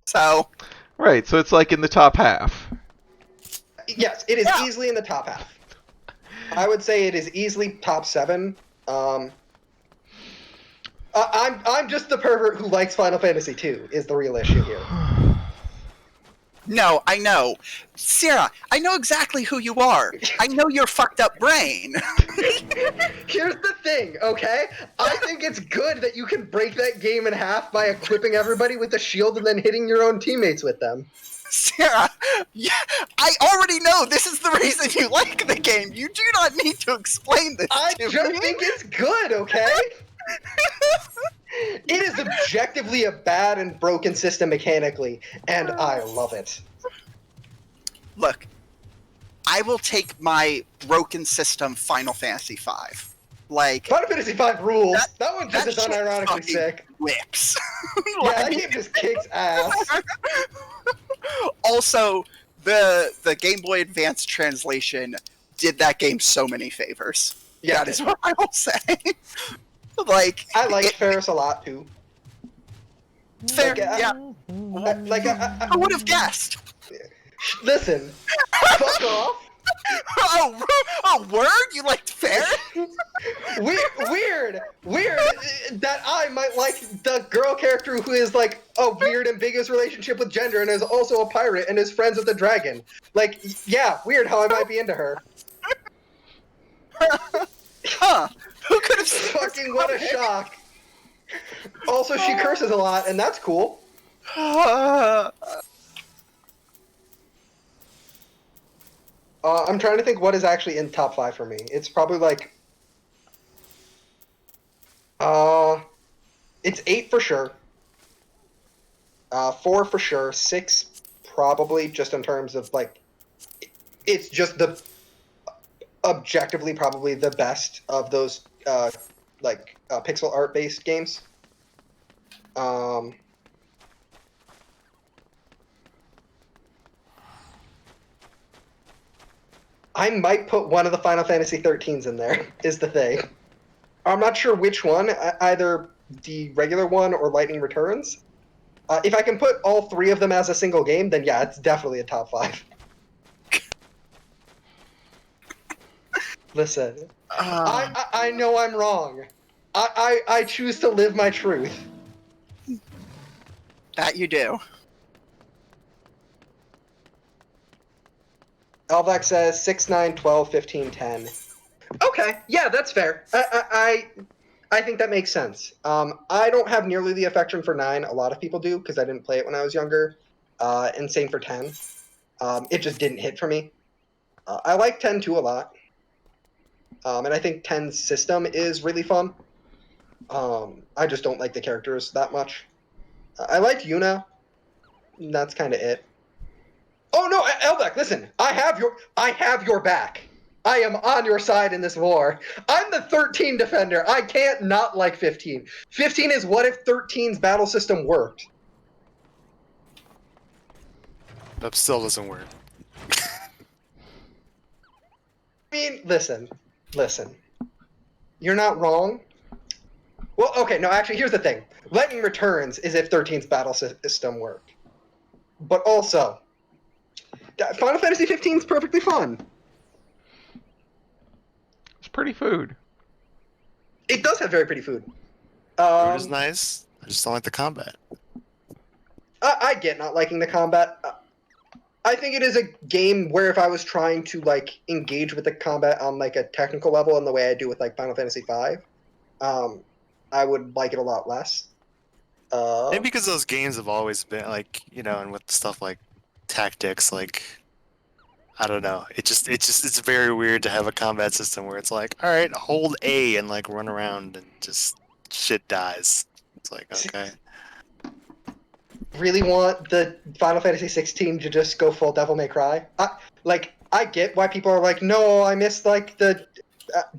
So, Right, so it's like in the top half. Yes, it is Yeah. easily in the top half. I would say it is easily top 7. I'm just the pervert who likes Final Fantasy 2 is the real issue here. no, I know. Sarah, I know exactly who you are. I know your fucked up brain. Here's the thing, okay? I think it's good that you can break that game in half by equipping everybody with a shield and then hitting your own teammates with them. Sarah, yeah, I already know this is the reason you like the game. You do not need to explain this I to just me. think it's good, okay? It is objectively a bad and broken system mechanically, and I love it. Look, I will take my broken system Final Fantasy V. Like, Final Fantasy V rules. That one just that is shit unironically fucking sick. whips. Yeah, that game just kicks ass. Also, the Game Boy Advance translation did that game so many favors. Yeah, That it is did. what I will say. Like, I like it- Ferris a lot too. Fair, Like, yeah. I would have guessed. listen, fuck off. Oh, word? You liked fair? Weird that I might like the girl character who is like a weird ambiguous relationship with gender and is also a pirate and is friends with a dragon. Like, yeah, weird how I might be into her. Huh? Who could have seen this Fucking what a coming? shock. Also, she curses a lot, and that's cool. I'm trying to think what is actually in top 5 for me. It's probably like, it's 8 for sure. 4 for sure. 6 probably, just in terms of like, it's just the objectively probably the best of those pixel art based games. I might put one of the Final Fantasy 13s in there, is the thing. I'm not sure which one, either the regular one or Lightning Returns. If I can put all 3 of them as a single game, then yeah, it's definitely a top 5. Listen, I know I'm wrong. I choose to live my truth. That you do. Elvac says 6, 9, 12, 15, 10. Okay, yeah, that's fair. I think that makes sense. I don't have nearly the affection for 9. A lot of people do, because I didn't play it when I was younger. And same for 10. It just didn't hit for me. I like 10 too a lot. And I think 10's system is really fun. I just don't like the characters that much. I liked Yuna. That's kind of it. Oh no, Elvec, listen. I have your back. I am on your side in this war. I'm the 13 defender. I can't not like 15. 15 is what if 13's battle system worked. That still doesn't work. I mean, listen. You're not wrong. Well, okay, no, actually, here's the thing. Lightning Returns is if 13's battle system worked. But also, Final Fantasy 15 is perfectly fun. It's pretty food. It does have very pretty food. Food is nice. I just don't like the combat. I get not liking the combat. I think it is a game where if I was trying to like engage with the combat on like a technical level in the way I do with like Final Fantasy V, I would like it a lot less. Maybe because those games have always been like, and with stuff like tactics, like I don't know. It's very weird to have a combat system where it's like, all right, hold A and like run around and just shit dies. It's like, okay. Really want the Final Fantasy 16 to just go full Devil May Cry. I get why people are like, no, I miss like the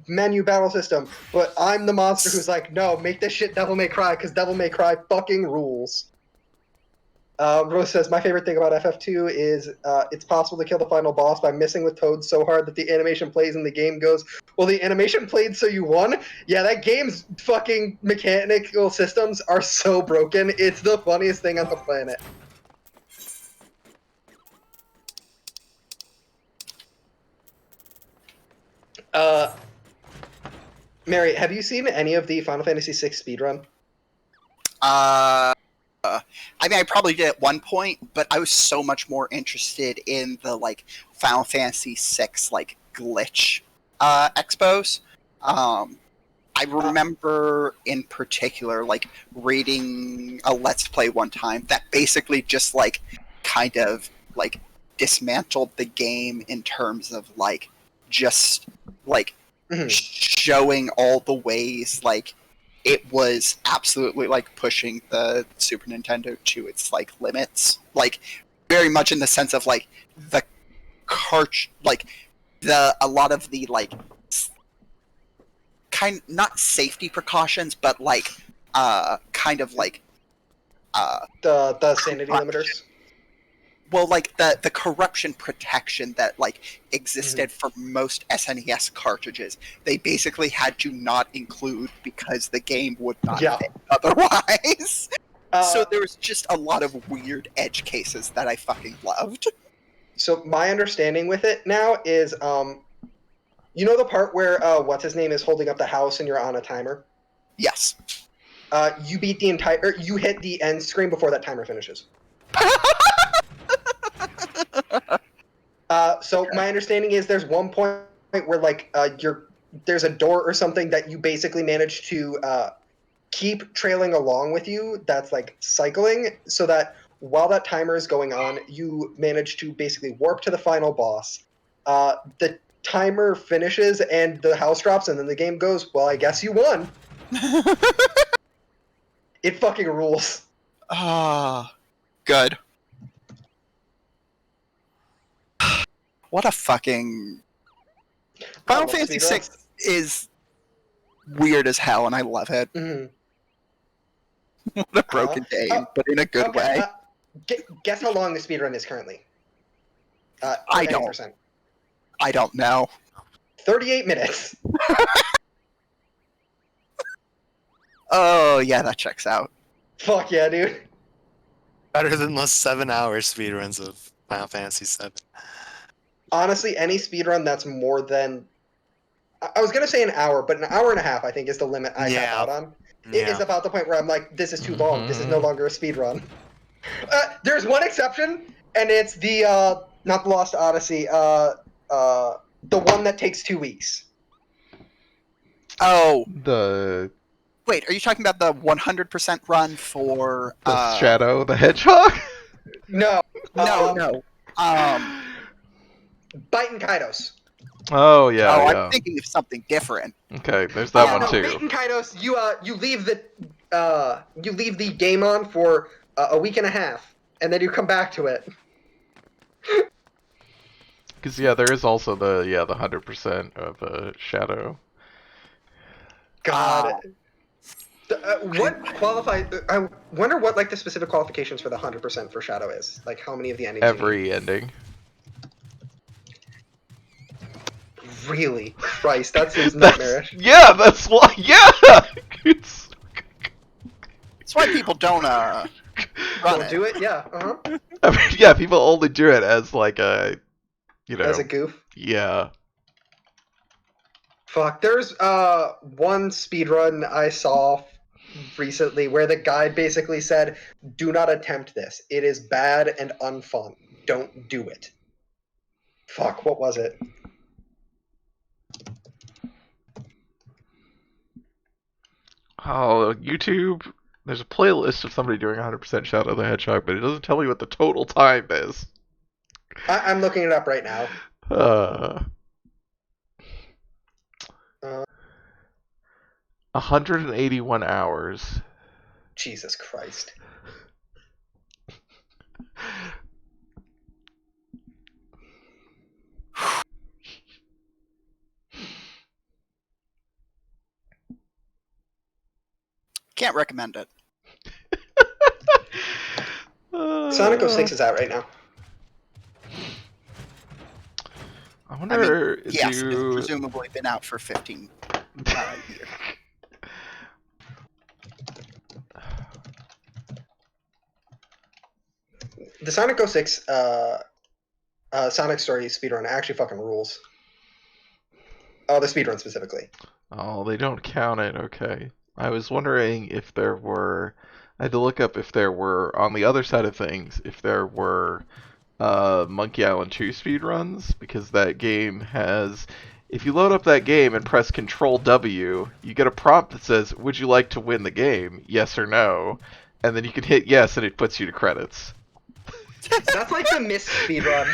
menu battle system, but I'm the monster who's like, no, make this shit Devil May Cry because Devil May Cry fucking rules. Rose says, my favorite thing about FF2 is it's possible to kill the final boss by missing with Toad so hard that the animation plays and the game goes, well, the animation played so you won? Yeah, that game's fucking mechanical systems are so broken. It's the funniest thing on the planet. Mary, have you seen any of the Final Fantasy VI speedrun? I mean, I probably did at one point, but I was so much more interested in the like Final Fantasy VI like glitch expos. I remember in particular like reading a Let's Play one time that basically just like kind of like dismantled the game in terms of like just like showing all the ways like it was absolutely like pushing the Super Nintendo to its like limits, like very much in the sense of like the a lot of the like not safety precautions, but like kind of like the sanity limiters. Well, like the corruption protection that like existed for most SNES cartridges, they basically had to not include because the game would not fit otherwise. So there was just a lot of weird edge cases that I fucking loved. So my understanding with it now is, you know the part where what's his name is holding up the house and you're on a timer. Yes. You beat the entire. You hit the end screen before that timer finishes. So my understanding is there's one point where like there's a door or something that you basically manage to keep trailing along with you. That's like cycling, so that while that timer is going on, you manage to basically warp to the final boss. The timer finishes and the house drops, and then the game goes, well, I guess you won. It fucking rules. Good. What a fucking... Final Fantasy VI is weird as hell, and I love it. Mm-hmm. What a broken game, but in a good way. Guess how long the speedrun is currently? I don't. 90%. I don't know. 38 minutes. Oh, yeah, that checks out. Fuck yeah, dude. Better than the 7-hour speedruns of Final Fantasy VII. Honestly, any speedrun that's more than... I was going to say an hour, but an hour and a half, I think, is the limit I tap out on. It's about the point where I'm like, this is too long. This is no longer a speedrun. There's one exception, and it's the, not the Lost Odyssey, the one that takes 2 weeks. Oh. The Wait, are you talking about the 100% run for... Shadow the Hedgehog? No. No. Bite and Kaidos. Oh, yeah, Oh, yeah. I'm thinking of something different. Okay, there's that one, no, too. Bite and Kaidos, you leave the game on for a week and a half, and then you come back to it. Because, yeah, there is also the 100% of Shadow. God. What qualifies... I wonder what, like, the specific qualifications for the 100% for Shadow is. Like, how many of the endings... Every ending. Really? Christ, that seems nightmarish. Yeah, that's why... Yeah! It's... That's why people don't, run Don't it. do it? Yeah, uh-huh. I mean, yeah, people only do it as, like, a... You know... As a goof. Yeah. Fuck, there's one speedrun I saw recently where the guide basically said, do not attempt this. It is bad and unfun. Don't do it. Fuck, what was it? Oh, YouTube... There's a playlist of somebody doing 100% Shadow the Hedgehog, but it doesn't tell you what the total time is. I'm looking it up right now. 181 hours. Jesus Christ. Can't recommend it. Sonic 06 is out right now. I wonder if Yes, it's you... presumably been out for 15 years. The Sonic 06 Sonic Story speedrun actually fucking rules. Oh, the speedrun specifically. Oh, they don't count it. Okay. I was wondering if there were... I had to look up if there were, on the other side of things, if there were Monkey Island 2 speedruns, because that game has... If you load up that game and press Control W, you get a prompt that says, would you like to win the game? Yes or no? And then you can hit yes, and it puts you to credits. That's like the Myst speedrun,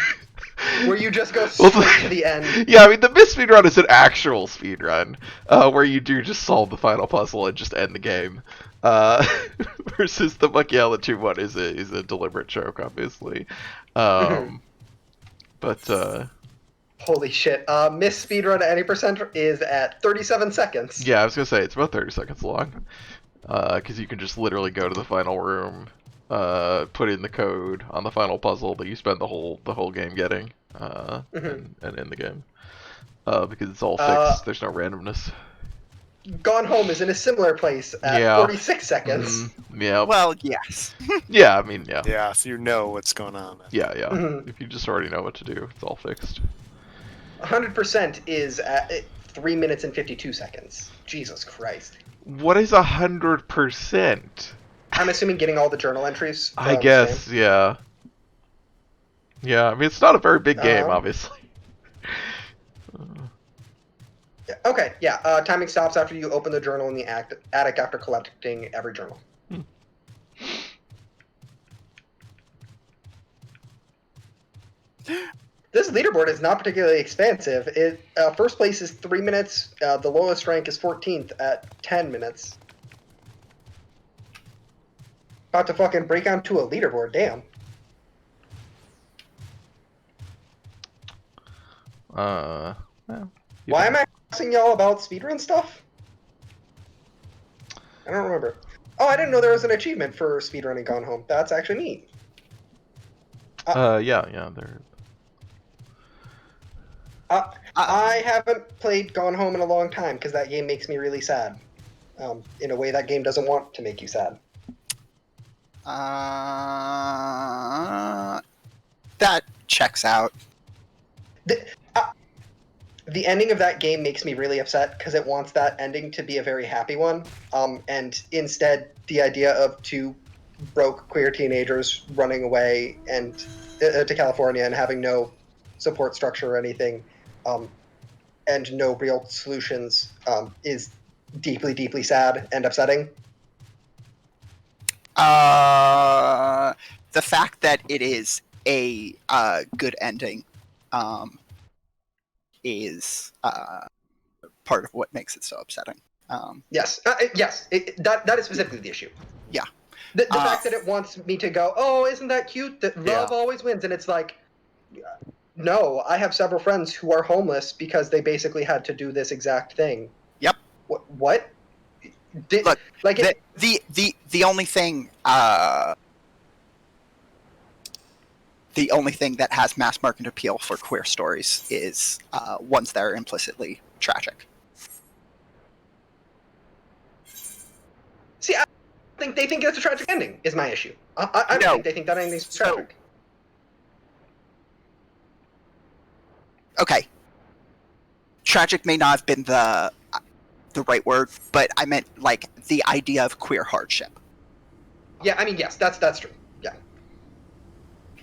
where you just go straight to the end. Yeah, I mean, the Myst speedrun is an actual speedrun, where you do just solve the final puzzle and just end the game. Versus the Monkey Island 2 one is a deliberate joke, obviously. But, Holy shit. Myst speedrun at any percent is at 37 seconds. yeah, I was gonna say, it's about 30 seconds long. Because you can just literally go to the final room, put in the code on the final puzzle that you spend the whole game getting, and end the game. Because it's all fixed, there's no randomness. Gone Home is in a similar place at Yeah. 46 seconds. Yeah. Well, yes. Yeah, I mean, yeah. Yeah, so you know what's going on. Yeah, yeah. Mhm. If you just already know what to do, it's all fixed. 100% is at 3 minutes and 52 seconds. Jesus Christ. What is 100%? I'm assuming getting all the journal entries from I guess, yeah. Yeah, I mean, it's not a very big game, Um, obviously. Yeah, okay, yeah. Timing stops after you open the journal in the attic after collecting every journal. This leaderboard is not particularly expansive. First place is 3 minutes. The lowest rank is 14th at 10 minutes. About to fucking break onto a leaderboard. Damn. Well, you Why know. am I asking y'all about speedrun stuff? I don't remember. Oh, I didn't know there was an achievement for speedrunning Gone Home. That's actually neat. Yeah, there. I haven't played Gone Home in a long time because that game makes me really sad. In a way that game doesn't want to make you sad. That checks out. The ending of that game makes me really upset because it wants that ending to be a very happy one. And instead, the idea of two broke queer teenagers running away and to California and having no support structure or anything, and no real solutions, is deeply, deeply sad and upsetting. The fact that it is a good ending is part of what makes it so upsetting. Yes, yes, that is specifically the issue. Yeah. The fact that it wants me to go, oh, isn't that cute? That love always wins, and it's like, no, I have several friends who are homeless because they basically had to do this exact thing. Yep. What? Look, like the only thing the only thing that has mass market appeal for queer stories is ones that are implicitly tragic. See, I think they think it's a tragic ending. Is my issue. I don't think they think that ending's tragic. Okay. Tragic may not have been the right word, but I meant like the idea of queer hardship. Yeah, I mean, yes, that's true. Yeah.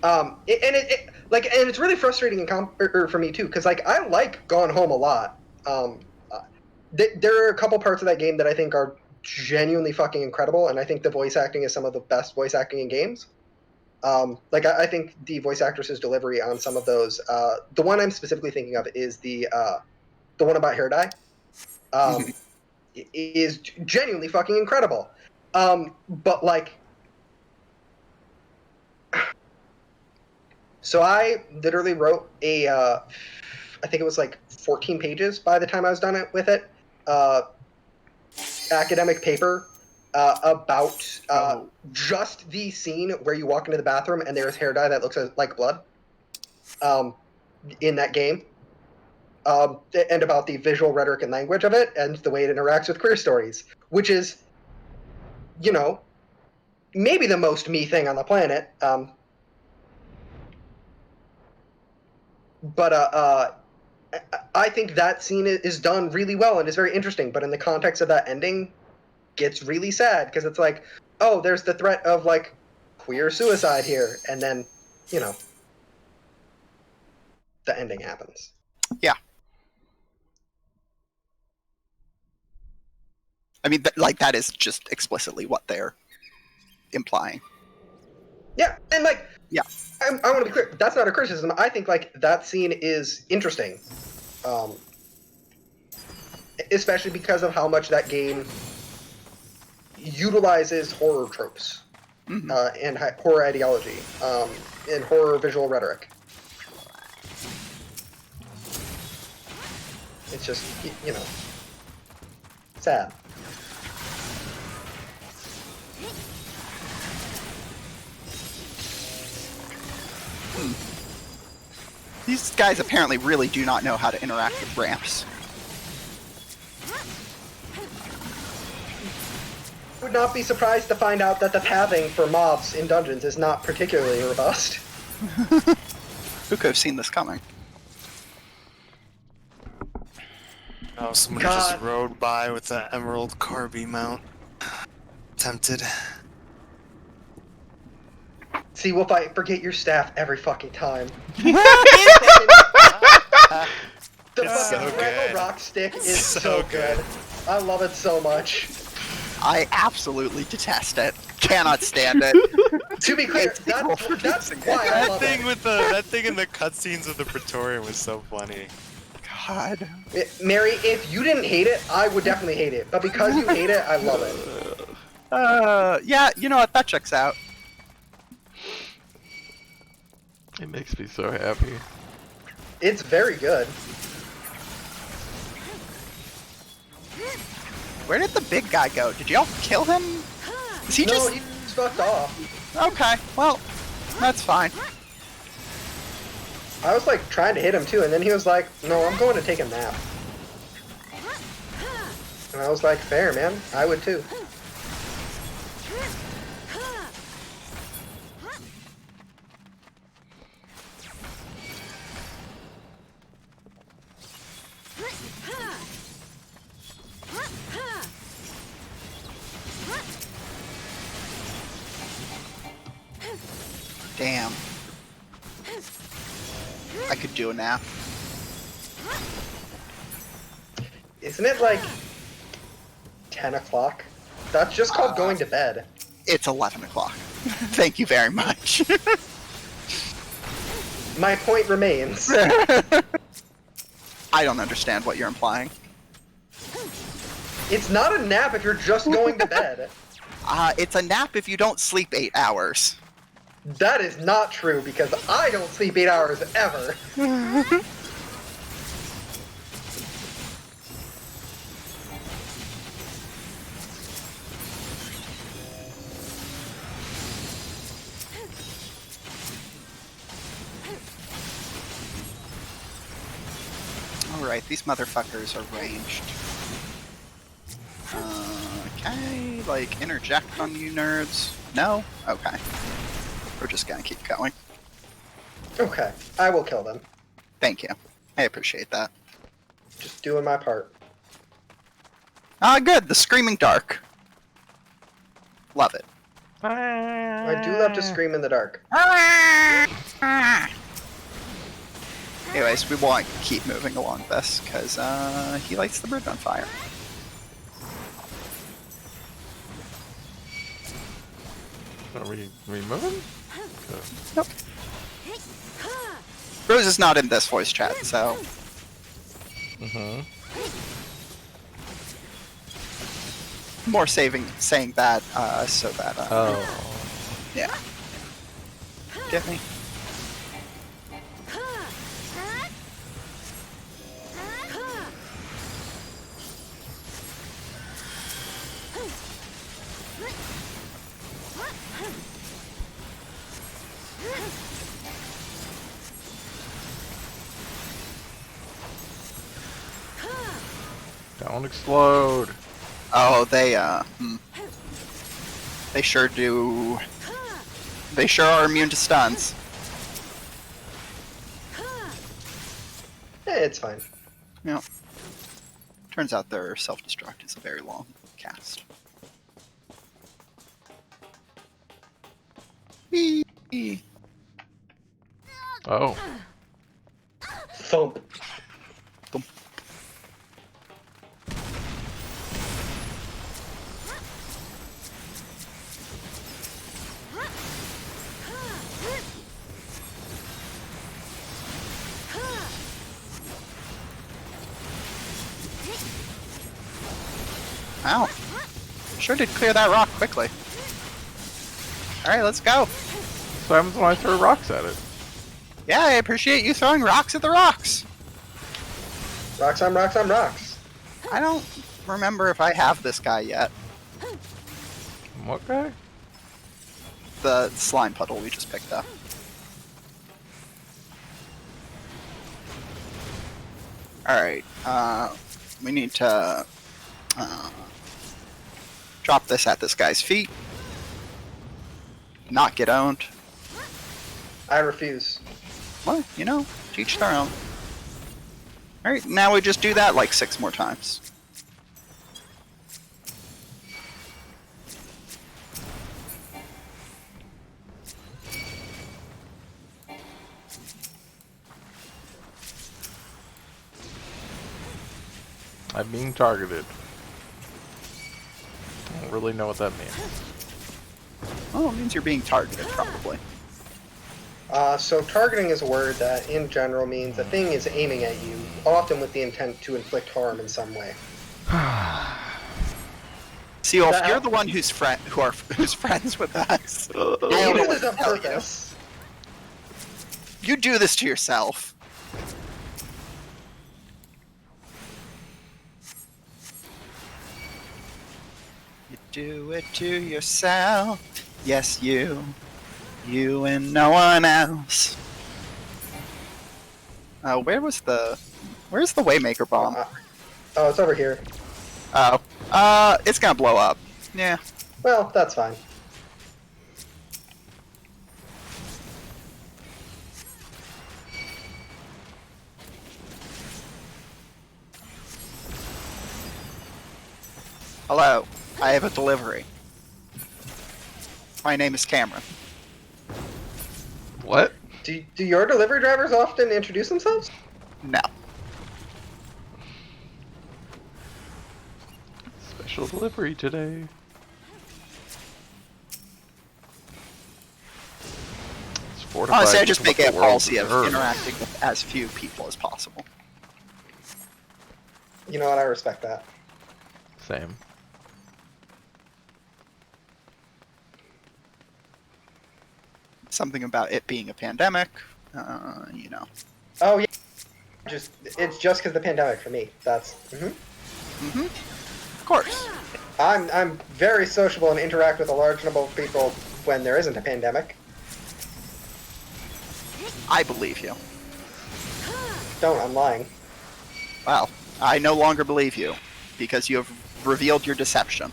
And it's really frustrating for me too, because like I like Gone Home a lot. There are a couple parts of that game that I think are genuinely fucking incredible, and I think the voice acting is some of the best voice acting in games. I think the voice actress's delivery on some of those. The one I'm specifically thinking of is the one about hair dye. Is genuinely fucking incredible. But like, so I literally wrote I think it was like 14 pages by the time I was done with it. Academic paper about just the scene where you walk into the bathroom and there's hair dye that looks like blood in that game, and about the visual rhetoric and language of it and the way it interacts with queer stories, which is, you know, maybe the most me thing on the planet. But I think that scene is done really well and is very interesting, but in the context of that ending, gets really sad because it's like, oh, there's the threat of like queer suicide here, and then, you know, the ending happens. Yeah. I mean, like that is just explicitly what they're implying. Yeah, and like, yeah, I want to be clear. That's not a criticism. I think like that scene is interesting, especially because of how much that game utilizes horror tropes, and horror ideology, and horror visual rhetoric. It's just, you know, sad. These guys apparently really do not know how to interact with ramps. would not be surprised to find out that the pathing for mobs in dungeons is not particularly robust. Who could have seen this coming? Oh, somebody God. just rode by with the Emerald Carby mount. Tempted. See, Wolf, I forget your staff every fucking time. The It's fucking so Draco good. rock stick is So so good. good. I love it so much. I absolutely detest it. Cannot stand it. To be clear, It's equal for that's using it. why I That love thing it. with that thing in the cutscenes of the Praetorian was so funny. God. Mary, if you didn't hate it, I would definitely hate it. But because you hate it, I love it. Yeah, you know what? That checks out. It makes me so happy. It's very good. Where did the big guy go? Did y'all kill him? Is he No, just... he fucked off. Okay, well, that's fine. I was like trying to hit him too, and then he was like, "No, I'm going to take a nap." And I was like, "Fair, man. I would too." Damn. I could do a nap. Isn't it like 10 o'clock? That's just called going to bed. It's 11 o'clock. Thank you very much. My point remains. I don't understand what you're implying. It's not a nap if you're just going to bed. It's a nap if you don't sleep 8 hours. That is not true because I don't sleep 8 hours ever. Alright, these motherfuckers are ranged. Okay, like, interject on you nerds? No? Okay. We're just gonna keep going. Okay, I will kill them. Thank you. I appreciate that. Just doing my part. Good, the Screaming Dark. Love it. I do love to scream in the dark. Anyways, we won't keep moving along this, because he lights the bridge on fire. Are we moving? Nope. Rose is not in this voice chat, so... More saying that, so that, Oh. yeah. Get me? Don't explode. Oh, they sure do. They sure are immune to stuns. It's fine. You know, turns out their self-destruct is a very long cast. Whee! Oh. Thump. Thump. Wow. Sure did clear that rock quickly. Alright, let's go. So what happens when I throw rocks at it? Yeah, I appreciate you throwing rocks at the rocks. Rocks on rocks on rocks. I don't remember if I have this guy yet. What guy? The slime puddle we just picked up. Alright, we need to Drop this at this guy's feet. Not get owned. I refuse. Well, you know, teach their own. Alright, now we just do that like 6 more times. I'm being targeted. I don't really know what that means. Oh, it means you're being targeted, probably. So targeting is a word that, in general, means a thing is aiming at you, often with the intent to inflict harm in some way. See, if That- you're the one who's who's friends with us, You do this on purpose. you do this to yourself. You do it to yourself. Yes, you. You and no one else. Where's the Waymaker bomb? Oh, it's over here. Oh. It's gonna blow up. Yeah. Well, that's fine. Hello. I have a delivery. My name is Cameron. What? Do your delivery drivers often introduce themselves? No. Special delivery today. It's fortified Honestly, I with just what make the it a world policy of deserves. interacting with as few people as possible. You know what? I respect that. Same. Something about it being a pandemic, you know. Oh yeah. It's just because the pandemic for me. That's. Of course. I'm very sociable and interact with a large number of people when there isn't a pandemic. I believe you. Don't. I'm lying. Well, I no longer believe you because you have revealed your deception.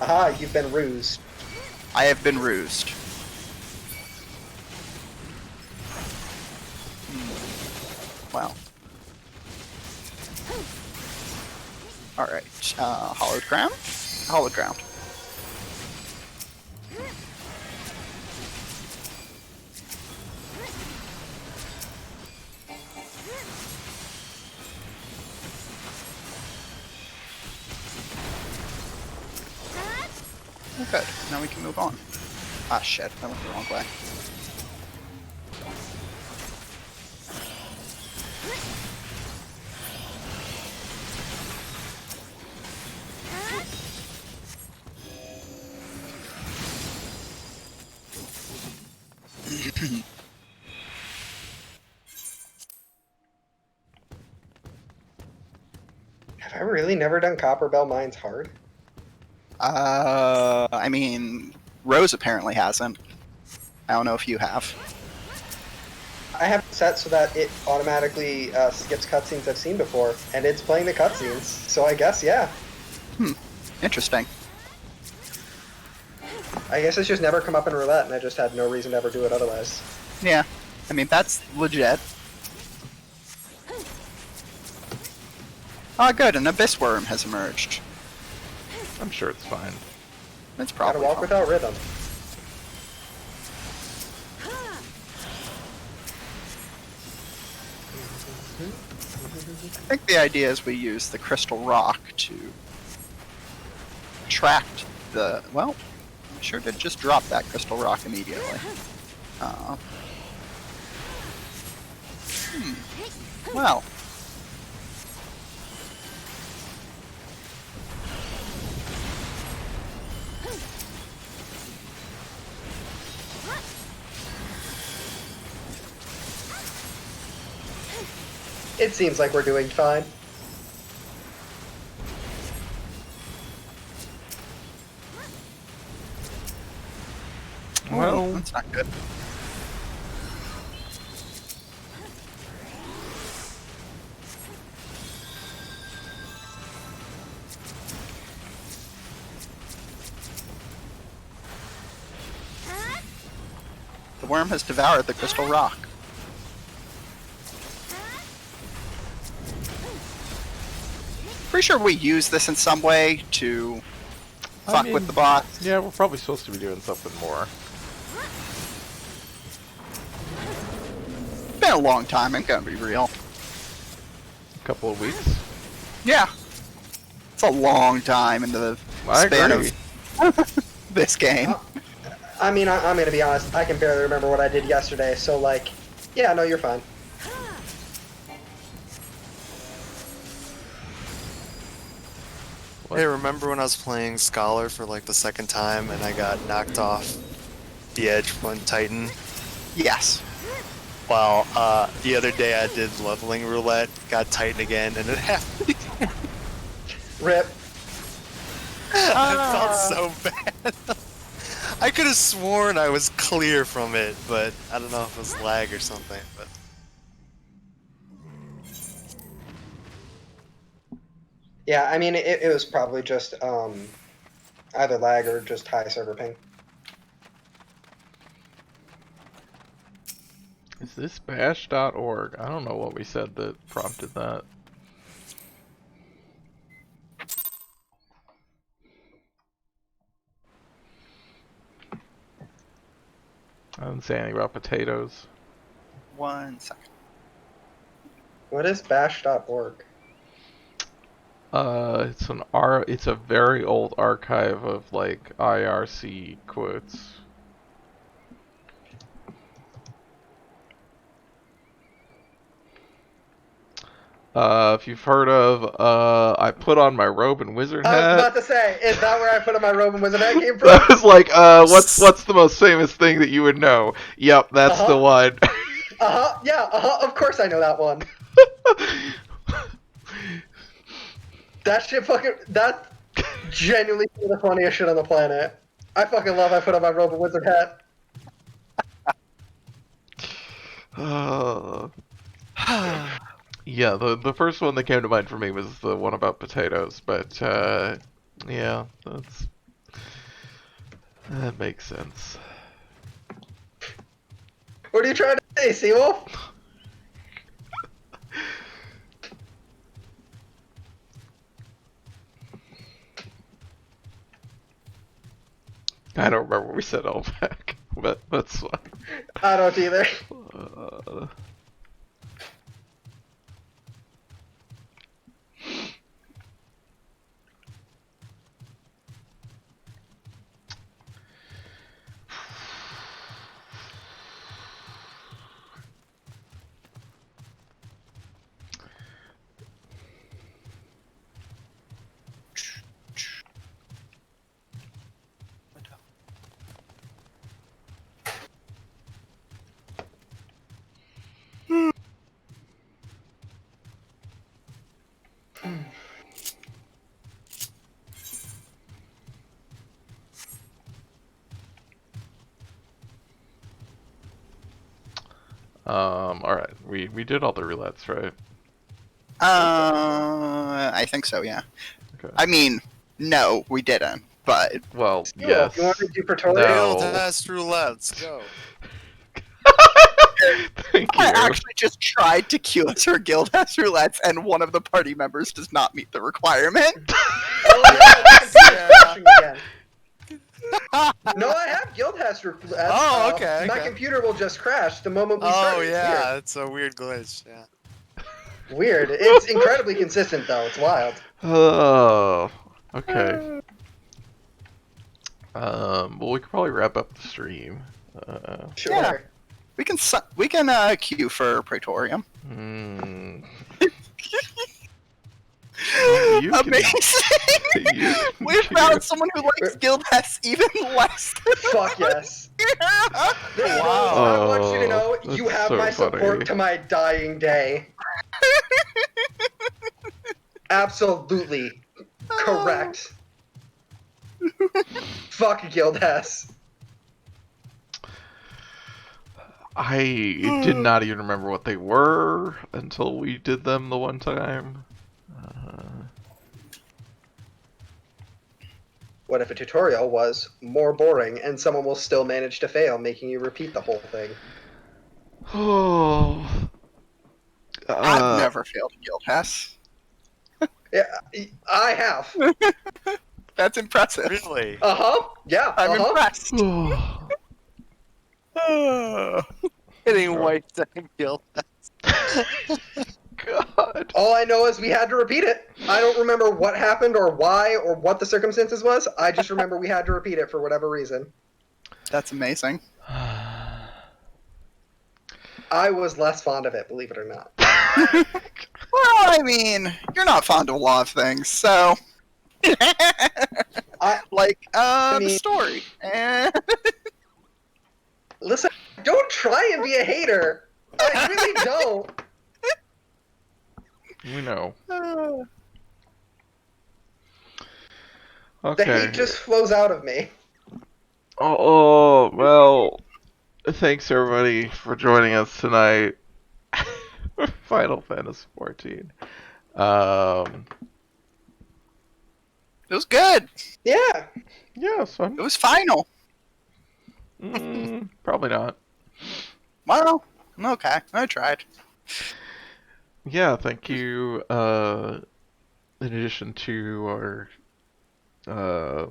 Aha! You've been rused. I have been rused. Well. Alright, hollowed ground? Hollowed ground. Oh, good. Now we can move on. Ah, shit. I went the wrong way. Have I really never done Copper Bell Mines hard? I mean, Rose apparently hasn't. I don't know if you have. I have it set so that it automatically skips cutscenes I've seen before, and it's playing the cutscenes. So I guess yeah. Interesting. I guess it's just never come up in roulette, and I just had no reason to ever do it otherwise. Yeah. I mean, that's legit. Ah, good. An abyss worm has emerged. I'm sure it's fine. That's Gotta probably walk fine. without rhythm. I think the idea is we use the crystal rock to attract the. Well, I sure did just drop that crystal rock immediately. Well. It seems like we're doing fine. Well, That's not good. worm has devoured the crystal rock. Pretty sure we use this in some way to fuck with the boss. Yeah, we're probably supposed to be doing something more. It's been a long time, I'm gonna be real. A couple of weeks. Yeah. It's a long time in the I span agree. of this game. I mean, I'm gonna be honest. I can barely remember what I did yesterday. So like, yeah, no, you're fine. Hey, remember when I was playing Scholar for like the second time and I got knocked off the edge from Titan? Yes. Well, the other day I did leveling roulette, got Titan again, and it happened. Rip. I felt so bad. I could have sworn I was clear from it, but I don't know if it was lag or something. But Yeah, I mean, it was probably just either lag or just high server ping. Is this bash.org? I don't know what we said that prompted that. I didn't say anything about potatoes. 1 second. What is bash.org? It's a very old archive of like IRC quotes. If you've heard of, I put on my robe and wizard I was hat. about to say, is that where I put on my robe and wizard hat came from? That was like, what's the most famous thing that you would know? Yep, that's the one. Yeah, of course I know that one. That shit that's genuinely the funniest shit on the planet. I fucking love I put on my robe and wizard hat. Yeah, the first one that came to mind for me was the one about potatoes, but yeah, that makes sense. What are you trying to say, Seawolf? I don't remember what we said all back, but that's fine. I don't either. Alright, we did all the roulettes, right? I think so, yeah. Okay. I mean, no, we didn't, but Well, Seawolf, yes. you want to do Pretoria? No. test roulette, let's go. Thank I you. actually just tried to queue us for Guildhouse Roulettes, and one of the party members does not meet the requirement. Oh yeah, my computer's crashing again. No, I have Guildhouse Roulette. Oh, okay, My okay. computer will just crash the moment we start. Oh It's yeah, it's a weird glitch. Yeah. Weird. It's incredibly consistent though. It's wild. Oh, okay. Well, we could probably wrap up the stream. Sure. Yeah. We can queue for Praetorium. You can- Amazing! you We can found queue. someone who likes Guildhouse even less. Fuck yes. Yeah. I want you to know you that's have so my funny. support to my dying day. Absolutely correct. Fuck Guildhouse. I did not even remember what they were until we did them the one time. What if a tutorial was more boring and someone will still manage to fail, making you repeat the whole thing? Oh. I've never failed a guild test. Yeah, I have. That's impressive. Really? Uh-huh. Yeah. I'm uh-huh. impressed. Getting wiped on guild. God. All I know is we had to repeat it. I don't remember what happened or why or what the circumstances was. I just remember we had to repeat it for whatever reason. That's amazing. I was less fond of it, believe it or not. Well, I mean, you're not fond of a lot of things, so like the mean- story. Listen, don't try and be a hater. I really don't. We know. Uh, The Okay. hate just flows out of me. Oh, well, thanks everybody for joining us tonight. Final Fantasy 14. it was good. Yeah. Yeah, it's fun. It was final. Probably not. Well, okay, I tried. Yeah, thank you. In addition to our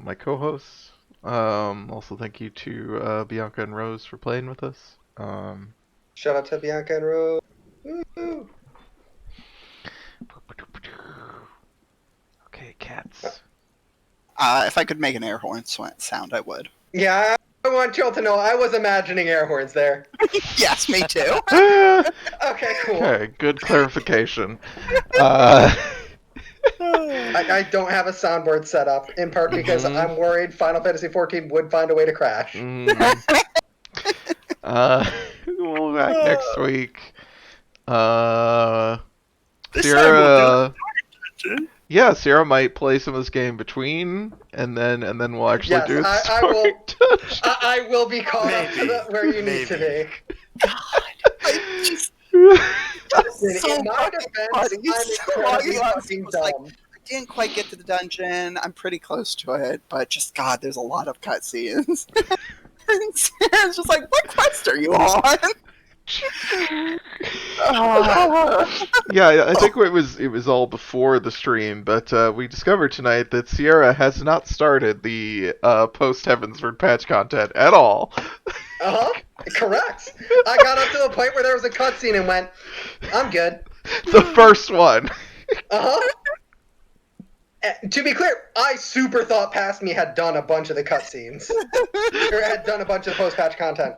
my co-hosts, also thank you to Bianca and Rose for playing with us. Shout out to Bianca and Rose. Woo-hoo. Okay, cats. If I could make an air horn sound, I would. Yeah, I want y'all to know I was imagining air horns there. Yes, me too. Okay, cool. Okay, good clarification. I don't have a soundboard set up, in part because I'm worried Final Fantasy XIV would find a way to crash. We'll be back next week. This Sierra, time we'll do yeah, Sierra might play some of this game between, and then we'll actually Yes, do it. I will. I will be caught up to Maybe. where you need to be. I just Listen, so in my fucking defense, funny. I'm So incredibly funny. fucking It's like, dumb. I didn't quite get to the dungeon. I'm pretty close to it, but just God, there's a lot of cutscenes. It's just like, what quest are you on? Yeah, I think it was all before the stream, but we discovered tonight that Sierra has not started the post Heavensward patch content at all. Correct. I got up to the point where there was a cutscene and went, I'm good. The first one. To be clear, I super thought Past Me had done a bunch of the cutscenes. Or had done a bunch of the post-patch content.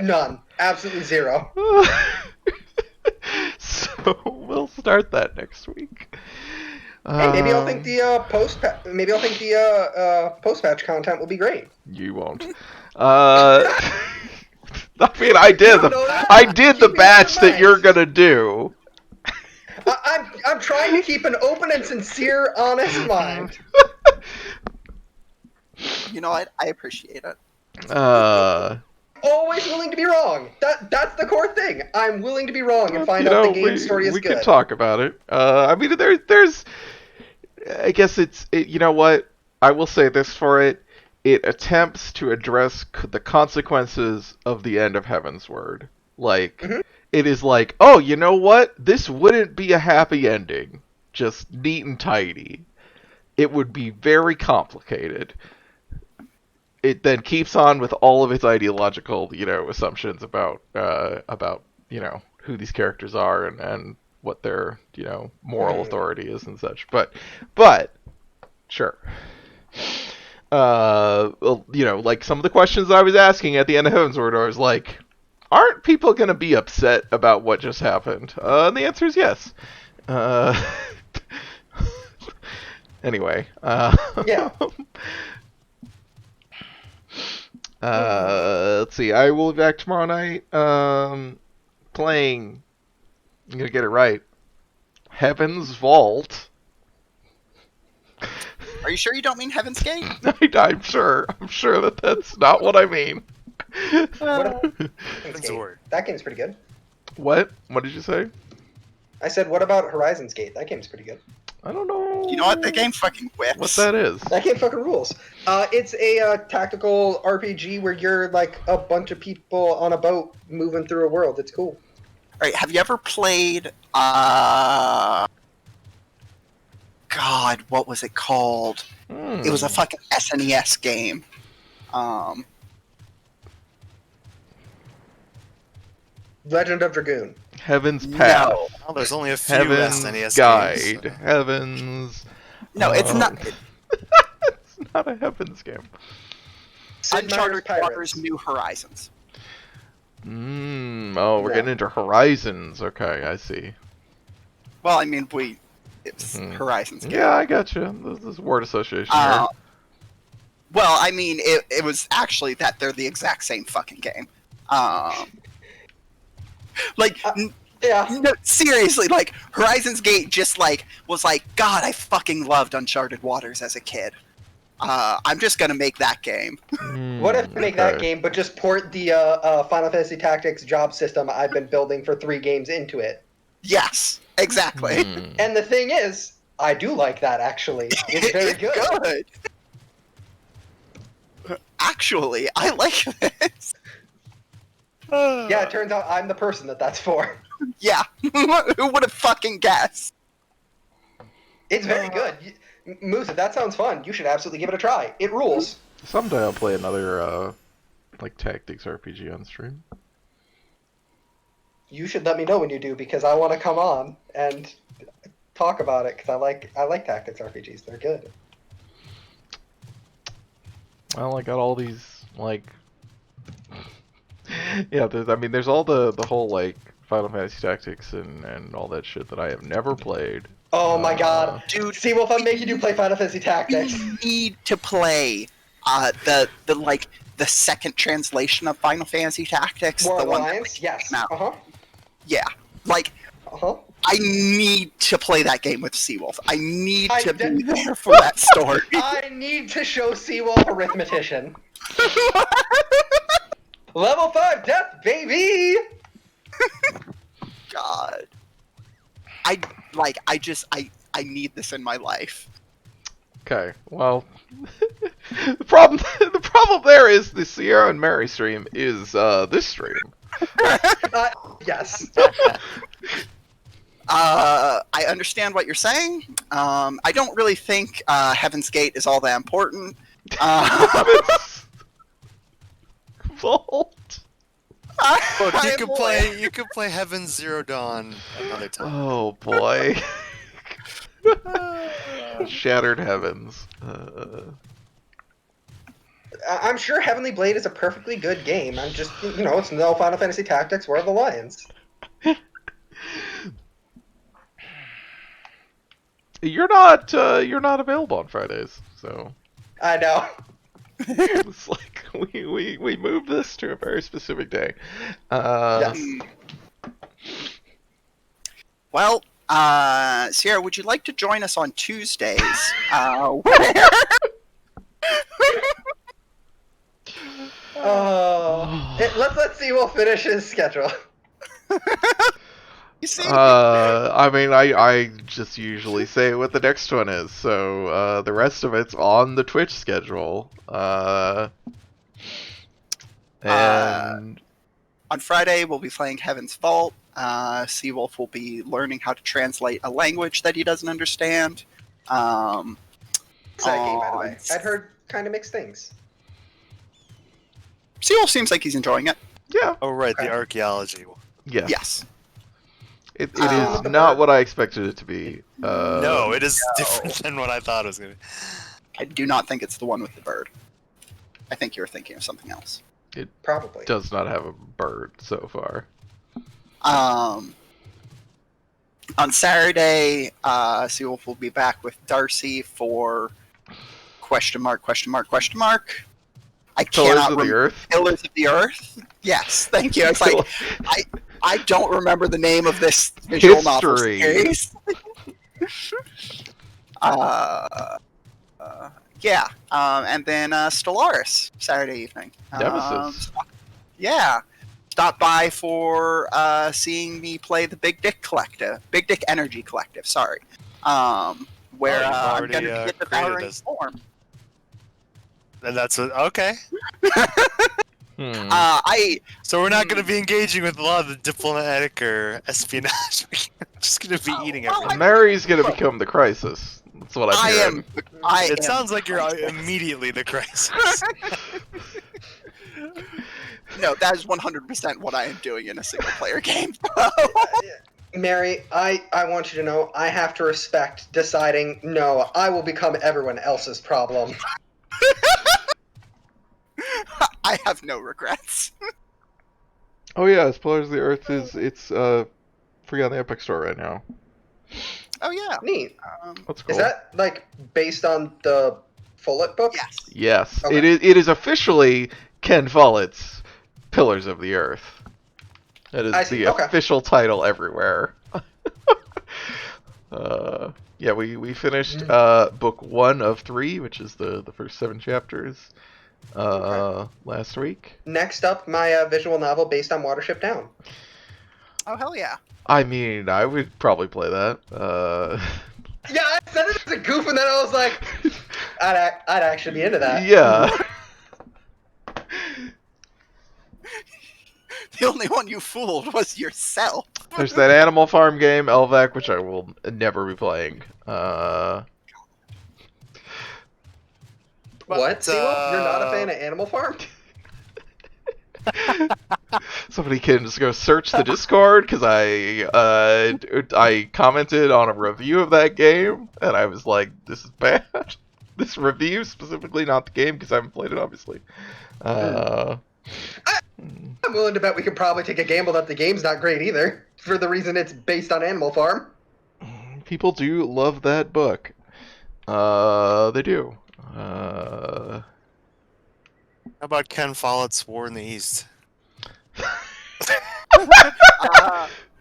None. Absolutely zero. So we'll start that next week. Hey, maybe I'll think the post-patch content will be great. You won't. I mean, I did You don't know that? I did the Keep me batch that surprised. you're gonna do. I'm trying to keep an open and sincere, honest mind. You know what? I appreciate it. Always willing to be wrong. That's the core thing. I'm willing to be wrong and find you out know, the game story is we good. can talk about it. I mean, there's. I guess you know what? I will say this for it. It attempts to address the consequences of the end of Heavensward. Like, it is like, oh, you know what? This wouldn't be a happy ending. Just neat and tidy. It would be very complicated. It then keeps on with all of its ideological, assumptions about who these characters are and what their, moral authority is and such. But, sure. Well, like some of the questions I was asking at the end of Heavensward, I was like, aren't people going to be upset about what just happened? And the answer is yes. Anyway. Yeah. Let's see. I will be back tomorrow night. Playing. I'm gonna get it right. Heaven's Vault. Are you sure you don't mean Heaven's Gate? I'm sure. I'm sure that that's not what I mean. Heaven's Word. That game's pretty good. What? What did you say? I said, what about Horizon's Gate? That game's pretty good. I don't know. You know what? That game fucking whips. What that is? That game fucking rules. It's a tactical RPG where you're like a bunch of people on a boat moving through a world. It's cool. All right, have you ever played? God, what was it called? It was a fucking SNES game. Legend of Dragoon. Heaven's Path. No, Well, there's only a few Heaven's SNES Guide. games. Heaven's. no, it's not. It's not a Heaven's game. Sid Meier's Uncharted Pirates. Waters New Horizons. Oh, we're Yeah. getting into Horizons. Okay, I see. Well, I mean, it's Mhm. Horizons game. Yeah, I gotcha. This is word association Uh, here. well, I mean, it was actually that they're the exact same fucking game. Like, Yeah. no, seriously, like Horizons Gate just like was like, God, I fucking loved Uncharted Waters as a kid. I'm just gonna make that game. What if we make that Okay. game, but just port the Final Fantasy Tactics job system I've been building for 3 games into it? Yes, exactly. Hmm. And the thing is, I do like that actually. It's very good. Actually, I like this. Yeah, it turns out I'm the person that's for. Yeah. Who would have fucking guessed? It's very good. Moose, if that sounds fun, you should absolutely give it a try. It rules. Someday I'll play another like tactics RPG on stream. You should let me know when you do because I want to come on and talk about it because I like tactics RPGs. They're good. Well, I got all these like. Yeah, there's all the whole like Final Fantasy Tactics and all that shit that I have never played. Oh my god. Dude, Seawolf, I'm making you play Final Fantasy Tactics. we need to play the second translation of Final Fantasy Tactics. War the one that, Alliance? like, Yes. came out. Uh-huh. Yeah. Like, Uh-huh. I need to play that game with Seawolf. I need I to did- be there for that story. I need to show Seawolf Arithmetician. Level 5 death, baby! God. I need this in my life. Okay, well, the problem there is the Sierra and Mary stream is this stream. Yes. I understand what you're saying. I don't really think Heaven's Gate is all that important. Vault. Look, I you am could play Heaven's Zero Dawn another time. Oh boy. Shattered Heavens. I'm sure Heavenly Blade is a perfectly good game. I'm just, it's no Final Fantasy Tactics, War of the Lions. You're not available on Fridays, so I know. it's like we moved this to a very specific day. Yes. Well, Sierra, would you like to join us on Tuesdays? Let's see. We'll finish his schedule. You see, I mean, I just usually say what the next one is, so the rest of it's on the Twitch schedule. And on Friday, we'll be playing Heaven's Vault. Seawolf will be learning how to translate a language that he doesn't understand. That game, by the way. on- I'd heard kind of mixed things. Seawolf seems like he's enjoying it. yeah, Oh right, Okay. the archaeology one. yeah, Yes. it Uh, is not what I expected it to be. No, it is different than what I thought it was gonna be. I do not think it's the one with the bird. I think you were thinking of something else. Probably. does not have a bird so far. On Saturday, Seawolf will be back with Darcy for question mark. I Pillars cannot of the remember. Earth. Pillars of the Earth? Yes, thank you. It's like, I don't remember the name of this visual novel History. series. Yeah, and then Stellaris, Saturday evening. Nemesis. Yeah. Stop by for seeing me play the Big Dick Energy Collective, sorry. Where you've I'm already, going to get the created powering this. form. And that's what. Okay. So we're not going to be engaging with a lot of the diplomatic or espionage. We're just going to be eating well, everything. Mary's gonna become the crisis. That's what I'm I hearing. am. It sounds like you're immediately the crisis. No, that is 100% what I am doing in a single player game. Mary, I want you to know I have to respect deciding, no, I will become everyone else's problem. I have no regrets. Oh yeah, Spoilers of the Earth it's free on the Epic Store right now. Oh yeah. Neat. That's cool. Is that, like, based on the Follett book? Yes. Yes, Okay. it is officially Ken Follett's Pillars of the Earth. That is I see, the okay. official title everywhere. Yeah, we finished book 1 of 3, which is the first 7 chapters, last week. Next up, my visual novel based on Watership Down. Oh hell yeah. I mean, I would probably play that. Yeah, I said it as a goof, and then I was like, I'd actually be into that. Yeah. The only one you fooled was yourself. There's that Animal Farm game, Elvac, which I will never be playing. What, Simo? You're not a fan of Animal Farm? Somebody can just go search the Discord, because I commented on a review of that game, and I was like, this is bad. This review, specifically, not the game, because I haven't played it, obviously. I'm willing to bet we could probably take a gamble that the game's not great either, for the reason it's based on Animal Farm. People do love that book. They do. How about Ken Follett's War in the East?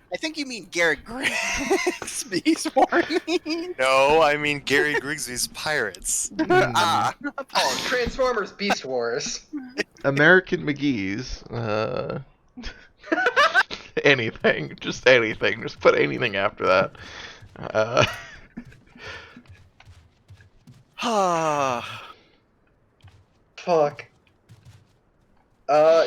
I think you mean Gary Grigsby's warning. No, I mean Gary Grigsby's Pirates. Apologies. Transformers Beast Wars. American McGee's. Anything. Just anything. Just put anything after that. Fuck.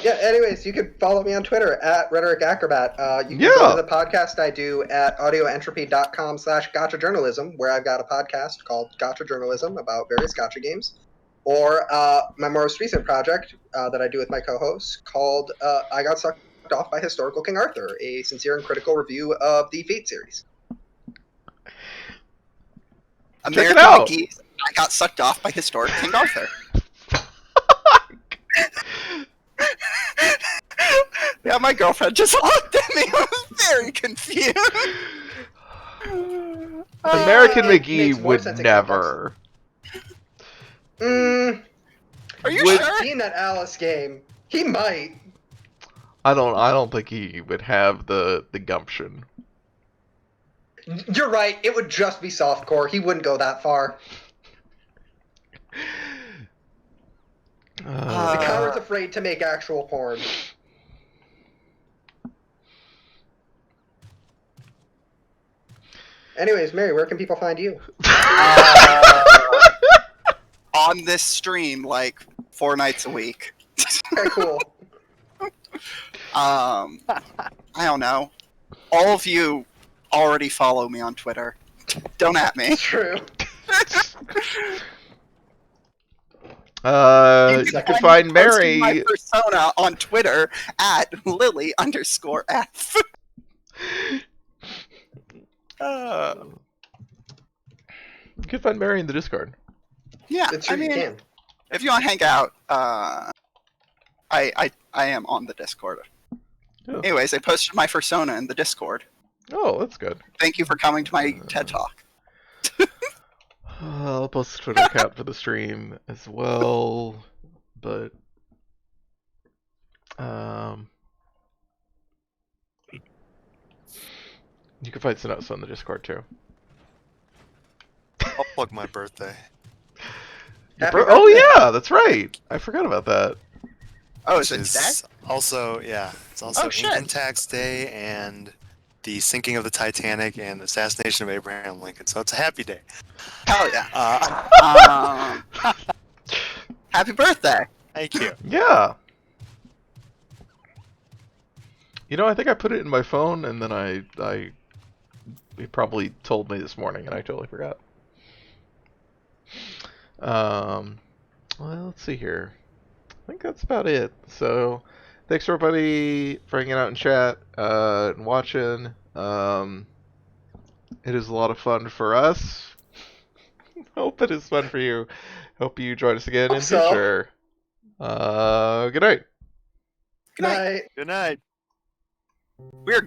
Yeah, anyways, you can follow me on Twitter at Rhetoric Acrobat. You can go to the podcast I do at audioentropy.com/gotcha journalism, where I've got a podcast called Gotcha Journalism about various gotcha games. Or my most recent project that I do with my co-hosts called I Got Sucked Off by Historical King Arthur, a sincere and critical review of the Fate series. American out. McGee, I got sucked off by historic King Arthur. Yeah, my girlfriend just looked at me. I was very confused. American It McGee makes more would sense in never. Are you Would- sure? Seeing that Alice game, he might. I don't think he would have the gumption. You're right, it would just be softcore. He wouldn't go that far. The coward's afraid to make actual porn. Anyways, Mary, where can people find you? On this stream, like 4 nights a week. Okay, cool. I don't know. All of you already follow me on Twitter. Don't at me. True. You can find Mary. My persona on Twitter at Lily_F. You can find Mary in the Discord. Yeah, It's true, I mean, you can. if you want to hang out, I am on the Discord. Oh. Anyways, I posted my persona in the Discord. Oh, that's good. Thank you for coming to my TED Talk. I'll post the Twitter account for the stream as well, but you can find Sannoso on the Discord too. I'll plug my birthday. Happy Oh birthday. yeah, that's right. I forgot about that. Oh, is Which it today? is also, yeah, it's also Oh, shit. Income Tax Day and the sinking of the Titanic and the assassination of Abraham Lincoln. So it's a happy day. Hell yeah. Uh, Happy birthday. thank you. Yeah. You know, I think I put it in my phone, and then he probably told me this morning, and I totally forgot. Well, let's see here. I think that's about it. So, thanks everybody for hanging out in chat and watching. It is a lot of fun for us. Hope it is fun for you. Hope you join us again in Hope so. future. Good night. Good night. Night. Good night. We're